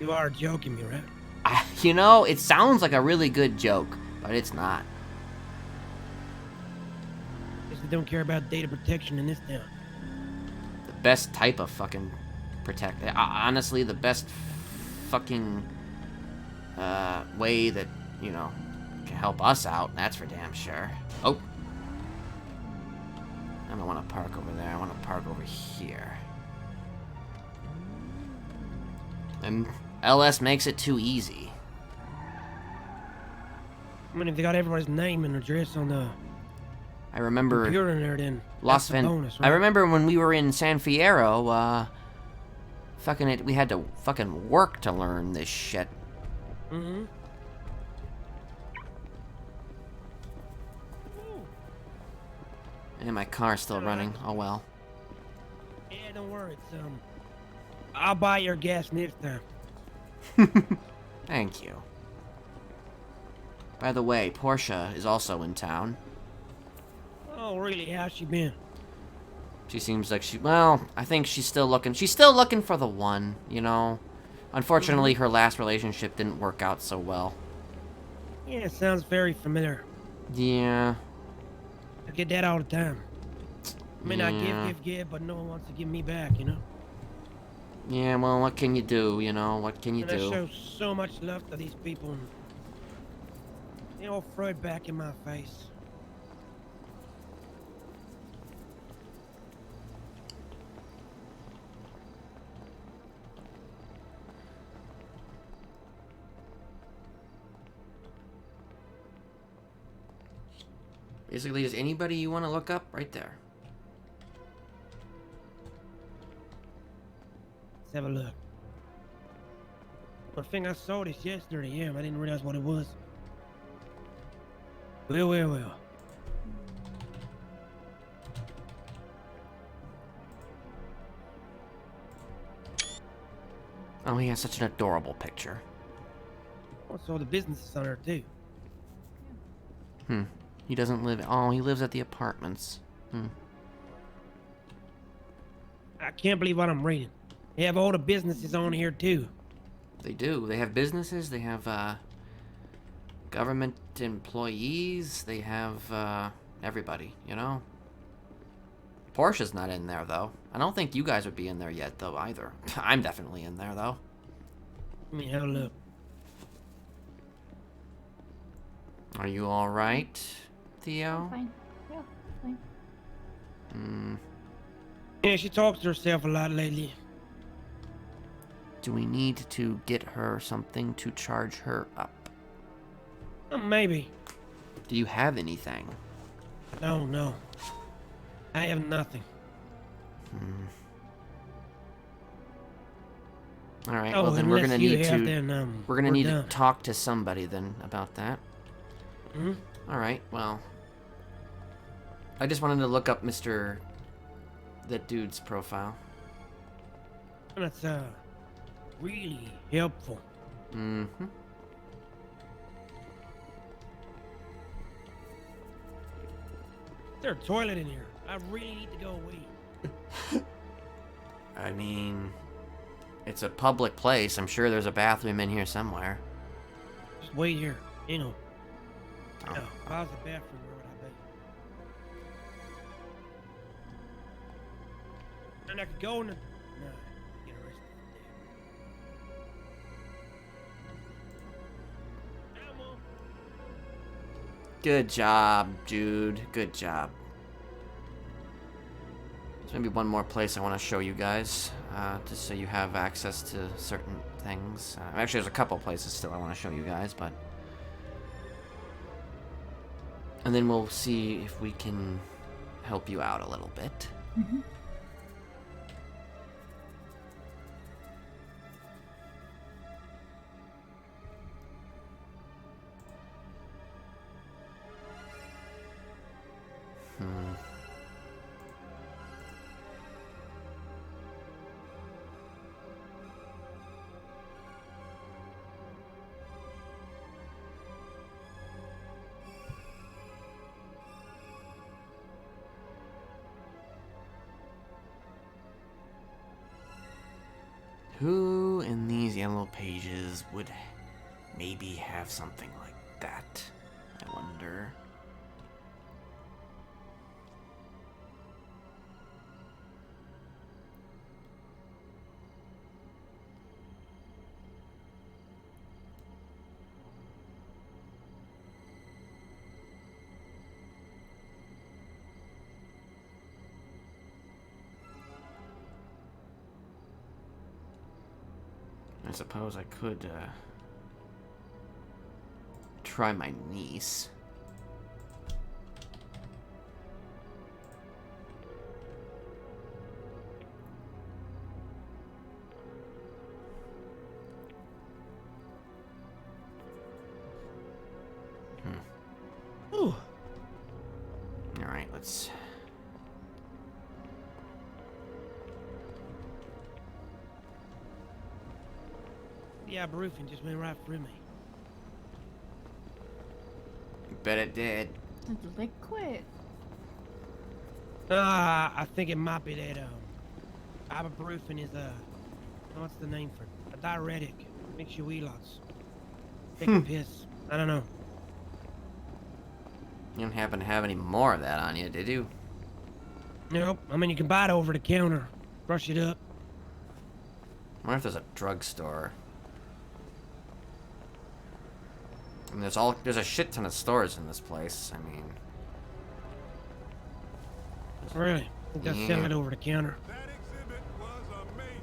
You are joking me, right? You know, it sounds like a really good joke, but it's not. Guess they don't care about data protection in this town. The best type of fucking protect. Honestly, the best fucking way that, you know, can help us out. That's for damn sure. Oh. I don't want to park over there. I want to park over here. And LS makes it too easy. I mean, if they got everybody's name and address on the I remember computer in there, then Los that's a bonus, I right? remember when we were in San Fierro, we had to fucking work to learn this shit. Mm-hmm. And my car's still running. Oh well. Yeah, don't worry. It's, I'll buy your gas next time. Thank you. By the way, Portia is also in town. Oh, really? How's she been? She seems like well, I think she's still looking for the one, you know. Unfortunately, her last relationship didn't work out so well. Yeah, it sounds very familiar. Yeah. I get that all the time. I mean, I Yeah. give, but no one wants to give me back, you know? Yeah, well, what can you do, you know? What can you And I do? show so much love to these people, and they all throw it back in my face. Basically, just anybody you want to look up, right there. Let's have a look. I think I saw this yesterday, yeah, but I didn't realize what it was. Well. Oh, he has such an adorable picture. Also, the businesses on there, too. He doesn't live... Oh, he lives at the apartments. I can't believe what I'm reading. They have all the businesses on here, too. They do. They have businesses. They have, government employees. They have, everybody, you know? Portia's not in there, though. I don't think you guys would be in there yet, though, either. I'm definitely in there, though. Let me have a look. Are you alright, Theo? Fine. Yeah, fine. Yeah, she talks to herself a lot lately. Do we need to get her something to charge her up? Maybe. Do you have anything? No. I have nothing. All right. Oh, well, then we're unless gonna you need have, to. then, we're gonna we're need done. to talk to somebody then about that. Hmm? All right. Well, I just wanted to look up that dude's profile. That's, really helpful. Mm-hmm. Is there a toilet in here? I really need to go away. I mean, it's a public place. I'm sure there's a bathroom in here somewhere. Just wait here, you know. No, if I was a bathroom, where would I be? And I could go in the... No, get arrested. Good job, Jude. Good job. There's maybe one more place I want to show you guys, just so you have access to certain things. Actually, there's a couple places still I want to show you guys, but... And then we'll see if we can help you out a little bit. Mm-hmm. Who in these yellow pages would maybe have something like that? I wonder. I suppose I could, try my niece. Ooh. Alright, let's... Yeah, roofing just went right through me. Bet it did. It's liquid. I think it might be that, ibuprofen is what's the name for it? A diuretic. Makes you wee lots. Take a piss. I don't know. You don't happen to have any more of that on you, did you? Nope. I mean, you can buy it over the counter. Brush it up. I wonder if there's a drugstore. I mean, there's a shit ton of stores in this place. I mean... Really? I think they'll sell it over the counter.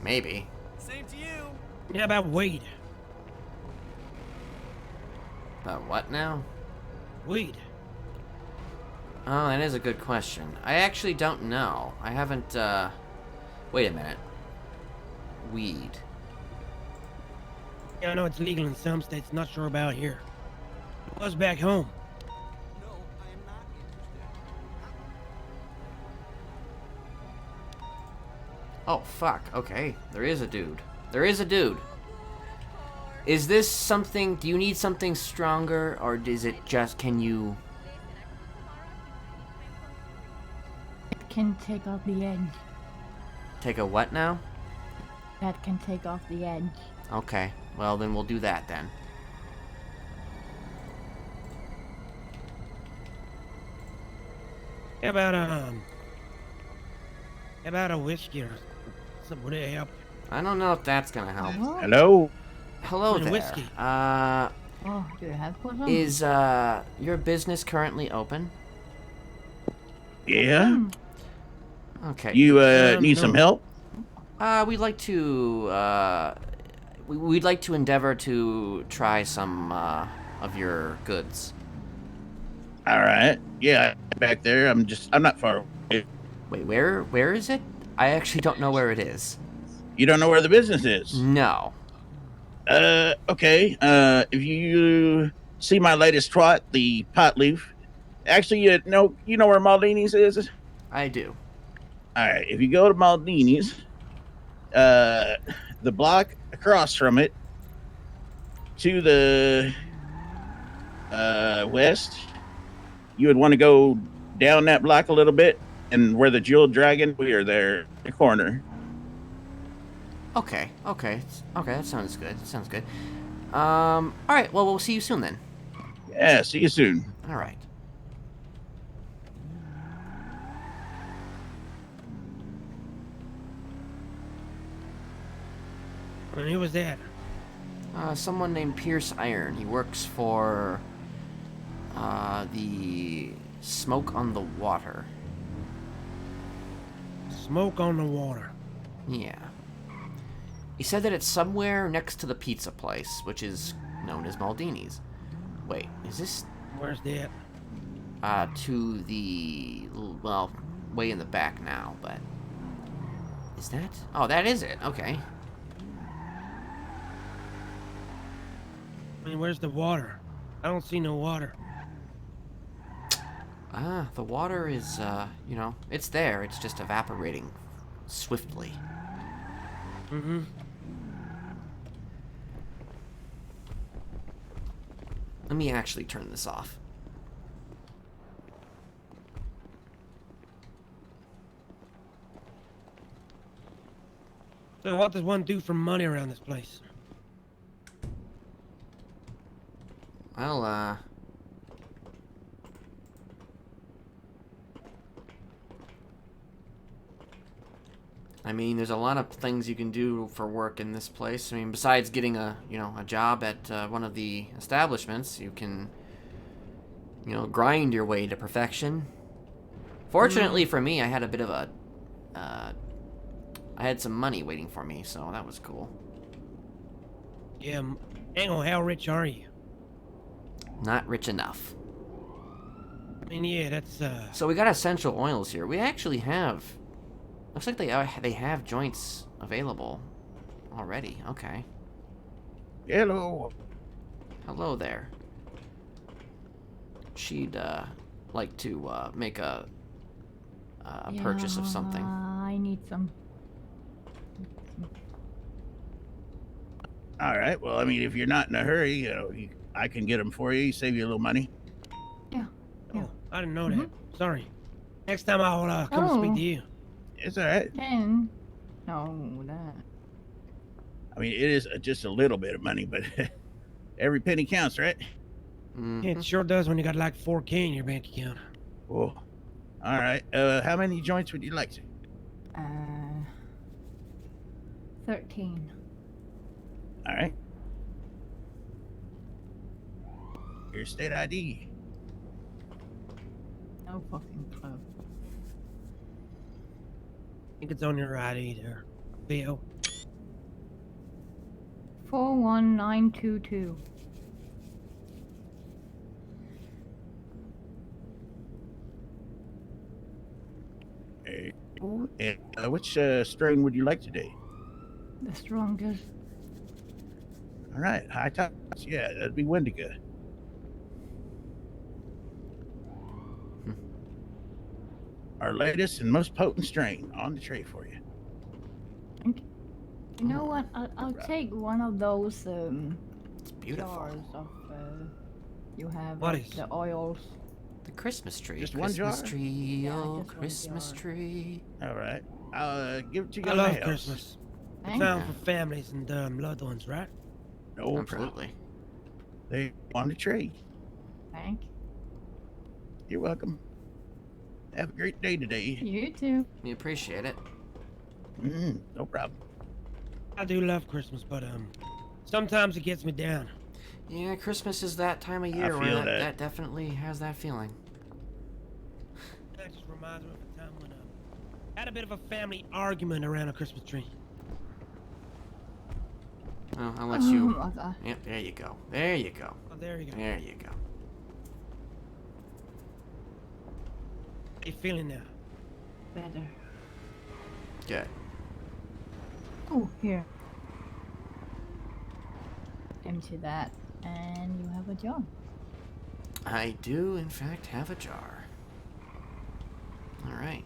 Maybe. Same to you. Yeah, about weed. About what now? Weed. Oh, that is a good question. I actually don't know. I haven't, Wait a minute. Weed. Yeah, I know it's legal in some states, not sure about here. It was back home. Oh, fuck. Okay. There is a dude. There is a dude. Is this something... Do you need something stronger, or is it just... Can you... It can take off the edge. Take a what now? That can take off the edge. Okay. Well, then we'll do that, then. How about a whiskey or something? Would it help? I don't know if that's gonna help. Hello? Hello And a there. whiskey. Oh, do you have some? Is, your business currently open? Yeah? Okay. You, need some help? We'd like to, we'd like to endeavor to try some, of your goods. Alright. Yeah, back there. I'm not far away. Wait, where is it? I actually don't know where it is. You don't know where the business is? No. Okay. If you see my latest twat, the pot leaf. Actually, you know where Maldini's is? I do. Alright, if you go to Maldini's, the block across from it, to the west, you would want to go down that block a little bit, and where the Jeweled Dragon, we are there in the corner. Okay, that sounds good. Alright, well, we'll see you soon then. Yeah, see you soon. All right. And who was that? Someone named Pierce Iron. He works for the Smoke on the Water. Smoke on the water. Yeah. He said that it's somewhere next to the pizza place, which is known as Maldini's. Wait, is this... Where's that? To the... well, way in the back now, but... Is that... oh, that is it. Okay. I mean, where's the water? I don't see no water. The water is, you know, it's there. It's just evaporating swiftly. Mm-hmm. Let me actually turn this off. So what does one do for money around this place? Well, I mean, there's a lot of things you can do for work in this place. I mean, besides getting a, you know, a job at one of the establishments, you can, you know, grind your way to perfection. Fortunately for me, I had a bit of a, I had some money waiting for me, so that was cool. Yeah, hang on, how rich are you? Not rich enough. I mean, yeah, that's, So we got essential oils here. We actually have... looks like they have joints available already. Okay. Hello. Hello there. She'd like to make a purchase of something. I need some. All right. Well, I mean, if you're not in a hurry, you know, I can get them for you. Save you a little money. Yeah. oh, I didn't know that. Sorry. Next time I'll come speak to you. It's all right. 10. No, that. I mean, it is just a little bit of money, but every penny counts, right? Yeah, it sure does when you got like 4K in your bank account. Well, all right. How many joints would you like to? 13. All right. Here's state ID. No fucking clue. I think it's on your ID there, Theo. 41922. Hey, and which strain would you like today? The strongest. All right, high tops. Yeah, that'd be Wendigo. Our latest and most potent strain on the tray for you. Thank you. You know what? I'll take one of those It's beautiful. jars of you have What of is? the oils. The Christmas tree. Just one Christmas jar? tree, Yeah, oh, just one Christmas jar. tree. All right, I'll give it to you. I in the love house. Christmas. It's Thank found you. for families and loved ones, right? No, Absolutely. they on the tray. Thank you. You're welcome. Have a great day today. You too. We appreciate it. No problem. I do love Christmas, but sometimes it gets me down. Yeah, Christmas is that time of year where feel that, that. that definitely has that feeling. That just reminds me of a time when I had a bit of a family argument around a Christmas tree. Well, I'll let you... Oh, God. Yep, there you go. There you go. Oh, there you go. There you go. How you feeling now? Better. Good. Oh, here. Empty that, and you have a jar. I do, in fact, have a jar. Alright.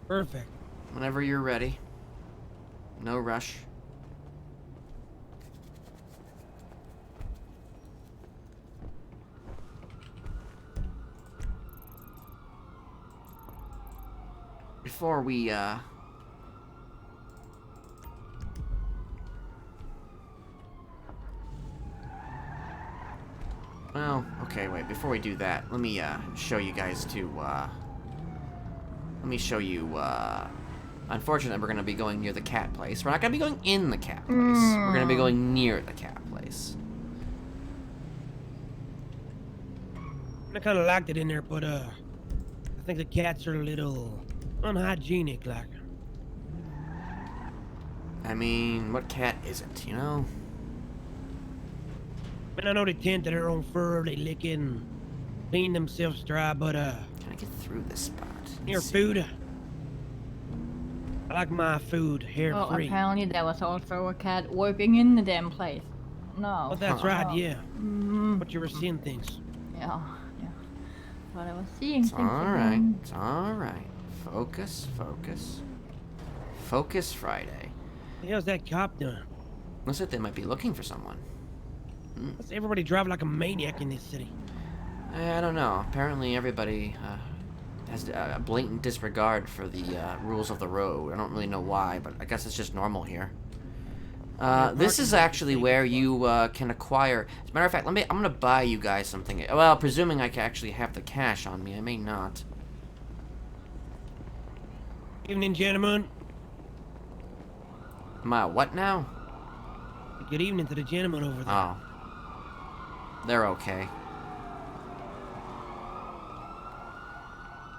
Perfect. Whenever you're ready. No rush. Before we, Well, okay, wait. Before we do that, let me show you guys to. Let me show you. Unfortunately, we're gonna be going near the cat place. We're not gonna be going in the cat place. We're gonna be going near the cat place. I kind of liked it in there, but I think the cats are a little unhygienic, like. I mean, what cat isn't, you know? I mean, I know they tend to their own fur, they lick it and clean themselves dry, but Can I get through this spot? your Let's see. food. I like my food hair Oh, free. apparently there was also a cat working in the damn place. No. Oh, that's right, yeah. Mm, But you were seeing things. yeah. But I was seeing It's things alright. again. It's alright. Focus, focus. Focus Friday. How's that cop doing? Looks like they might be looking for someone. What's everybody drive like a maniac in this city? I don't know. Apparently everybody has a blatant disregard for the rules of the road. I don't really know why, but I guess it's just normal here. This is actually where you can acquire. As a matter of fact, I'm gonna buy you guys something. Well, presuming I can actually have the cash on me, I may not. Evening, gentlemen. What now? Good evening to the gentleman over there. Oh, they're okay.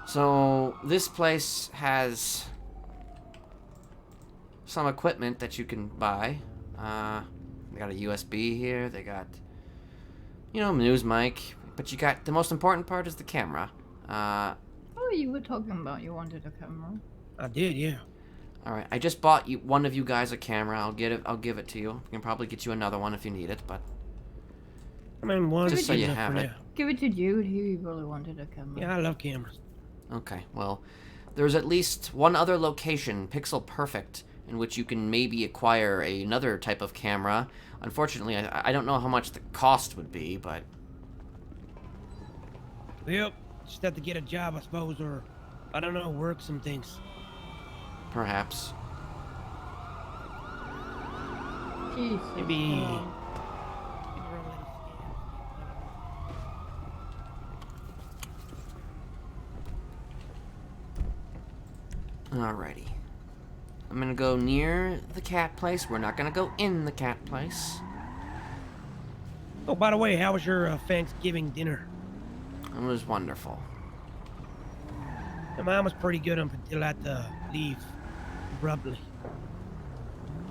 So this place has some equipment that you can buy. They got a USB here. They got, news mic. But you got the most important part is the camera. Oh, you were talking about you wanted a camera. I did, yeah. All right, I just bought one of you guys a camera. I'll give it to you. I can probably get you another one if you need it, but I mean, one just is so you enough have for it. now. Give it to Jude. He really wanted a camera. Yeah, I love cameras. Okay, well, there's at least one other location, Pixel Perfect, in which you can maybe acquire another type of camera. Unfortunately, I don't know how much the cost would be, but Yep, just have to get a job, I suppose, or, I don't know, work some things. perhaps. Jesus. Maybe... Alrighty. I'm gonna go near the cat place. We're not gonna go in the cat place. Oh, by the way, how was your Thanksgiving dinner? It was wonderful. Yeah, mine was pretty good up until I had to leave abruptly.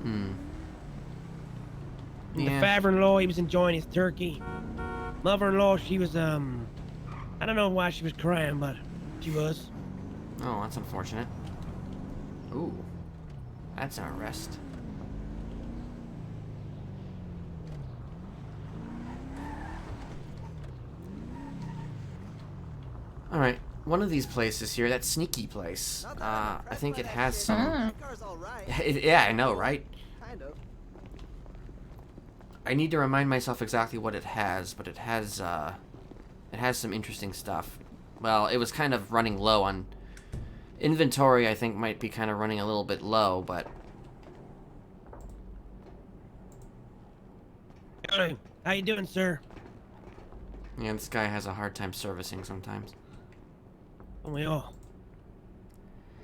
The Yeah. father-in-law, he was enjoying his turkey. Mother-in-law, she was, I don't know why she was crying, but she was. Oh, that's unfortunate. Ooh. That's an arrest. Alright, one of these places here, that sneaky place, I think it has some... Yeah, I know, right? Kind of. I need to remind myself exactly what it has, but it has some interesting stuff. Well, it was kind of running low on... Inventory, I think, might be kind of running a little bit low, but... Howdy. How you doing, sir? Yeah, this guy has a hard time servicing sometimes. Oh, we all.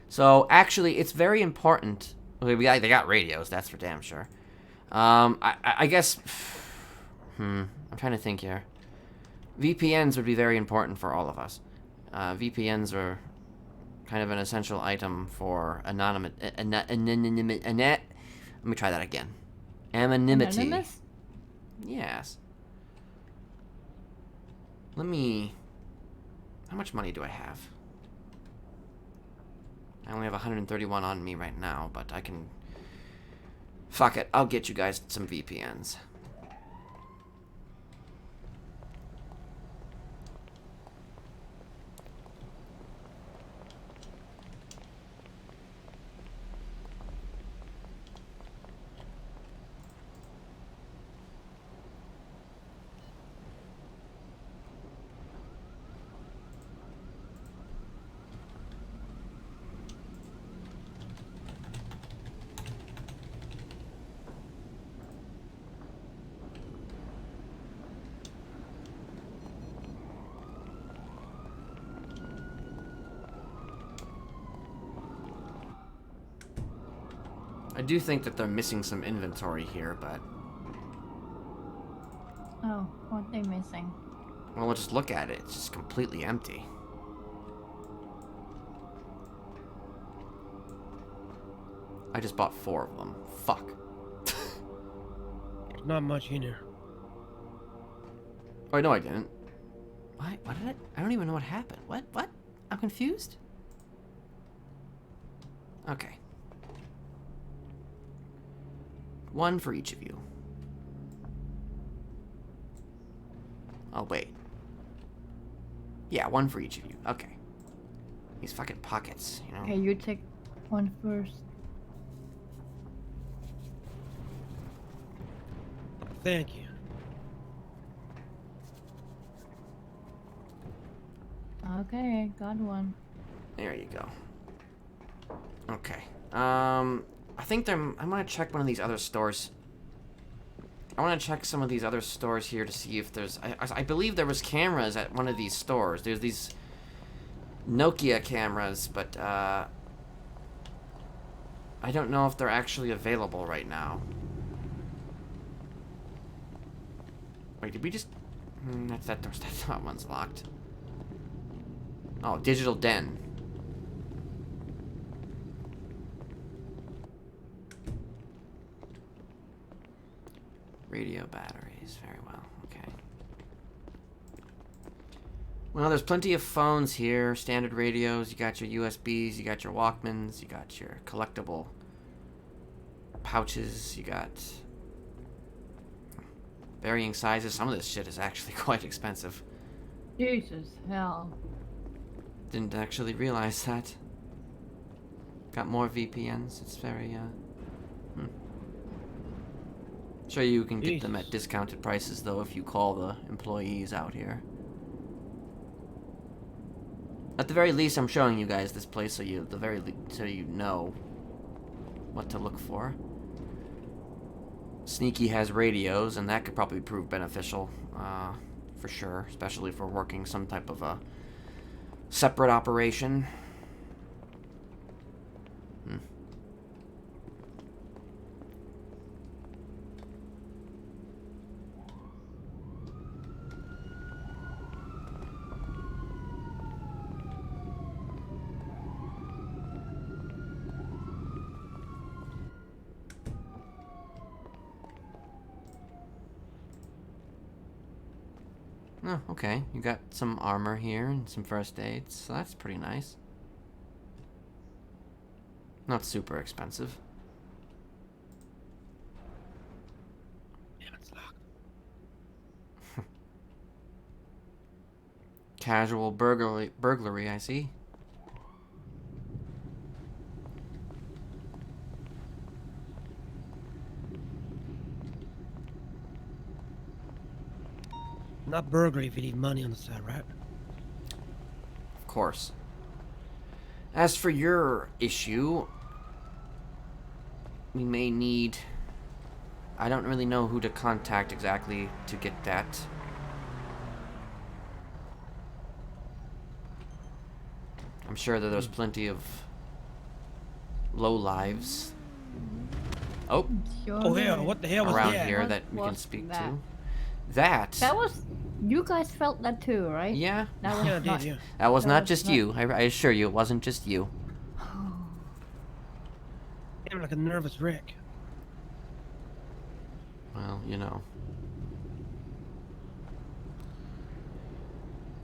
So, actually, it's very important. Okay, they got radios, that's for damn sure. I guess... I'm trying to think here. VPNs would be very important for all of us. VPNs are kind of an essential item for anonymous... Let me try that again. Anonymity. Anonymous? Yes. Let me... How much money do I have? I only have 131 on me right now, but I can... Fuck it, I'll get you guys some VPNs. I do think that they're missing some inventory here, but... Oh, what they missing? Well, we'll just look at it. It's just completely empty. I just bought 4 of them. Fuck. There's not much in here. Oh, no, I didn't. What did I don't even know what happened. What? I'm confused? Okay. 1 for each of you. Oh, wait. Yeah, 1 for each of you. Okay. These fucking pockets, you know? Okay, you take one first. Thank you. Okay, got one. There you go. Okay. I think I'm gonna check one of these other stores. I want to check some of these other stores here to see if there's... I believe there was cameras at one of these stores. There's these Nokia cameras, but I don't know if they're actually available right now. Wait, did we just... that one's locked. Oh, Digital Den. Radio batteries, very well, okay. Well, there's plenty of phones here, standard radios, you got your USBs, you got your Walkmans, you got your collectible pouches, you got varying sizes. Some of this shit is actually quite expensive. Jesus, hell. Didn't actually realize that. Got more VPNs, it's very, Sure, you can get them at discounted prices, though, if you call the employees out here. At the very least, I'm showing you guys this place so you know what to look for. Sneaky has radios, and that could probably prove beneficial, for sure, especially if we're working some type of a separate operation. Oh, okay. You got some armor here and some first aids, so that's pretty nice. Not super expensive. Damn, it's locked. Casual burglary, I see. Not burglary if you need money on the side, right? Of course. As for your issue, we may need... I don't really know who to contact exactly to get that. I'm sure that there's plenty of lowlives. Oh, Oh hell, what the hell was around that? here What that we can was speak that? to. That was... You guys felt that too, right? Yeah. That was Yeah, I not... did, yeah. That was That not was just not- you. I assure you, it wasn't just you. I'm like a nervous wreck. Well, you know.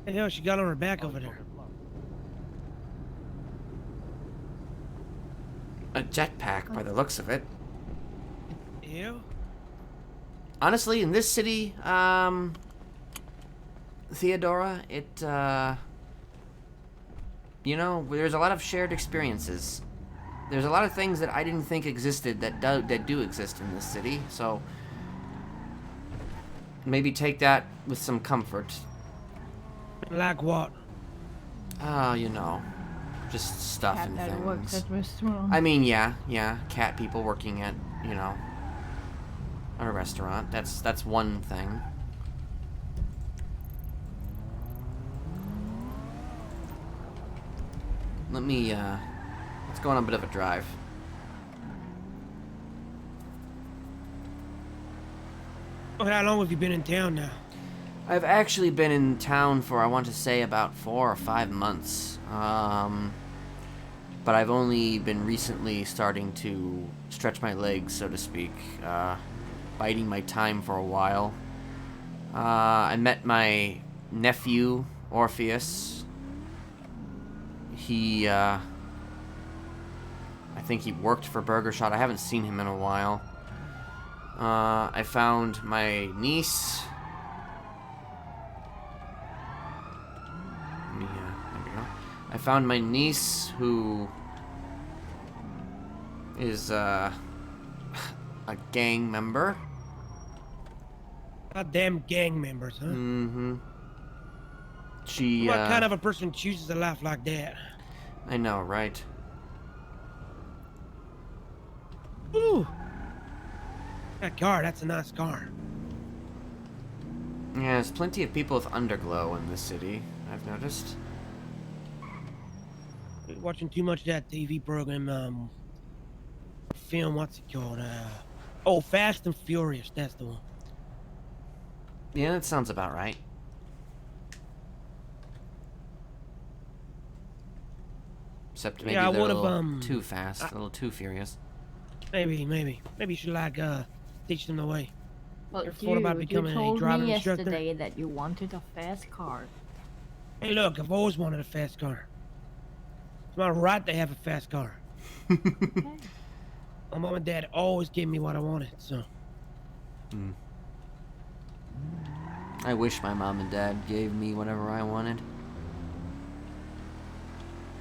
The hell she got on her back over there? A jetpack, by the looks of it. Yeah? Honestly, in this city, Theodora, you know, there's a lot of shared experiences. There's a lot of things that I didn't think existed that do exist in this city, so maybe take that with some comfort. Like what? You know, just stuff Cat and that things. works at restaurant. I mean, yeah, cat people working at, you know, a restaurant. That's one thing. Let's go on a bit of a drive. Oh, how long have you been in town now? I've actually been in town for, I want to say, about 4 or 5 months. But I've only been recently starting to stretch my legs, so to speak, biding my time for a while. I met my nephew, Orpheus. He, I think he worked for Burger Shot. I haven't seen him in a while. I found my niece. There we go. I found my niece, who is a gang member. Goddamn gang members, huh? Mm-hmm. She, What kind of a person chooses a life like that? I know, right? Ooh. That car, that's a nice car. Yeah, there's plenty of people with underglow in this city, I've noticed. Watching too much of that TV program, film, what's it called? Oh, Fast and Furious, that's the one. Yeah, that sounds about right. Except maybe Yeah, I they're a would've, little too fast, a little too furious. Maybe you should, like, teach them the way. Well, Ever thought about dude, becoming you a told driving me instructor? yesterday that you wanted a fast car. Hey, look, I've always wanted a fast car. It's my right to have a fast car. Okay. My mom and dad always gave me what I wanted, so. I wish my mom and dad gave me whatever I wanted.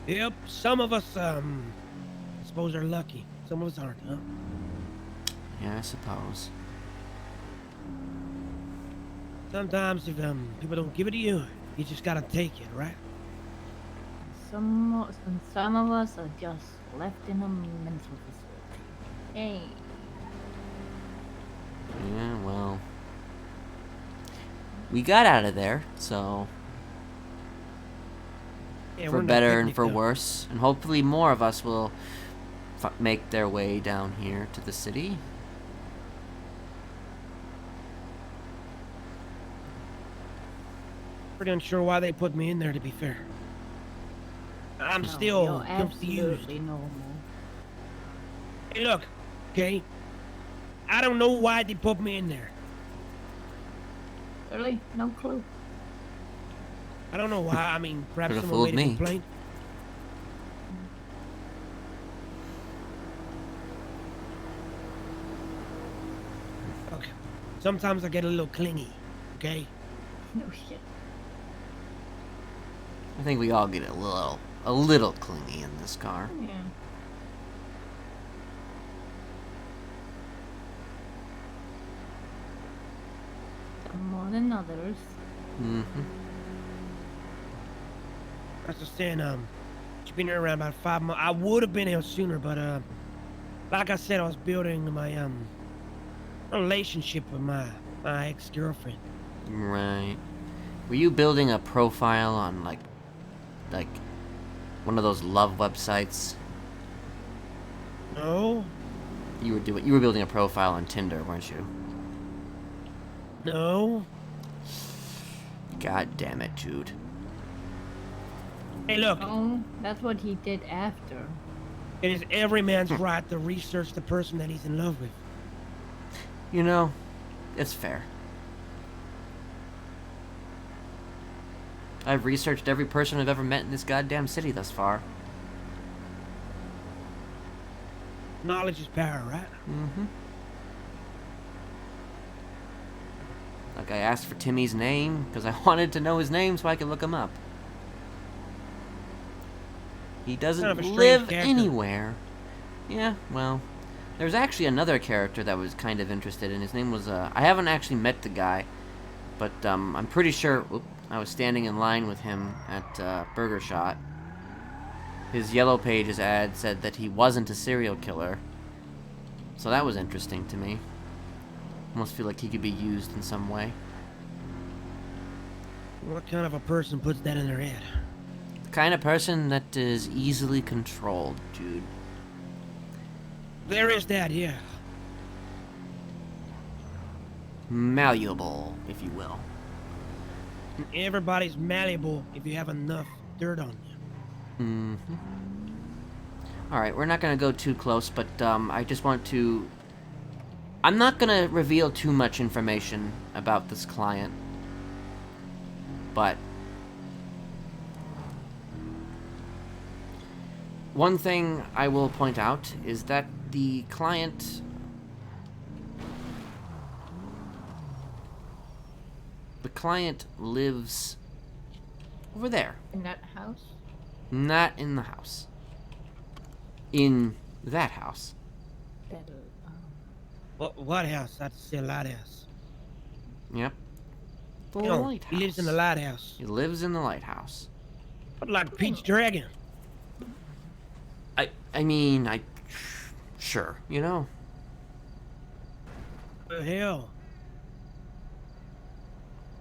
Yep, some of us, I suppose are lucky. Some of us aren't, huh? Yeah, I suppose. Sometimes if, people don't give it to you, you just gotta take it, right? Some of us are just left in a mental facility. Hey. Yeah, well. We got out of there, so. Yeah, For we're not better and picnic, for though. worse. And hopefully more of us will make their way down here to the city. Pretty unsure why they put me in there, to be fair. I'm No, still you're confused. absolutely normal. Hey, look, okay? I don't know why they put me in there. Really? No clue. I don't know why. I mean, perhaps Could've someone fooled made a me. complaint. Okay. Sometimes I get a little clingy, okay? No shit. I think we all get a little clingy in this car. Yeah. Some more than others. Mm-hmm. That's just saying, she's been here around about 5 months. I would have been here sooner, but, like I said, I was building my, relationship with my ex-girlfriend. Right. Were you building a profile on like one of those love websites? No, You were building a profile on Tinder, weren't you? no. God damn it, Jude. Hey, look, Oh, that's what he did after. it is every man's right to research the person that he's in love with. You know, it's fair. I've researched every person I've ever met in this goddamn city thus far. Knowledge is power, right? Mm-hmm. Like, I asked for Timmy's name because I wanted to know his name so I could look him up. He doesn't Kind of a strange live character. anywhere. Yeah, well, there's actually another character that was kind of interested in. His name was, I haven't actually met the guy, but I'm pretty sure I was standing in line with him at Burger Shot. His Yellow Pages ad said that he wasn't a serial killer. So that was interesting to me. Almost feel like he could be used in some way. What kind of a person puts that in their head? The kind of person that is easily controlled, Jude. There is that, yeah. malleable, if you will. Everybody's malleable if you have enough dirt on you. Mm-hmm. Alright, we're not gonna go too close, but I just want to... I'm not gonna reveal too much information about this client, but... one thing I will point out is that the client... the client lives over there. In that house? Not in the house. In that house. That, What house? That's the lighthouse. Yep. The No, lighthouse. he lives in the lighthouse. He lives in the lighthouse. What, like Pete's Dragon? I mean, sure, you know. The hell?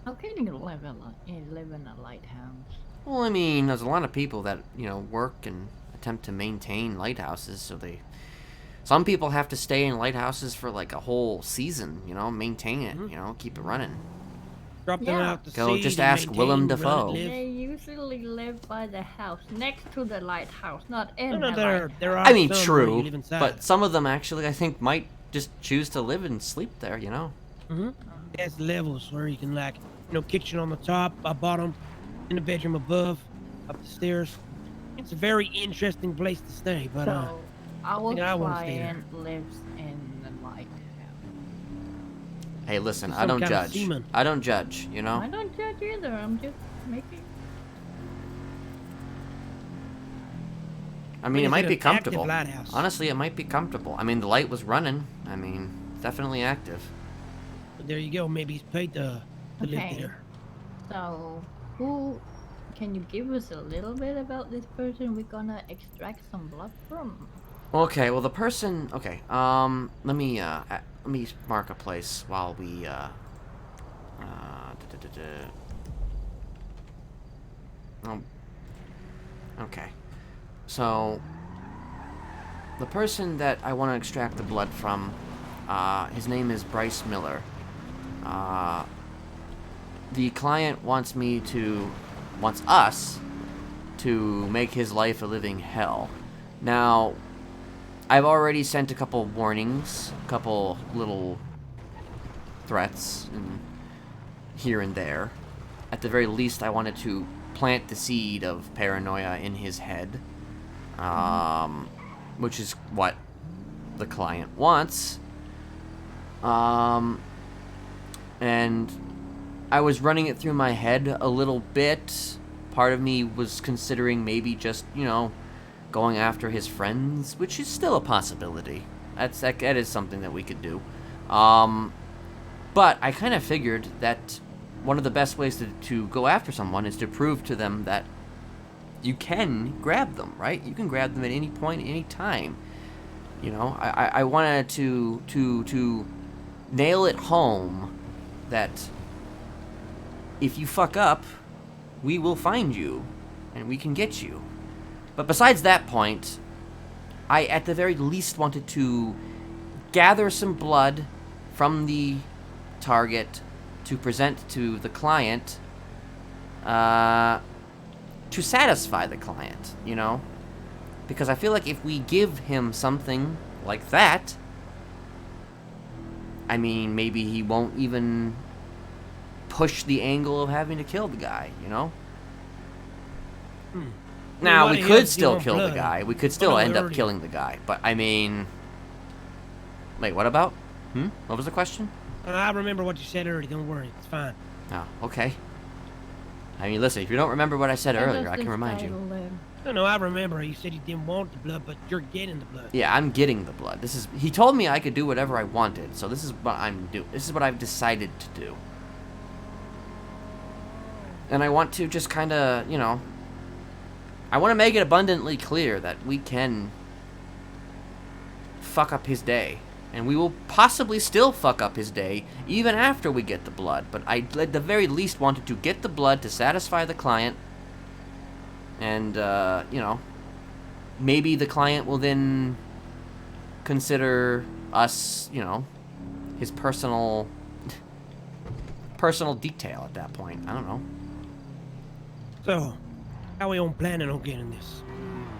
how can you live in a lighthouse? Well, I mean, there's a lot of people that, you know, work and attempt to maintain lighthouses, so they... some people have to stay in lighthouses for, like, a whole season, you know, maintain it, you know, keep it running. Drop them out to Go sea just to ask maintain, Willem run it, Dafoe. live. They usually live by the house, next to the lighthouse, not in No, the there lighthouse. are I mean, some where you true, live inside. but some of them actually, I think, might just choose to live and sleep there, you know? There's levels where you can, like, you know, kitchen on the top, bottom, in the bedroom above, up the stairs. It's a very interesting place to stay, but So, our think I wanna stay there. client lives in the lighthouse. Hey, listen, Some I don't kind of judge. seaman. I don't judge, you know? I don't judge either, I'm just making... I mean, it is might it be an active comfortable. lighthouse? Honestly, it might be comfortable. I mean, the light was running. I mean, definitely active. but there you go. Maybe he's paid to live Okay. there. So, who... can you give us a little bit about this person we're gonna extract some blood from? Okay, well, the person... okay, let me mark a place while we, okay. So, the person that I want to extract the blood from, his name is Bryce Miller. The client wants us to make his life a living hell. Now, I've already sent a couple warnings, a couple little threats, and here and there. At the very least, I wanted to plant the seed of paranoia in his head, which is what the client wants. And I was running it through my head a little bit. Part of me was considering maybe just, you know, going after his friends, which is still a possibility. That is something that we could do. But I kind of figured that one of the best ways to go after someone is to prove to them that you can grab them, right? You can grab them at any point, any time. You know, I wanted to nail it home that if you fuck up, we will find you and we can get you. But besides that point, I at the very least wanted to gather some blood from the target to present to the client, to satisfy the client, you know? Because I feel like if we give him something like that, I mean, maybe he won't even push the angle of having to kill the guy, you know? Now, Well, we what could else do you still want kill the blood? guy. We could Oh, still no, end we up already- killing the guy. But, I mean... Wait, what about? What was the question? I remember what you said earlier. Don't worry. It's fine. Oh, okay. I mean, listen, if you don't remember what I said Where earlier, does I can this remind guy you. live? No, I remember. You said you didn't want the blood, but you're getting the blood. Yeah, I'm getting the blood. This is... He told me I could do whatever I wanted, so this is what I'm doing. This is what I've decided to do. And I want to just kind of, you know... I want to make it abundantly clear that we can fuck up his day. And we will possibly still fuck up his day even after we get the blood. But I, at the very least, wanted to get the blood to satisfy the client. And, you know, maybe the client will then consider us, you know, his personal personal detail at that point. I don't know. So, how we on planning on getting this?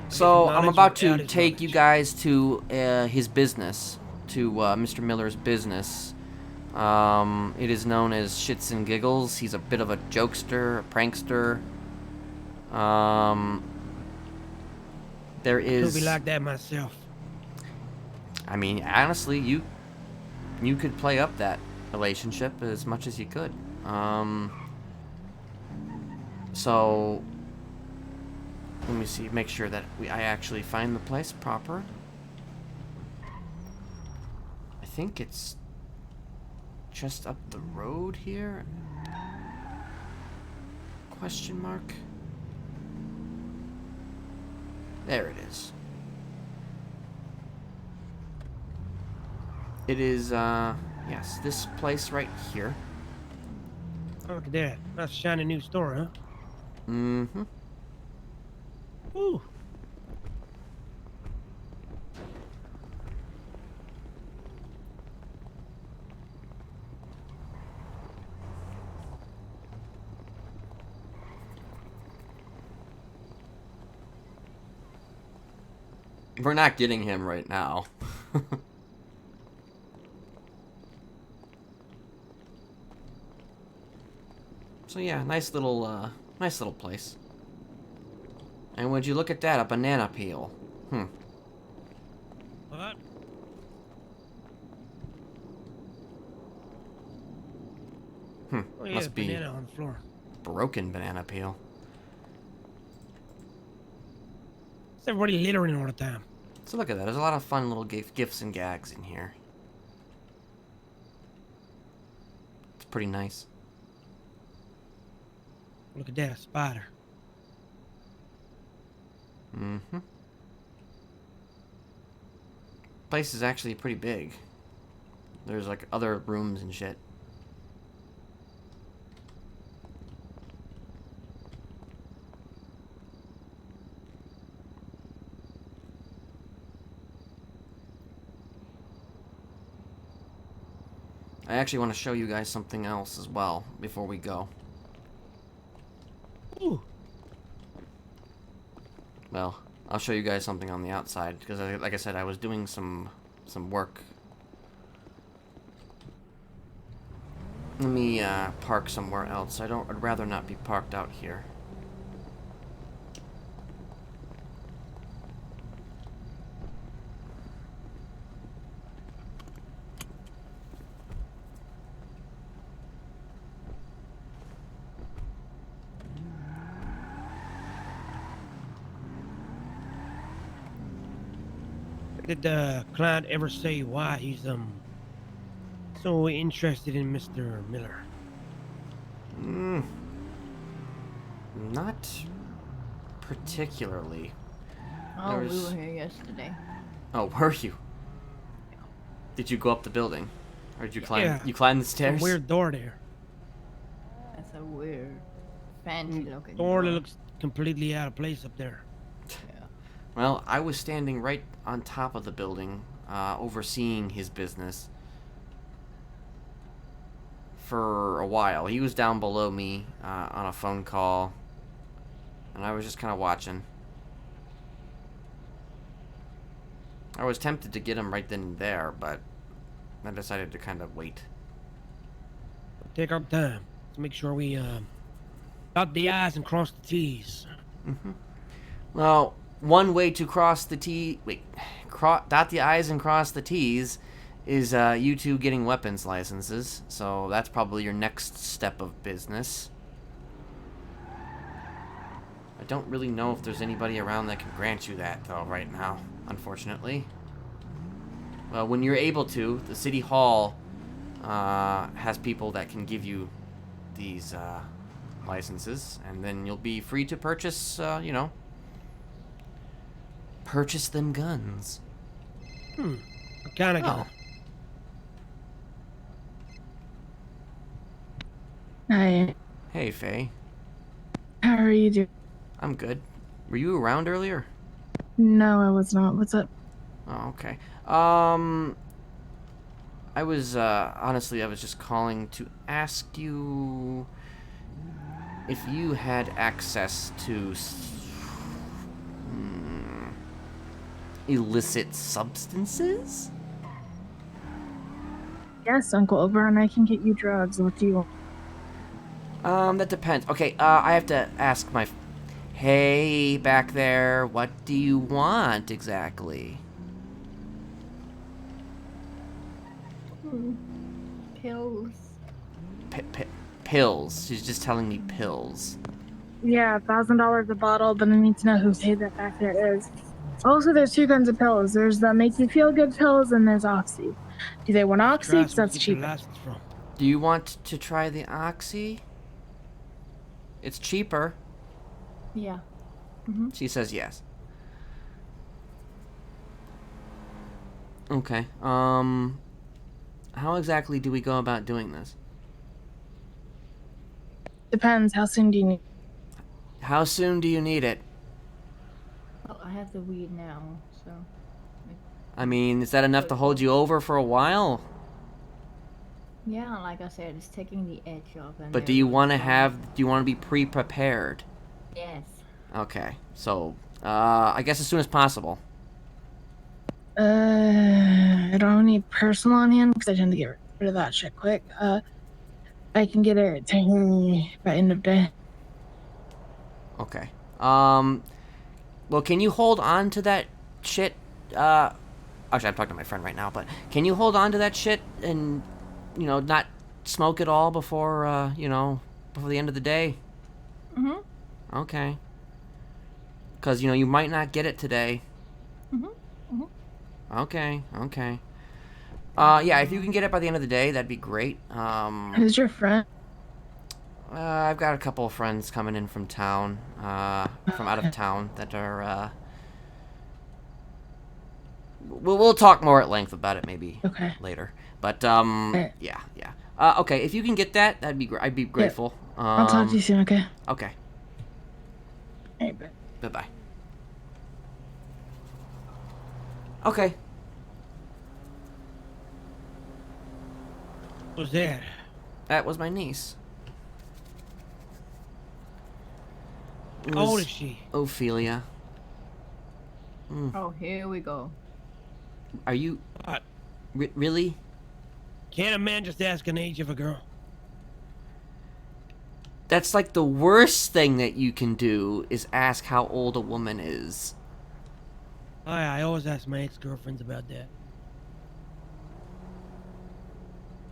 So I'm knowledge about without to his take you guys to his business, to Mr. Miller's business. It is known as Shits and Giggles. He's a bit of a jokester, a prankster. There is. Could be like that myself. I mean, honestly, you could play up that relationship as much as you could. So let me see, make sure that I actually find the place proper. I think it's just up the road here. Question mark. There it is. It is, yes, this place right here. Oh, look at that. That's a shiny new store, huh? Mm-hmm. Ooh. We're not getting him right now. So yeah, nice little place. And would you look at that, a banana peel? What? Oh, yeah, Must be banana on the floor. broken banana peel. It's everybody littering all the time. So look at that. There's a lot of fun little gifts and gags in here. It's pretty nice. Look at that, a spider. Mm-hmm. Place is actually pretty big. There's like other rooms and shit. I actually want to show you guys something else as well before we go. Ooh. Well, I'll show you guys something on the outside because, like I said, I was doing some work. Let me park somewhere else. I'd rather not be parked out here. Did the client ever say why he's so interested in Mr. Miller? Not particularly. Oh, we were here yesterday. Oh, were you? Did you go up the building, or did you climb? Yeah. You climbed the stairs. It's a weird door there. That's a weird, fancy looking Door that looks completely out of place up there. Well, I was standing right on top of the building, overseeing his business for a while. He was down below me on a phone call, and I was just kind of watching. I was tempted to get him right then and there, but I decided to kind of wait. Take our time to make sure we dot the I's and cross the T's. Mm-hmm. Well, one way to cross the dot the I's and cross the T's is you two getting weapons licenses. So that's probably your next step of business. I don't really know if there's anybody around that can grant you that, though, right now, unfortunately. Well, when you're able to, the City Hall has people that can give you these licenses, and then you'll be free to purchase, purchase them guns. What kind of gun? Hi. Hey, Faye. How are you doing? I'm good. Were you around earlier? No, I was not. What's up? Oh, okay. I was honestly, I was just calling to ask you if you had access to illicit substances. Yes, Uncle Oberon, I can get you drugs. What do you want? That depends. Okay, I have to ask my. Hey, back there, what do you want exactly? Pills. Pills. She's just telling me pills. Yeah, $1,000 a bottle, but I need to know who paid that back there is. Also, there's two kinds of pills. There's the make you feel good pills, and there's Oxy. Do they want Oxy? Trust 'Cause me, that's get your cheaper. license from. Do you want to try the Oxy? It's cheaper. Yeah. She says yes. Okay. How exactly do we go about doing this? Depends. How soon do you need? How soon do you need it? Well, I have the weed now, so. I mean, is that enough to hold you over for a while? Yeah, like I said, it's taking the edge off. And But do you want to do you want to be pre-prepared? Yes. Okay. So, I guess as soon as possible. I don't need personal on hand because I tend to get rid of that shit quick. I can get it to me by end of day. Okay. Well, can you hold on to that shit? Actually, I'm talking to my friend right now, but can you hold on to that shit and, you know, not smoke it all before, you know, before the end of the day? Okay. Because, you know, you might not get it today. Okay, okay. Yeah, if you can get it by the end of the day, that'd be great. Who's your friend? I've got a couple of friends coming in from town, from out of town that are, we'll talk more at length about it maybe later. But, yeah. Okay, if you can get that, that'd be great. I'd be grateful. I'll talk to you soon, okay? Okay. Hey, bye. Bye-bye. Okay. Who's that? That was my niece. It How old was is she? Ophelia. Oh, here we go. Are you... What? Really? Can't a man just ask an age of a girl? That's like the worst thing that you can do is ask how old a woman is. I always ask my ex-girlfriends about that.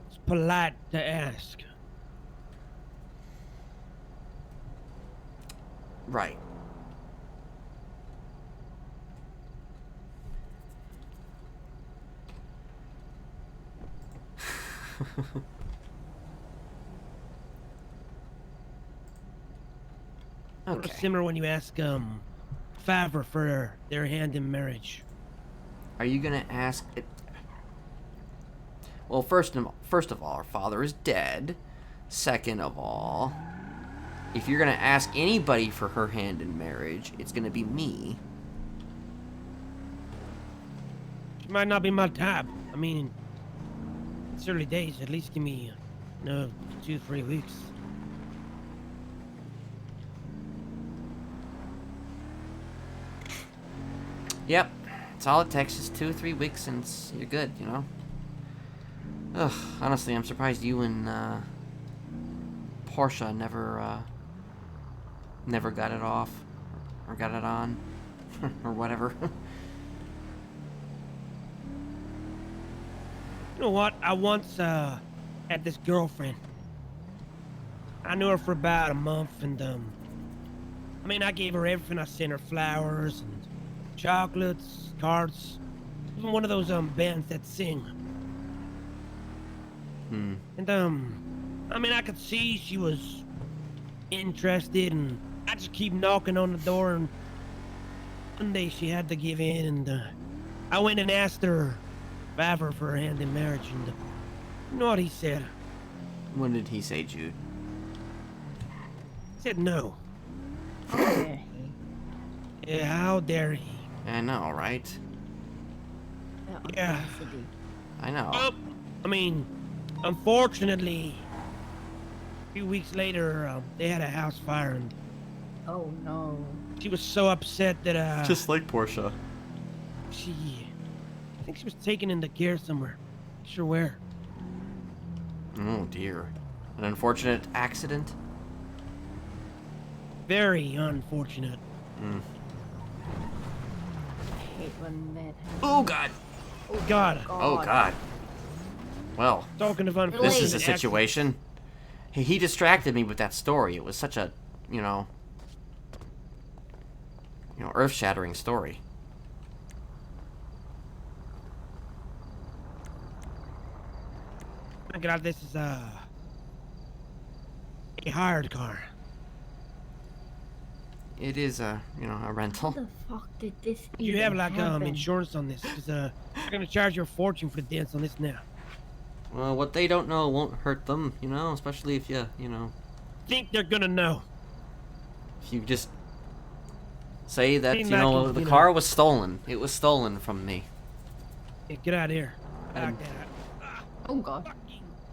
It's polite to ask. Right. Sort of similar when you ask Favre for their hand in marriage. Are you gonna ask it? Well, first of all, our father is dead. Second of all, if you're gonna ask anybody for her hand in marriage, it's gonna be me. She might not be my type. I mean, it's early days. At least give me, 2-3 weeks. Yep, it's all it takes is 2 or 3 weeks and you're good, you know? Ugh, honestly, I'm surprised you and, Portia never got it off. Or got it on. Or whatever. You know what? I once, had this girlfriend. I knew her for about a month, and, I mean, I gave her everything. I sent her flowers and chocolates, cards, even one of those, bands that sing. And, I mean, I could see she was interested, and I just keep knocking on the door, and one day she had to give in, and, I went and asked her, Favre for her hand in marriage, and, you know what he said? What did he say, Jude? He said no. How dare he? Yeah, how dare he? I know, right? The Yeah. audacity. I know. Well, I mean, unfortunately, a few weeks later, they had a house fire, and Oh no. she was so upset that Just like Portia. I think she was taken into care somewhere. Not sure where. Oh dear. An unfortunate accident? Very unfortunate. Mm. I hate when that happens. Oh god. Oh God. Oh god. Well, Talking of unfortunate. this is a situation. He distracted me with that story. It was such a, earth-shattering story. My God, this is a hired car. It is a rental. How the fuck did this You even have like happen? insurance on this, because they're gonna charge you a fortune for the dance on this now. Well, what they don't know won't hurt them, especially if you Think they're gonna know. if you just say that, Seem like, the car was stolen. It was stolen from me. Yeah, get out of here. And- Oh god.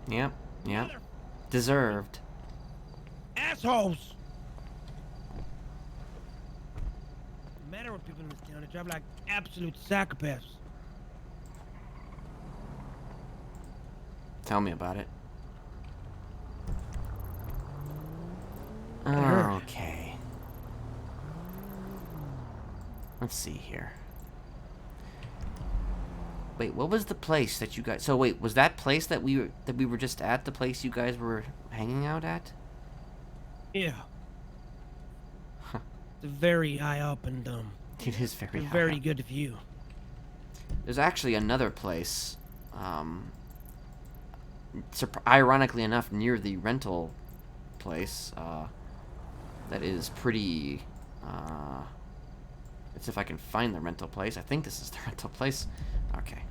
Yep, yep. Deserved. Assholes! The matter with people in this town, they drive like absolute psychopaths. Tell me about it. heard. Okay. Let's see here. Wait, what was the place that you guys... So wait, was that place that we were just at the place you guys were hanging out at? Yeah. Huh. It's very high up and It is very high very up. good view. There's actually another place, ironically enough, near the rental place, that is pretty, let's see if I can find the rental place. I think this is the rental place. Okay.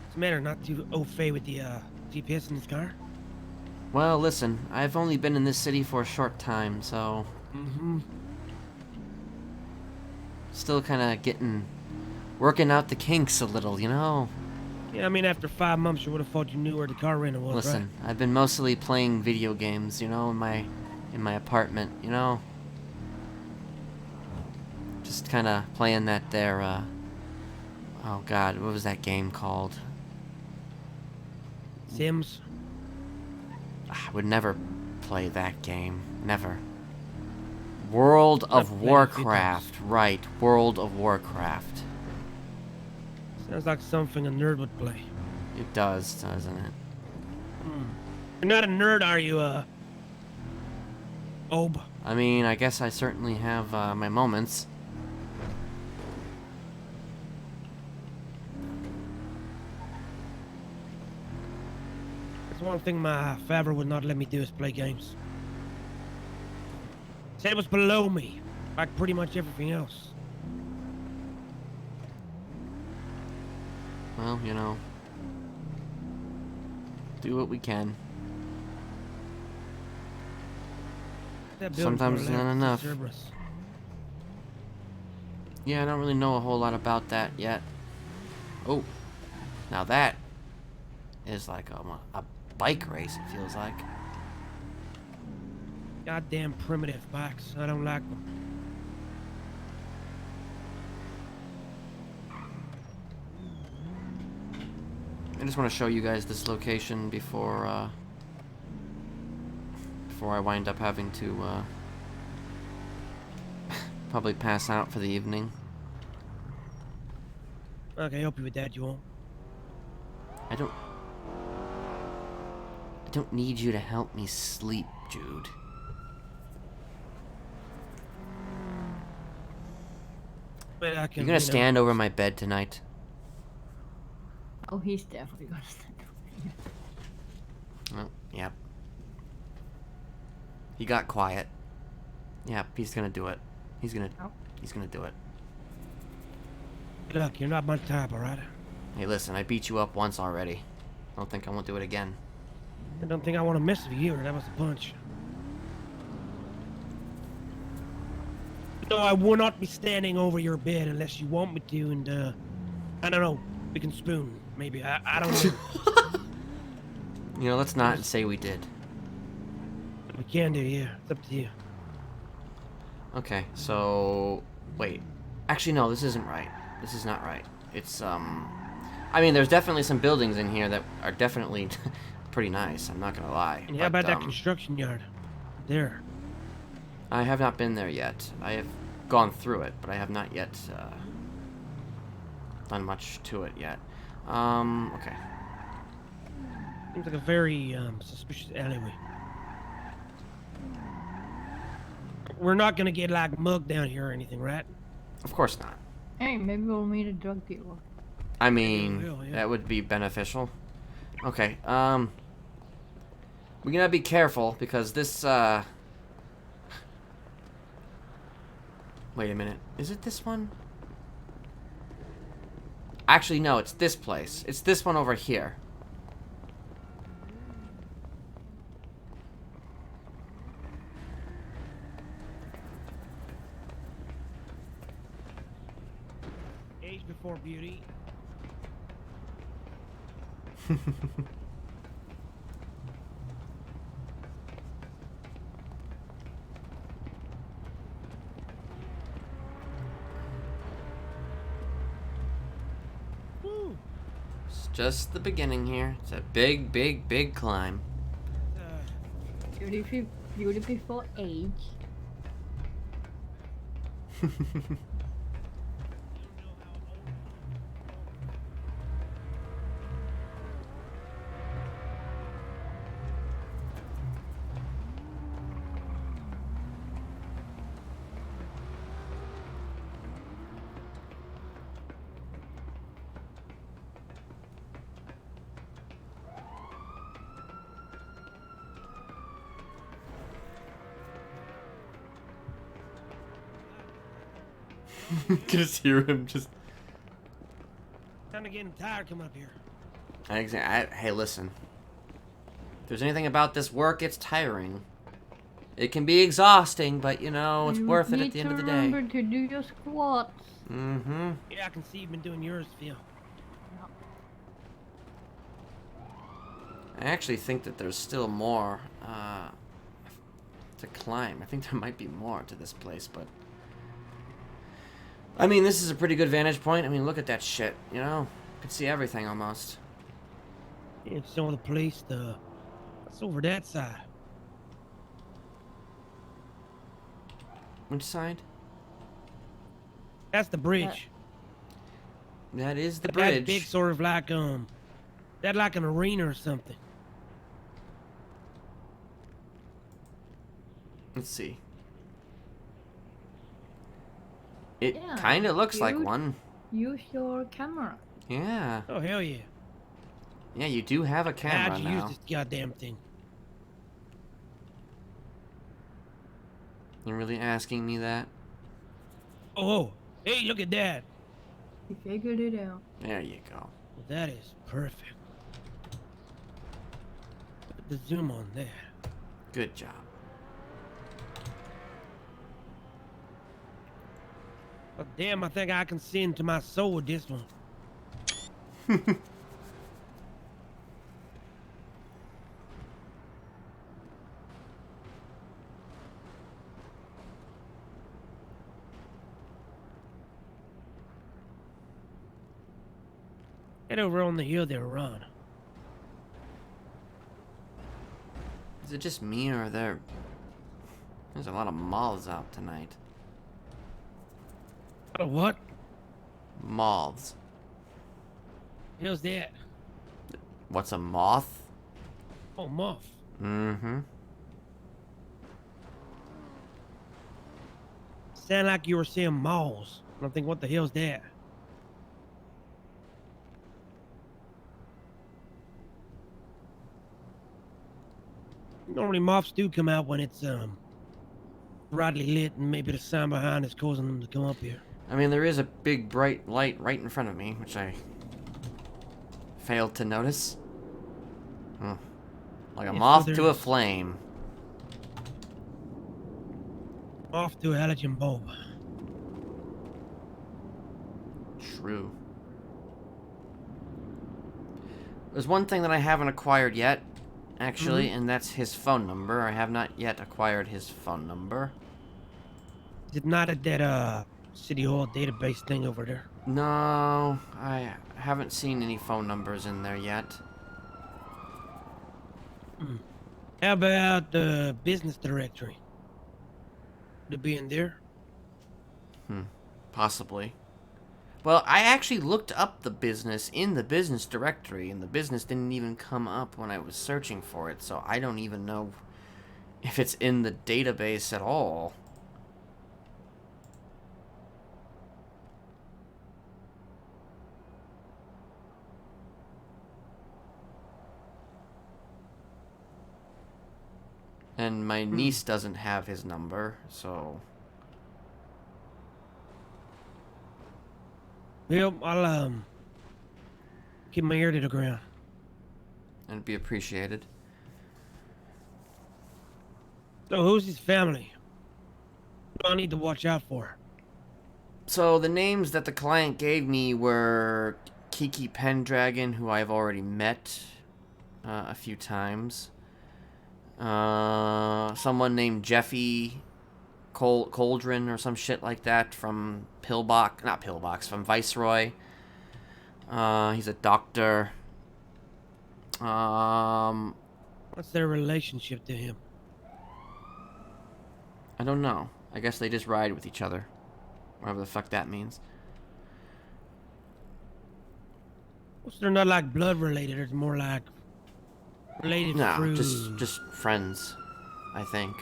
What's the matter? Not too au fait with the GPS in this car? Well, listen, I've only been in this city for a short time, so... Mm-hmm. Still kind of working out the kinks a little, Yeah, I mean, after 5 months, you would have thought you knew where the car rental was, Listen, I've been mostly playing video games, in my apartment, Just kind of playing that there, oh god, what was that game called? right? Sims? I would never play that game. Never. World of I've played it a few Warcraft. Right, World of Warcraft. Sounds like something a nerd would play. It does, doesn't it? You're not a nerd, are you, Ob? I mean, I guess I certainly have my moments. That's one thing my father would not let me do is play games. Said it was below me, like pretty much everything else. Well, do what we can. That building Sometimes for it's not left is enough. Cerberus. Yeah, I don't really know a whole lot about that yet. Oh, now that is like a bike race, it feels like. Goddamn primitive bikes. I don't like them. I just want to show you guys this location before I wind up having to probably pass out for the evening. Okay, help you with that, you won't. I don't need you to help me sleep, Jude. But I can, You gonna stand over my bed tonight? Oh, he's definitely gonna stand over here. Oh, yep. He got quiet. Yep, he's gonna do it. He's gonna do it. Look, you're not my type, alright? Hey, listen, I beat you up once already. I don't think I won't do it again. I don't think I want to mess with you, or that was a punch. No, I will not be standing over your bed unless you want me to, and I don't know, we can spoon, maybe. I don't know. You know, let's not say we did. We can do, yeah. It's up to you. Okay, so wait. Actually, no, this isn't right. This is not right. It's I mean, there's definitely some buildings in here that are definitely pretty nice. I'm not gonna lie. And how about that construction yard? There. I have not been there yet. I have gone through it, but I have not yet done much to it yet. Okay. Seems like a very suspicious alleyway. We're not gonna get like mugged down here or anything, right? Of course not. Hey, maybe we'll meet a drug dealer. I mean, will, yeah. that would be beneficial. Okay, we gotta be careful because this, wait a minute. Is it this one? Actually, no, it's this place. It's this one over here. Age before beauty. Woo. It's just the beginning here. It's a big, big, big climb. Beauty before age. Just hear him just. Kind of getting tired coming up here. Hey, listen. If there's anything about this work, it's tiring. It can be exhausting, but you know, it's worth it at the end of the day. Remember to do your squats. Mm-hmm. Yeah, I can see you've been doing yours, Phil. I actually think that there's still more to climb. I think there might be more to this place, but I mean, this is a pretty good vantage point. I mean, look at that shit, you know? You can see everything almost. Yeah, it's some of the place, that's over that side. Which side? That's the bridge. That is the That bridge. big sort of like, that like an arena or something. Let's see. It Yeah, kind of looks like dude. one. Use your camera. Yeah. Oh, hell yeah. Yeah, you do have a camera How'd you now. use this goddamn thing? You're really asking me that? Oh, hey, look at that. You figured it out. There you go. Well, that is perfect. Put the zoom on there. Good job. But damn, I think I can see into my soul with this one. Head over on the hill there, Ron. Is it just me or are there's a lot of moths out tonight? What? Moths. How's that? What's a moth? Oh, moth. Mm-hmm. Sound like you were saying malls. I don't think, what the hell's that? Normally moths do come out when it's brightly lit and maybe the sun behind is causing them to come up here. I mean, there is a big bright light right in front of me, which I failed to notice. Like a Yeah, so moth to a there's- flame. Off to a halogen bulb. true. There's one thing that I haven't acquired yet, actually, and that's his phone number. I have not yet acquired his phone number. Is it not at that City Hall database thing over there? No, I haven't seen any phone numbers in there yet. How about the business directory? Would it be in there? Possibly. Well, I actually looked up the business in the business directory, and the business didn't even come up when I was searching for it, so I don't even know if it's in the database at all. And my niece doesn't have his number, so... Well, I'll keep my ear to the ground. It'd be appreciated. So who's his family? What do I need to watch out for? So the names that the client gave me were Kiki Pendragon, who I've already met a few times. Someone named Jeffy Coldren or some shit like that from from Viceroy. He's a doctor. What's their relationship to him? I don't know. I guess they just ride with each other. Whatever the fuck that means. Well, they're not like blood related, it's more like related No, through... just friends, I think.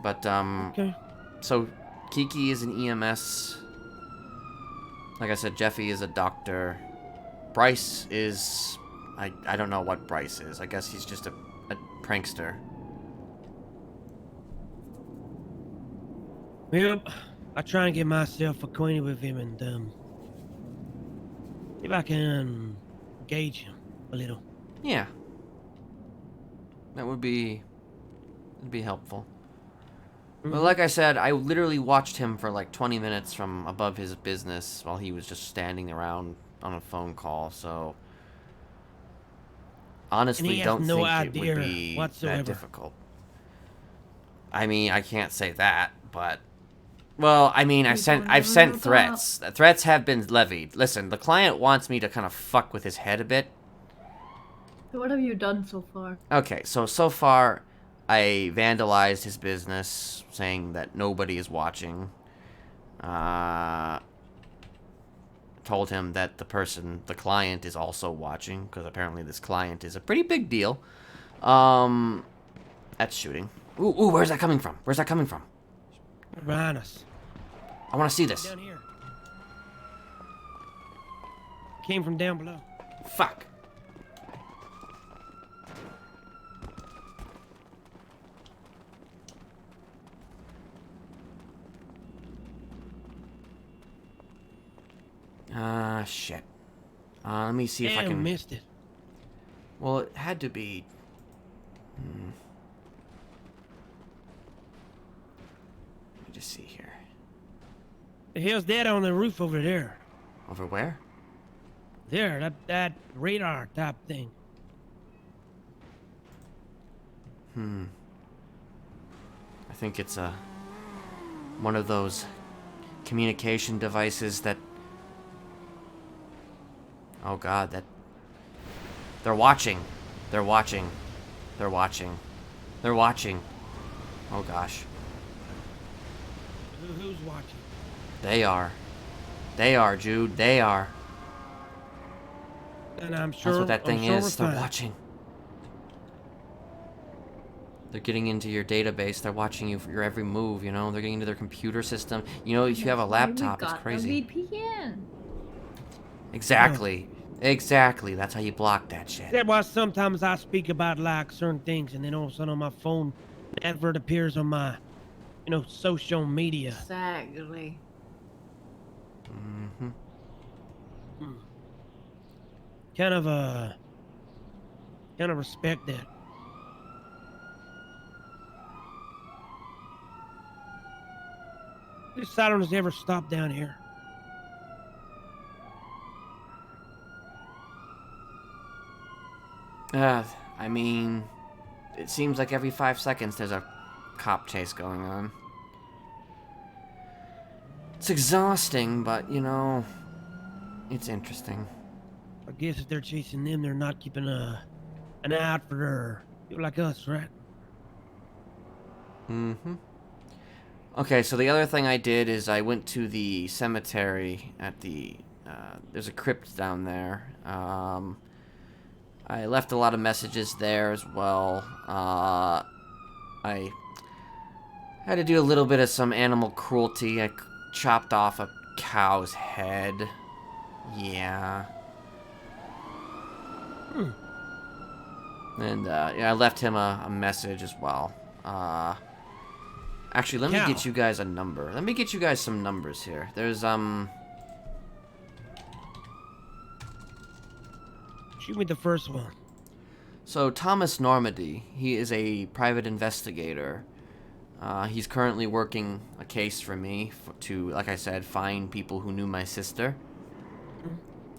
But, Okay. so Kiki is an EMS. Like I said, Jeffy is a doctor. Bryce is... I don't know what Bryce is. I guess he's just a prankster. Well, I try and get myself acquainted with him and, see if I can gauge him a little. Yeah. That would be... It'd be helpful. Well, like I said, I literally watched him for like 20 minutes from above his business while he was just standing around on a phone call, so... Honestly, don't think it would be that difficult. I mean, I can't say that, but... Well, I mean, I've sent threats. Threats have been levied. Listen, the client wants me to kind of fuck with his head a bit. What have you done so far? Okay, so far, I vandalized his business, saying that nobody is watching. Told him that the client is also watching, because apparently this client is a pretty big deal. That's shooting. Ooh, where's that coming from? Where's that coming from? Behind us. I want to see this. Down here. Came from down below. Fuck. Shit. Let me see if I can... missed it. Well, it had to be... Let me just see here. The hell's that on the roof over there? Over where? There, that radar type thing. I think it's one of those communication devices that... Oh god, that... They're watching. They're watching. They're watching. They're watching. Oh gosh. Who's watching? They are. They are, Jude. They are. And I'm sure... That's what that thing is. They're fine. watching. They're getting into your database. They're watching you for your every move, you know? They're getting into their computer system. You know, if you have a laptop, it's crazy. VPN. Exactly. Exactly. That's how you block that shit. That's why sometimes I speak about like certain things and then all of a sudden on my phone, an advert appears on my, social media. Exactly. Mm-hmm. Kind of respect that. This silence ever stopped down here. I mean, it seems like every 5 seconds there's a cop chase going on. It's exhausting, but, you know, it's interesting. I guess if they're chasing them, they're not keeping an eye out for people like us, right? Mm-hmm. Okay, so the other thing I did is I went to the cemetery at the... there's a crypt down there. I left a lot of messages there as well. I had to do a little bit of some animal cruelty. I chopped off a cow's head. Yeah. And, yeah, I left him a message as well. Actually, let me get you guys a number. Let me get you guys some numbers here. There's, Shoot me the first one. So, Thomas Normandy, he is a private investigator. He's currently working a case for me to, like I said, find people who knew my sister.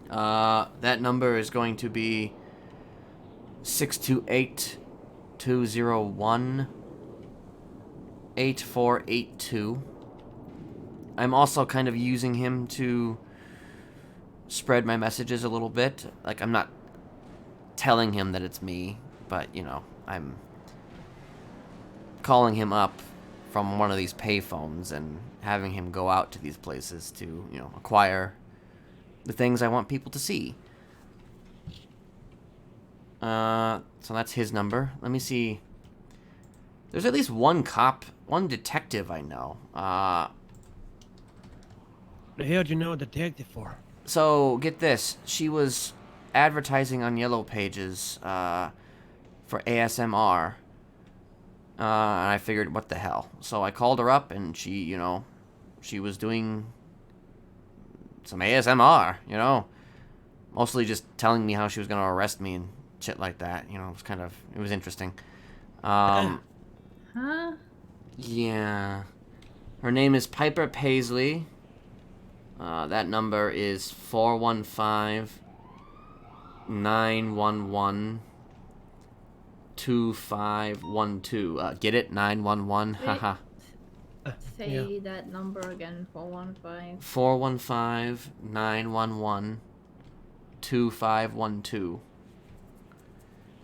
That number is going to be 628-201-8482. I'm also kind of using him to spread my messages a little bit. Like, I'm not telling him that it's me, but, you know, I'm calling him up from one of these payphones and having him go out to these places to, you know, acquire the things I want people to see. So that's his number. Let me see. There's at least one detective I know. The hell do you know a detective for? So, get this. She was advertising on Yellow Pages for ASMR. And I figured, what the hell? So I called her up, and she, you know, she was doing some ASMR, you know. Mostly just telling me how she was going to arrest me and shit like that. You know, it was interesting. Huh? Yeah. Her name is Piper Paisley. That number is 415-911-2512. Get it? 911? Haha. Say that number again, 415. 415-911-2512.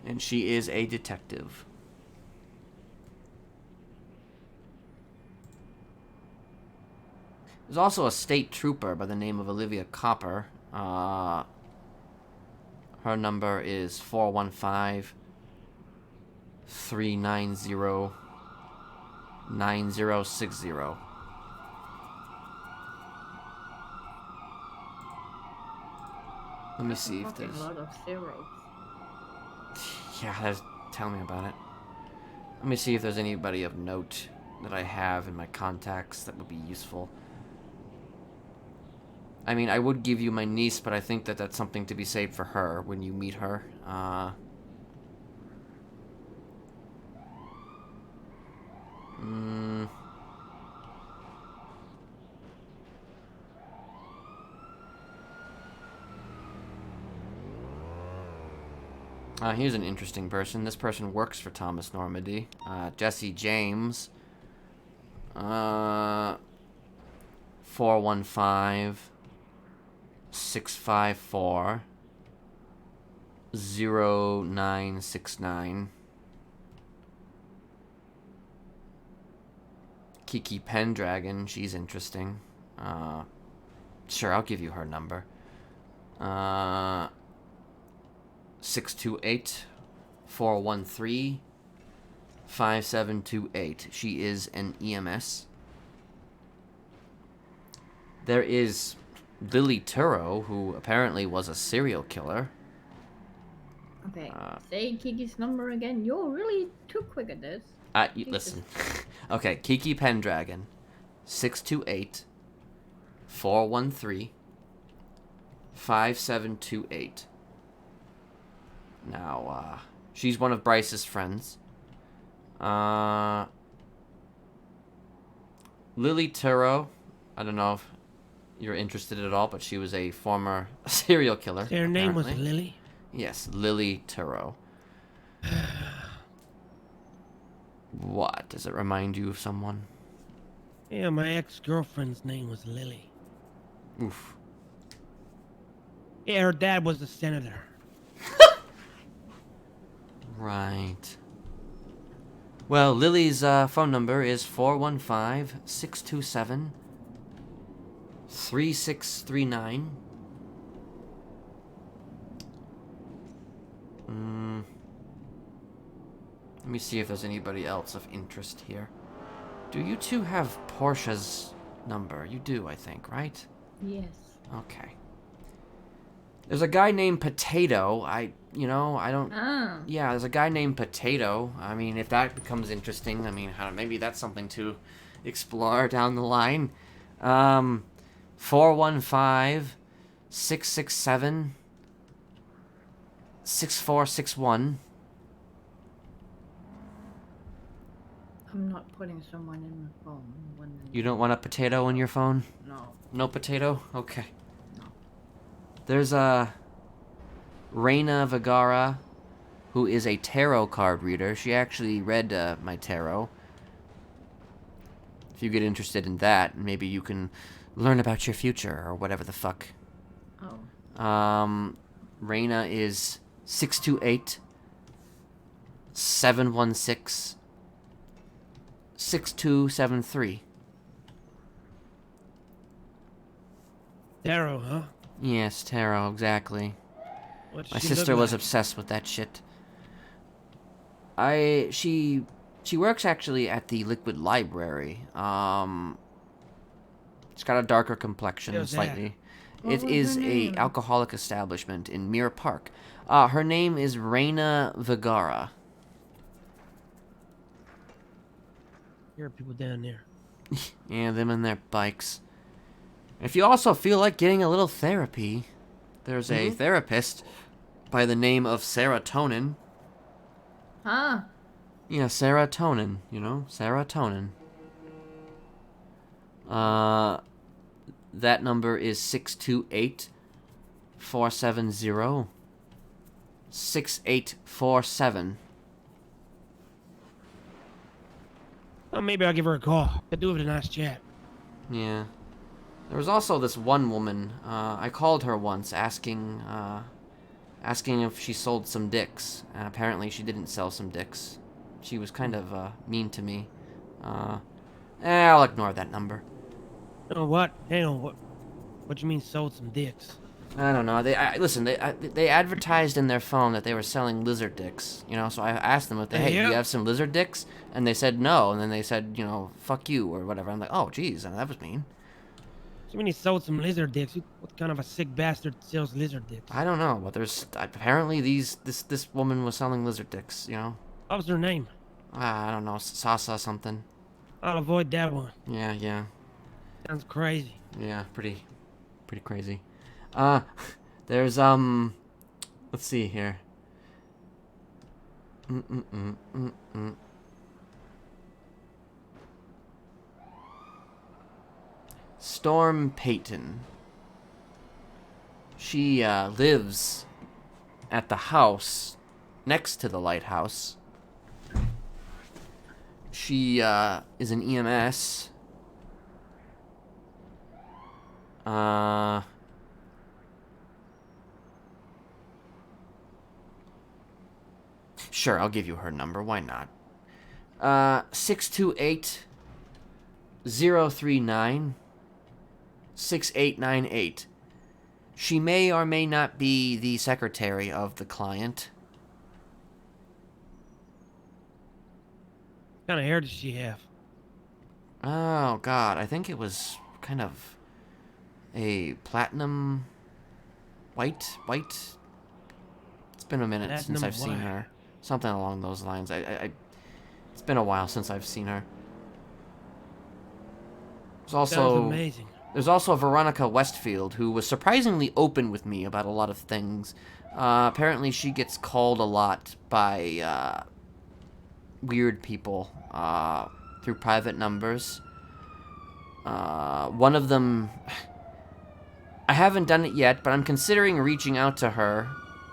And she is a detective. There's also a state trooper by the name of Olivia Copper. Her number is 415-390-9060. Let me see if there's... a lot of zeros. Yeah, tell me about it. Let me see if there's anybody of note that I have in my contacts that would be useful. I mean, I would give you my niece, but I think that that's something to be saved for her when you meet her. Here's an interesting person. This person works for Thomas Normandy. Jesse James. 415-654-0969. Kiki Pendragon, she's interesting. Sure, I'll give you her number. 628-413-5728. She is an EMS. There is Lily Turo, who apparently was a serial killer. Okay, say Kiki's number again. You're really too quick at this. Listen. Okay, Kiki Pendragon. 628-413-5728. Now, she's one of Bryce's friends. Lily Turo, I don't know if you're interested at all, but she was a former serial killer. Her name was Lily? Yes, Lily Turo. What? Does it remind you of someone? Yeah, my ex-girlfriend's name was Lily. Oof. Yeah, her dad was a senator. Right. Well, Lily's phone number is 415-627-3639. Let me see if there's anybody else of interest here. Do you two have Portia's number? You do, I think, right? Yes. Okay. There's a guy named Potato. I don't... Ah. Yeah, there's a guy named Potato. I mean, if that becomes interesting, I mean, maybe that's something to explore down the line. 415-667-6461. I'm not putting someone in my phone. You don't want a potato in your phone? No. No potato? Okay. There's a Reina Vergara, who is a tarot card reader. She actually read my tarot. If you get interested in that, maybe you can learn about your future or whatever the fuck. Oh. Reina is 628-716-6273. Tarot, huh? Yes, tarot, exactly. What's My she sister look was like? obsessed with that shit. She works actually at the Liquid Library. She's got a darker complexion, Where's that? slightly. What It was is her a name? alcoholic establishment in Mirror Park. Her name is Reina Vergara. Here are people down there. Yeah, them and their bikes. If you also feel like getting a little therapy, there's a therapist by the name of Serotonin. Ah. Yeah, serotonin, serotonin. That number is 628-470-6847. Oh, maybe I'll give her a call. Could do with a nice chat. Yeah. There was also this one woman, I called her once asking if she sold some dicks, and apparently she didn't sell some dicks. She was kind of mean to me. I'll ignore that number. Oh, what? Hang on, what do you mean sold some dicks? I don't know. They advertised in their phone that they were selling lizard dicks. So I asked them if hey, do you have some lizard dicks? And they said no. And then they said, fuck you or whatever. I'm like, oh, geez, that was mean. So when he sold some lizard dicks, what kind of a sick bastard sells lizard dicks? I don't know, but there's apparently this woman was selling lizard dicks. What was her name? I don't know, Sasa something. I'll avoid that one. Yeah. Sounds crazy. Yeah, pretty crazy. There's let's see here. Storm Payton. She lives at the house next to the lighthouse. She is an EMS. Sure, I'll give you her number. Why not? 628-039-6898. She may or may not be the secretary of the client. What kind of hair does she have? Oh, God. I think it was kind of a platinum white. It's been a minute since I've seen her. Something along those lines. It's been a while since I've seen her. Sounds amazing. There's also Veronica Westfield, who was surprisingly open with me about a lot of things. Apparently she gets called a lot by weird people through private numbers. One of them... I haven't done it yet, but I'm considering reaching out to her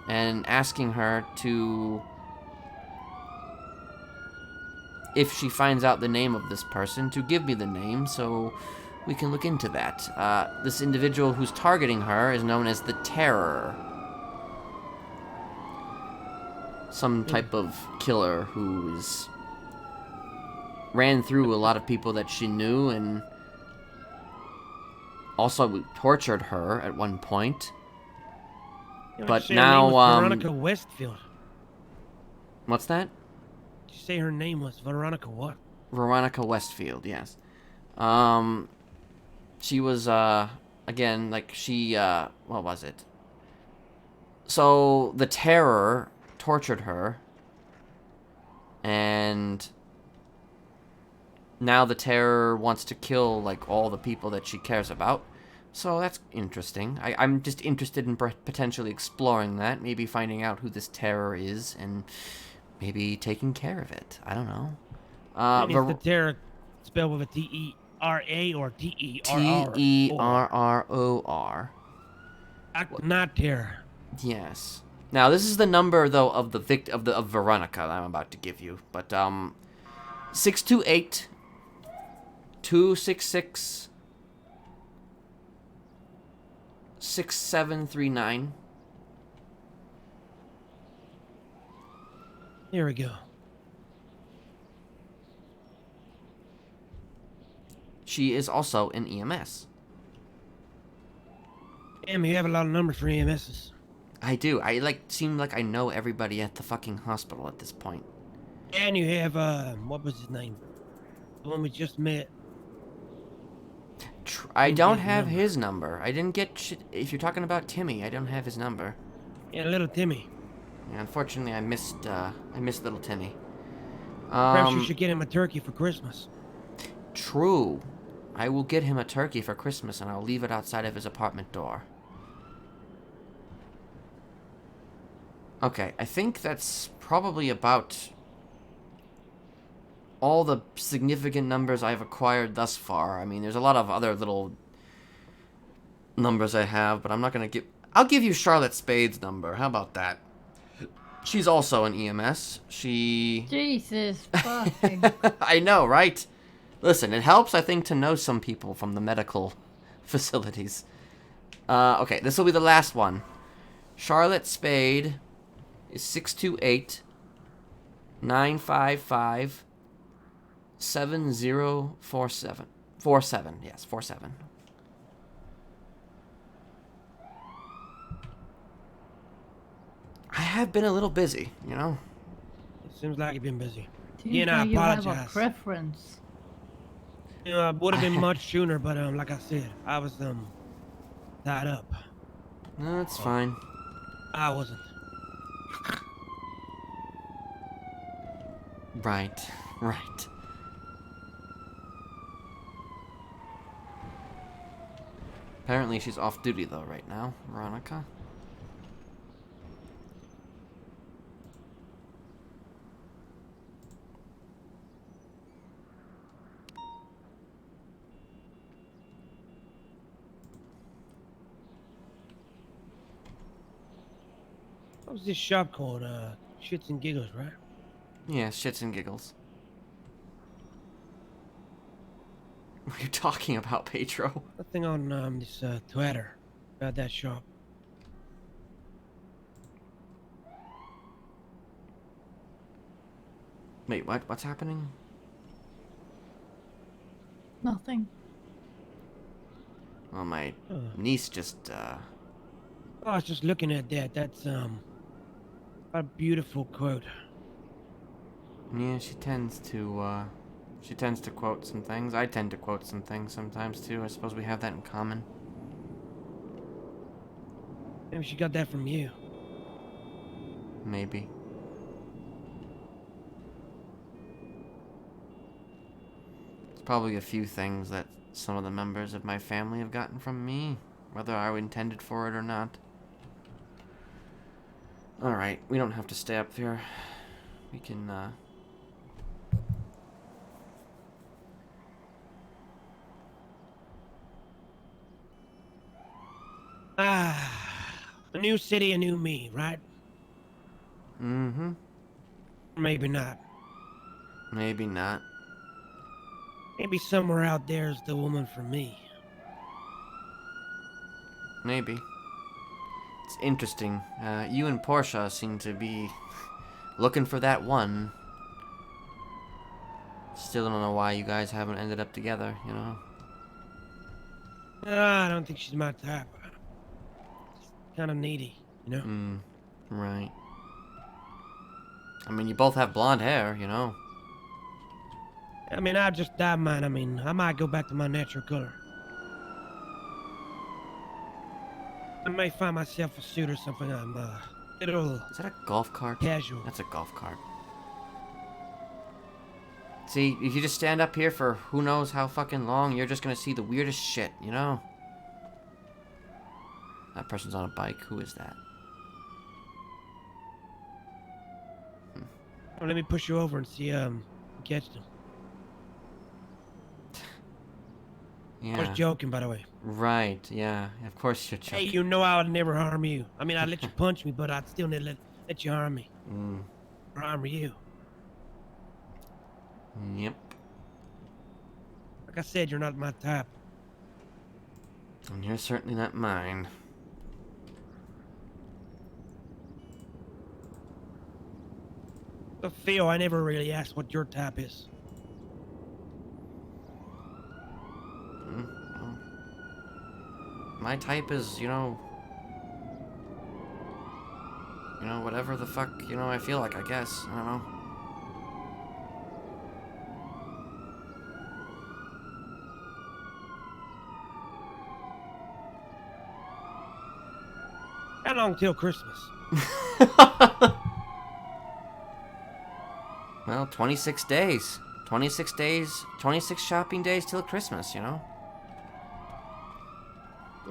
and asking her to if she finds out the name of this person, to give me the name so we can look into that. This individual who's targeting her is known as the Terror. Some type of killer who ran through a lot of people that she knew and also tortured her at one point. But now, Veronica Westfield. What's that? Did you say her name was Veronica what? Veronica Westfield, yes. She was, again, like, what was it? So, the Terror tortured her, and now the Terror wants to kill, like, all the people that she cares about. So that's interesting. I'm just interested in potentially exploring that, maybe finding out who this Terror is, and maybe taking care of it. I don't know. And is the Terror spelled with a T-E-R-A or T-E-R-R? T-E-R-R-O-R. Not Terror. Yes. Now, this is the number, though, of the of Veronica that I'm about to give you. But, 628-266... 6739. Here we go. She is also in EMS. Damn, you have a lot of numbers for EMSs. I do. I seem like I know everybody at the fucking hospital at this point. And you have what was his name? The one we just met. I don't have his number. I didn't get shit. If you're talking about Timmy, I don't have his number. Yeah, little Timmy. Yeah, unfortunately, I missed little Timmy. Perhaps you should get him a turkey for Christmas. True. I will get him a turkey for Christmas, and I'll leave it outside of his apartment door. Okay, I think that's probably about all the significant numbers I've acquired thus far. I mean, there's a lot of other little numbers I have, but I'm not gonna give... I'll give you Charlotte Spade's number. How about that? She's also an EMS. She... Jesus fucking... I know, right? Listen, it helps, I think, to know some people from the medical facilities. Okay, this will be the last one. Charlotte Spade is 628-955... 7047. 47, yes, 47. I have been a little busy, you know? It seems like you've been busy. Seems I like you have a apologize. preference. You know, I would have been much sooner, but like I said, I was tied up. No, it's fine. I wasn't. Right, right. Apparently she's off duty though right now, Veronica. What was this shop called? Shits and Giggles, right? Yeah, shits and giggles. What are you talking about, Pedro? Nothing on this Twitter about that shop. Wait, what? What's happening? Nothing. Well, my niece just, Oh, I was just looking at that. That's a beautiful quote. Yeah, she tends to quote some things. I tend to quote some things sometimes, too. I suppose we have that in common. Maybe she got that from you. Maybe. It's probably a few things that some of the members of my family have gotten from me, whether I intended for it or not. Alright, we don't have to stay up here. We can, A new city, a new me, right? Mm-hmm. Maybe not. Maybe not. Maybe somewhere out there is the woman for me. Maybe. It's interesting. You and Portia seem to be looking for that one. Still don't know why you guys haven't ended up together, you know? I don't think she's my type. She's kind of needy, you know? Right. I mean, you both have blonde hair, you know? I mean, I just dye mine. I mean, I might go back to my natural color. I may find myself a suit or something. I'm little. Is that a golf cart? Casual. That's a golf cart. See, if you just stand up here for who knows how fucking long, you're just gonna see the weirdest shit, you know? That person's on a bike. Who is that? Oh, let me push you over and see catch them. Yeah. I was joking, by the way. Right, yeah. Of course you're Hey, joking. you know I would never harm you. I mean, I'd let you punch me, but I'd still never let you harm me. Or harm you. Yep. Like I said, you're not my type. And you're certainly not mine. So, Phil, I never really asked what your type is. Well, my type is, you know, whatever the fuck, I feel like, I guess. I don't know. How long till Christmas? Well, 26 days. 26 days, 26 shopping days till Christmas, you know?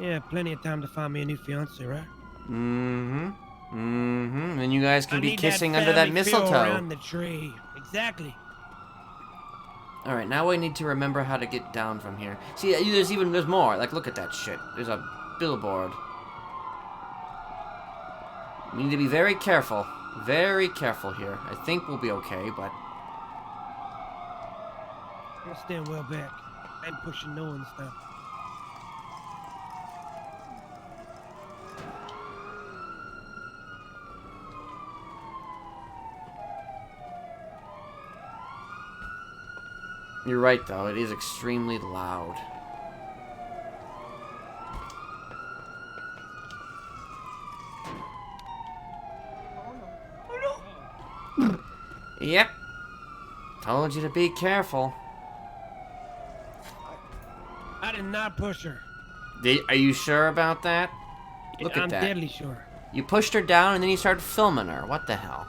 Yeah, plenty of time to find me a new fiance, right? And you guys can I be need kissing under that family feel mistletoe. around the tree. Exactly. Alright, now I need to remember how to get down from here. See, there's more. Like, look at that shit. There's a billboard. We need to be very careful. Very careful here. I think we'll be okay, but... I'm staying well back. I'm pushing no one stuff. You're right, though. It is extremely loud. Yep. Told you to be careful. I did not push her. Are you sure about that? Look at I'm that. deadly sure. You pushed her down and then you started filming her. What the hell?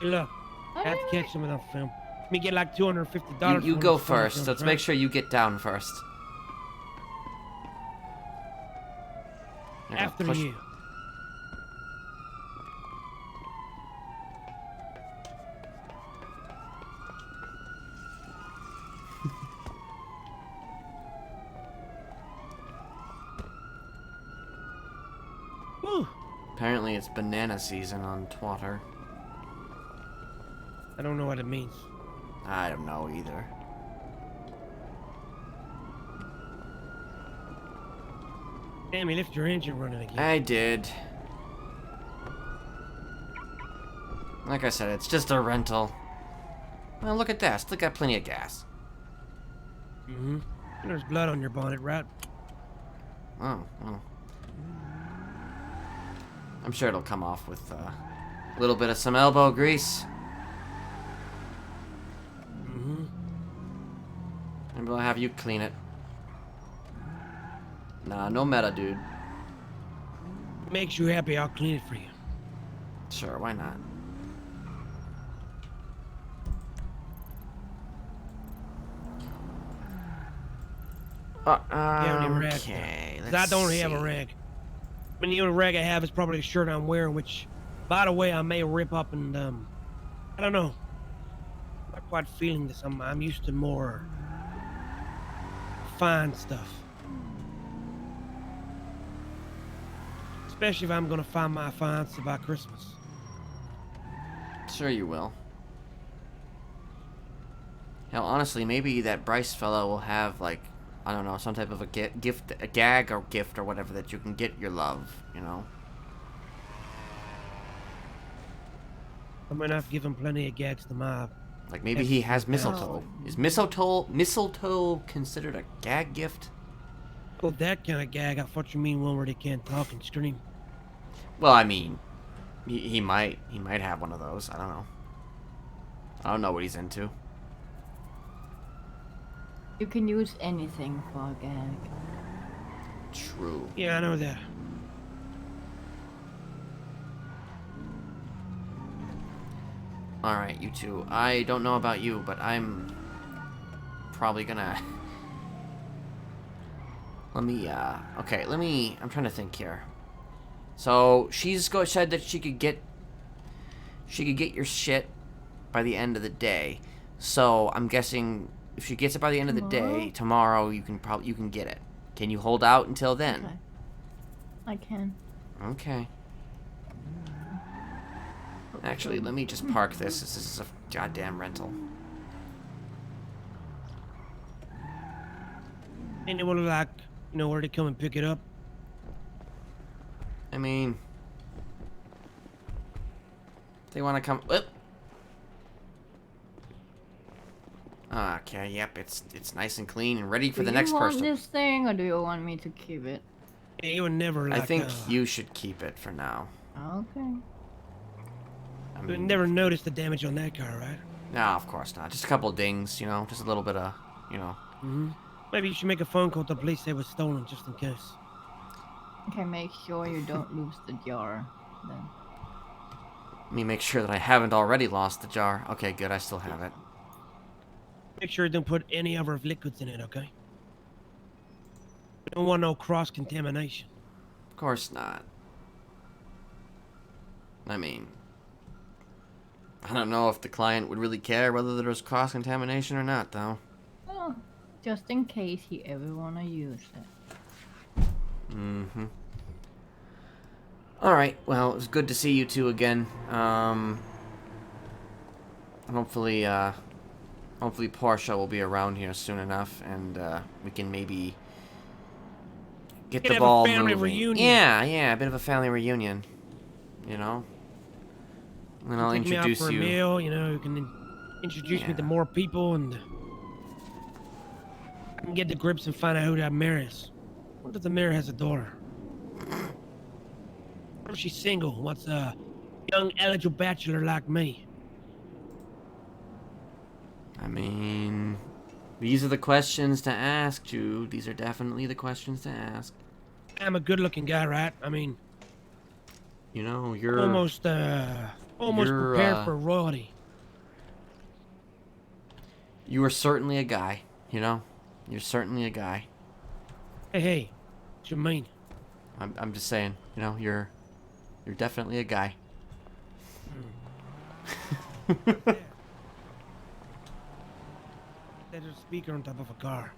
Hey, look. I have to catch them without film. Let me get like $250. You for go these funny first. films, Let's right? make sure you get down first. You're gonna After push- you. Woo. Apparently it's banana season on Twatter. I don't know what it means. I don't know either. Damn, you left your engine running again. I did. Like I said, it's just a rental. Well, look at that. Still got plenty of gas. There's blood on your bonnet, right? Oh, well. I'm sure it'll come off with a little bit of some elbow grease. Maybe I'll have you clean it. Nah, no meta, dude. Makes you happy, I'll clean it for you. Sure, why not? Okay, I don't have a rag. I mean, the only rag I have is probably the shirt I'm wearing, which, by the way, I may rip up and, I don't know. I'm not quite feeling this. I'm used to more fine stuff. Especially if I'm gonna find my fiance by Christmas. Sure you will. Hell, honestly, maybe that Bryce fellow will have, like, I don't know, some type of a gift, a gag or gift or whatever that you can get your love, you know? I might have given plenty of gags to mob. Like, maybe he has mistletoe. Is mistletoe considered a gag gift? Oh, that kind of gag. I thought you mean one where they can't talk and scream. Well, I mean, he might have one of those. I don't know. I don't know what he's into. You can use anything for a gag. True. Yeah, I know that. Alright, you two. I don't know about you, but I'm probably gonna... I'm trying to think here. So, said that she could get your shit by the end of the day. So, I'm guessing if she gets it by the end of the day, tomorrow you can get it. Can you hold out until then? Okay. I can. Okay. Actually, let me just park this. This is a goddamn rental. Anyone like, where to come and pick it up? I mean, they want to come. Whoop. Okay, yep, it's nice and clean and ready for the next person. Do you want this thing, or do you want me to keep it? Yeah, you would never like. I think you should keep it for now. Okay. I You mean, never noticed the damage on that car, right? no, of course not. Just a couple of dings, just a little bit of, Maybe you should make a phone call to the police say it was stolen, just in case. Okay, make sure you don't lose the jar, then. Let me make sure that I haven't already lost the jar. Okay, good. I still have it. Make sure you don't put any other liquids in it, okay? We don't want no cross-contamination. Of course not. I mean, I don't know if the client would really care whether there was cross-contamination or not, though. Oh, just in case he ever wanna use it. Mm-hmm. Alright, well, it was good to see you two again. Hopefully Portia will be around here soon enough, and we can maybe get the ball moving. Family reunion. Yeah, a bit of a family reunion. And I'll Take me out introduce for a you. meal, you can introduce me to more people, and I can get to grips and find out who that mayor is. What if the mayor has a daughter? What if she's single? What's a young eligible bachelor like me? I mean, these are the questions to ask, Jude. These are definitely the questions to ask. I'm a good-looking guy, right? I mean, you're almost prepared for royalty. You are certainly a guy. You're certainly a guy. Hey, what you mean? I'm just saying. You're definitely a guy. There's a speaker on top of a car.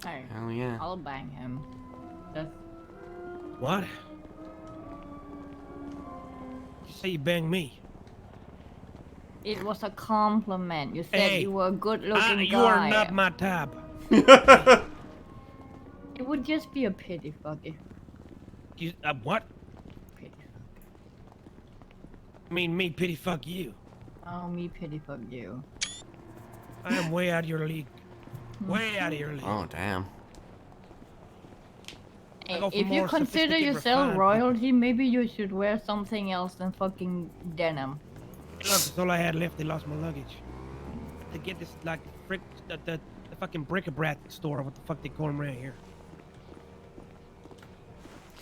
Hey, Hell yeah. I'll bang him. Just What? You say you banged me? It was a compliment. You said Hey, you were a good-looking guy. you are not my type. It would just be a pity fuck if You, what? pity fuck. I mean, me pity fuck you. Oh, me pity fuck you. I am way out of your league. Way out of your league. Oh, damn. I go for If you more consider sophisticated, yourself refined royalty, maybe you should wear something else than fucking denim. Look, that's all I had left. They lost my luggage. To get this, like, the fucking bric-a-brac store, what the fuck they call them around here.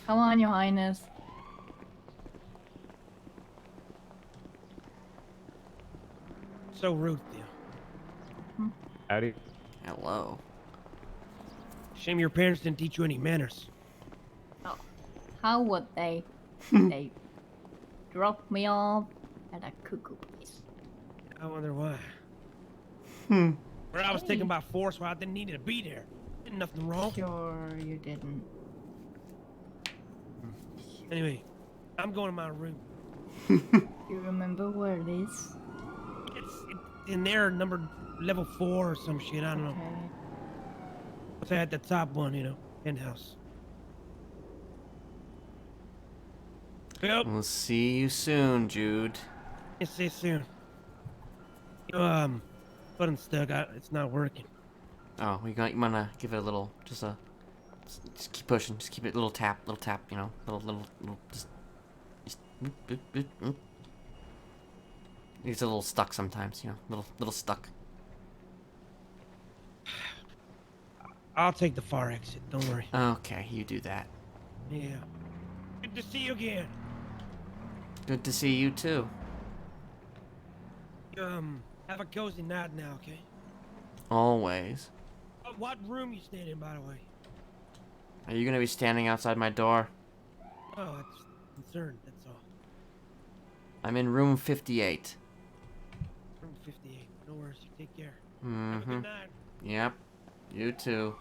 Come on, Your Highness. So rude, Theo. Howdy. Hello. Shame your parents didn't teach you any manners. Oh, how would they? They dropped me off at a cuckoo place. I wonder why. Hmm. Where I was taken by force where I didn't need to be there. Ain't nothing wrong. Sure, you didn't. Anyway, I'm going to my room. You remember where it is? in there, level 4 or some shit. I don't know. What's at the top one, you know, penthouse. Yep. We'll see you soon, Jude. See you soon. Button stuck. It's not working. Oh, you wanna give it a little, just keep pushing, just keep it little tap, you know, little, just boop, boop, boop. It's a little stuck sometimes, you know, little stuck. I'll take the far exit. Don't worry. Okay, you do that. Yeah. Good to see you again. Good to see you too. Have a cozy night now, okay? Always. What room you staying in, by the way? Are you gonna be standing outside my door? Oh, it's concerned. That's all. I'm in room 58. Room 58. No worries. You take care. Mm-hmm. Have a good night. Yep. You too.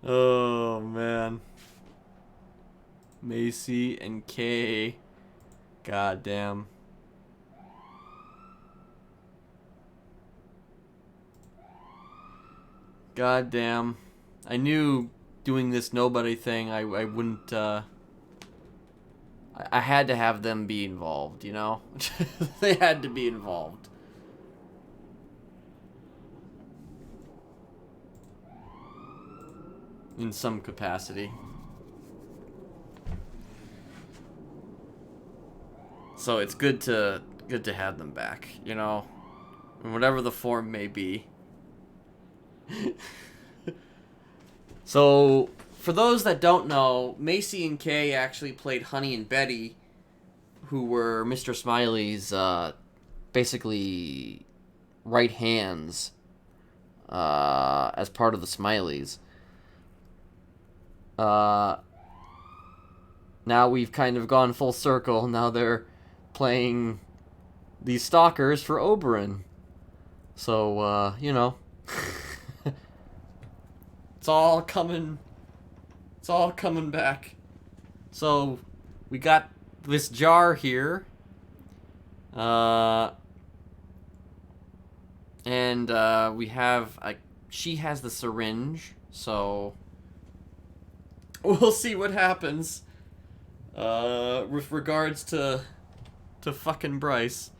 Oh man. Macy and Kay. Goddamn. Goddamn. I knew doing this nobody thing I wouldn't I had to have them be involved, you know? They had to be involved. In some capacity. So it's good to have them back, you know? In whatever the form may be. So, for those that don't know, Macy and Kay actually played Honey and Betty, who were Mr. Smiley's basically right hands as part of the Smileys. Now we've kind of gone full circle. Now they're playing these stalkers for Oberon. So, you know. It's all coming back. So, we got this jar here. And we have, she has the syringe, so we'll see what happens. With regards to fucking Bryce.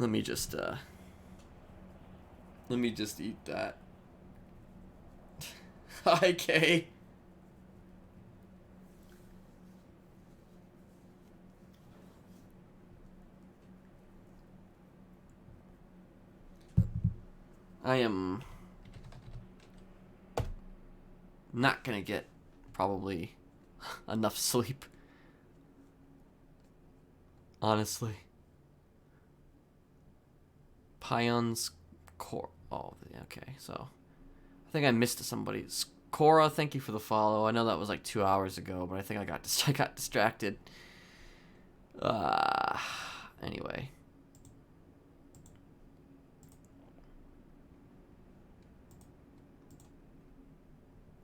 Let me just eat that. Hi, Kay. I am not gonna get probably enough sleep. Honestly. Pion's core. Oh, okay, so I think I missed somebody. Cora, thank you for the follow. I know that was like 2 hours ago, but I think I got distracted. Anyway.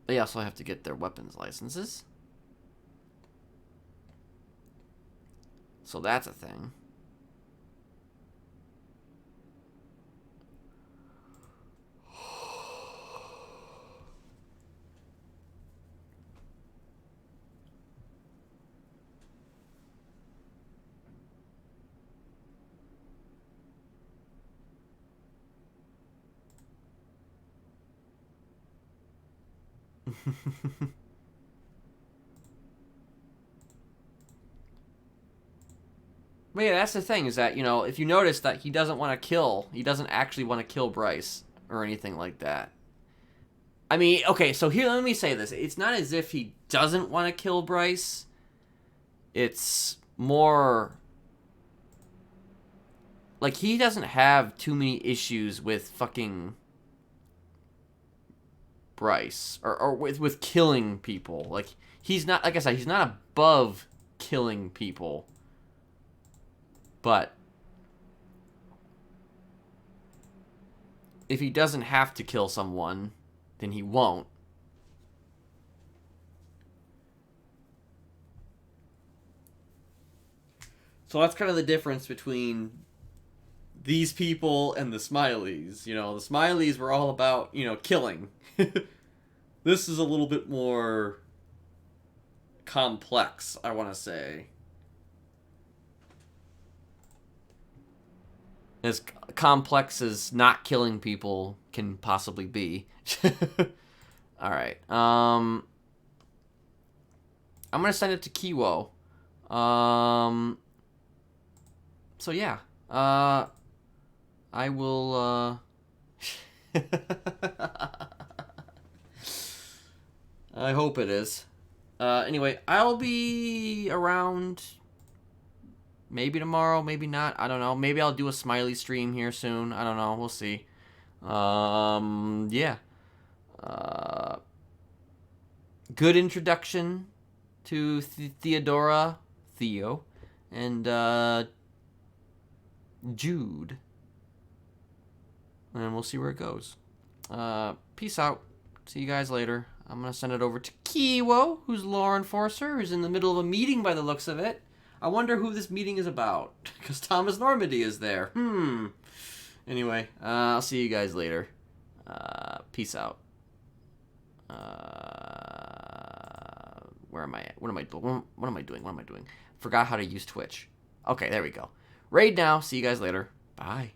They also have to get their weapons licenses. So that's a thing. But yeah, that's the thing, is that, you know, if you notice that he doesn't actually want to kill Bryce or anything like that. I mean, okay, so here, let me say this. It's not as if he doesn't want to kill Bryce. It's more like he doesn't have too many issues with fucking Bryce or with killing people. Like, he's not, like I said, he's not above killing people. But if he doesn't have to kill someone, then he won't. So that's kind of the difference between these people and the Smileys. You know, the Smileys were all about, you know, killing. This is a little bit more complex, I want to say. As complex as not killing people can possibly be. Alright. I'm going to send it to Kiwo. So yeah. I will, I hope it is. Anyway, I'll be around maybe tomorrow, maybe not. I don't know. Maybe I'll do a Smiley stream here soon. I don't know. We'll see. Yeah. Good introduction to Theo, and Jude. And we'll see where it goes. Peace out. See you guys later. I'm going to send it over to Kiwo, who's law enforcer, who's in the middle of a meeting by the looks of it. I wonder who this meeting is about, because Thomas Normandy is there. Anyway, I'll see you guys later. Peace out. Where am I at? What am I doing? Forgot how to use Twitch. Okay, there we go. Raid now. See you guys later. Bye.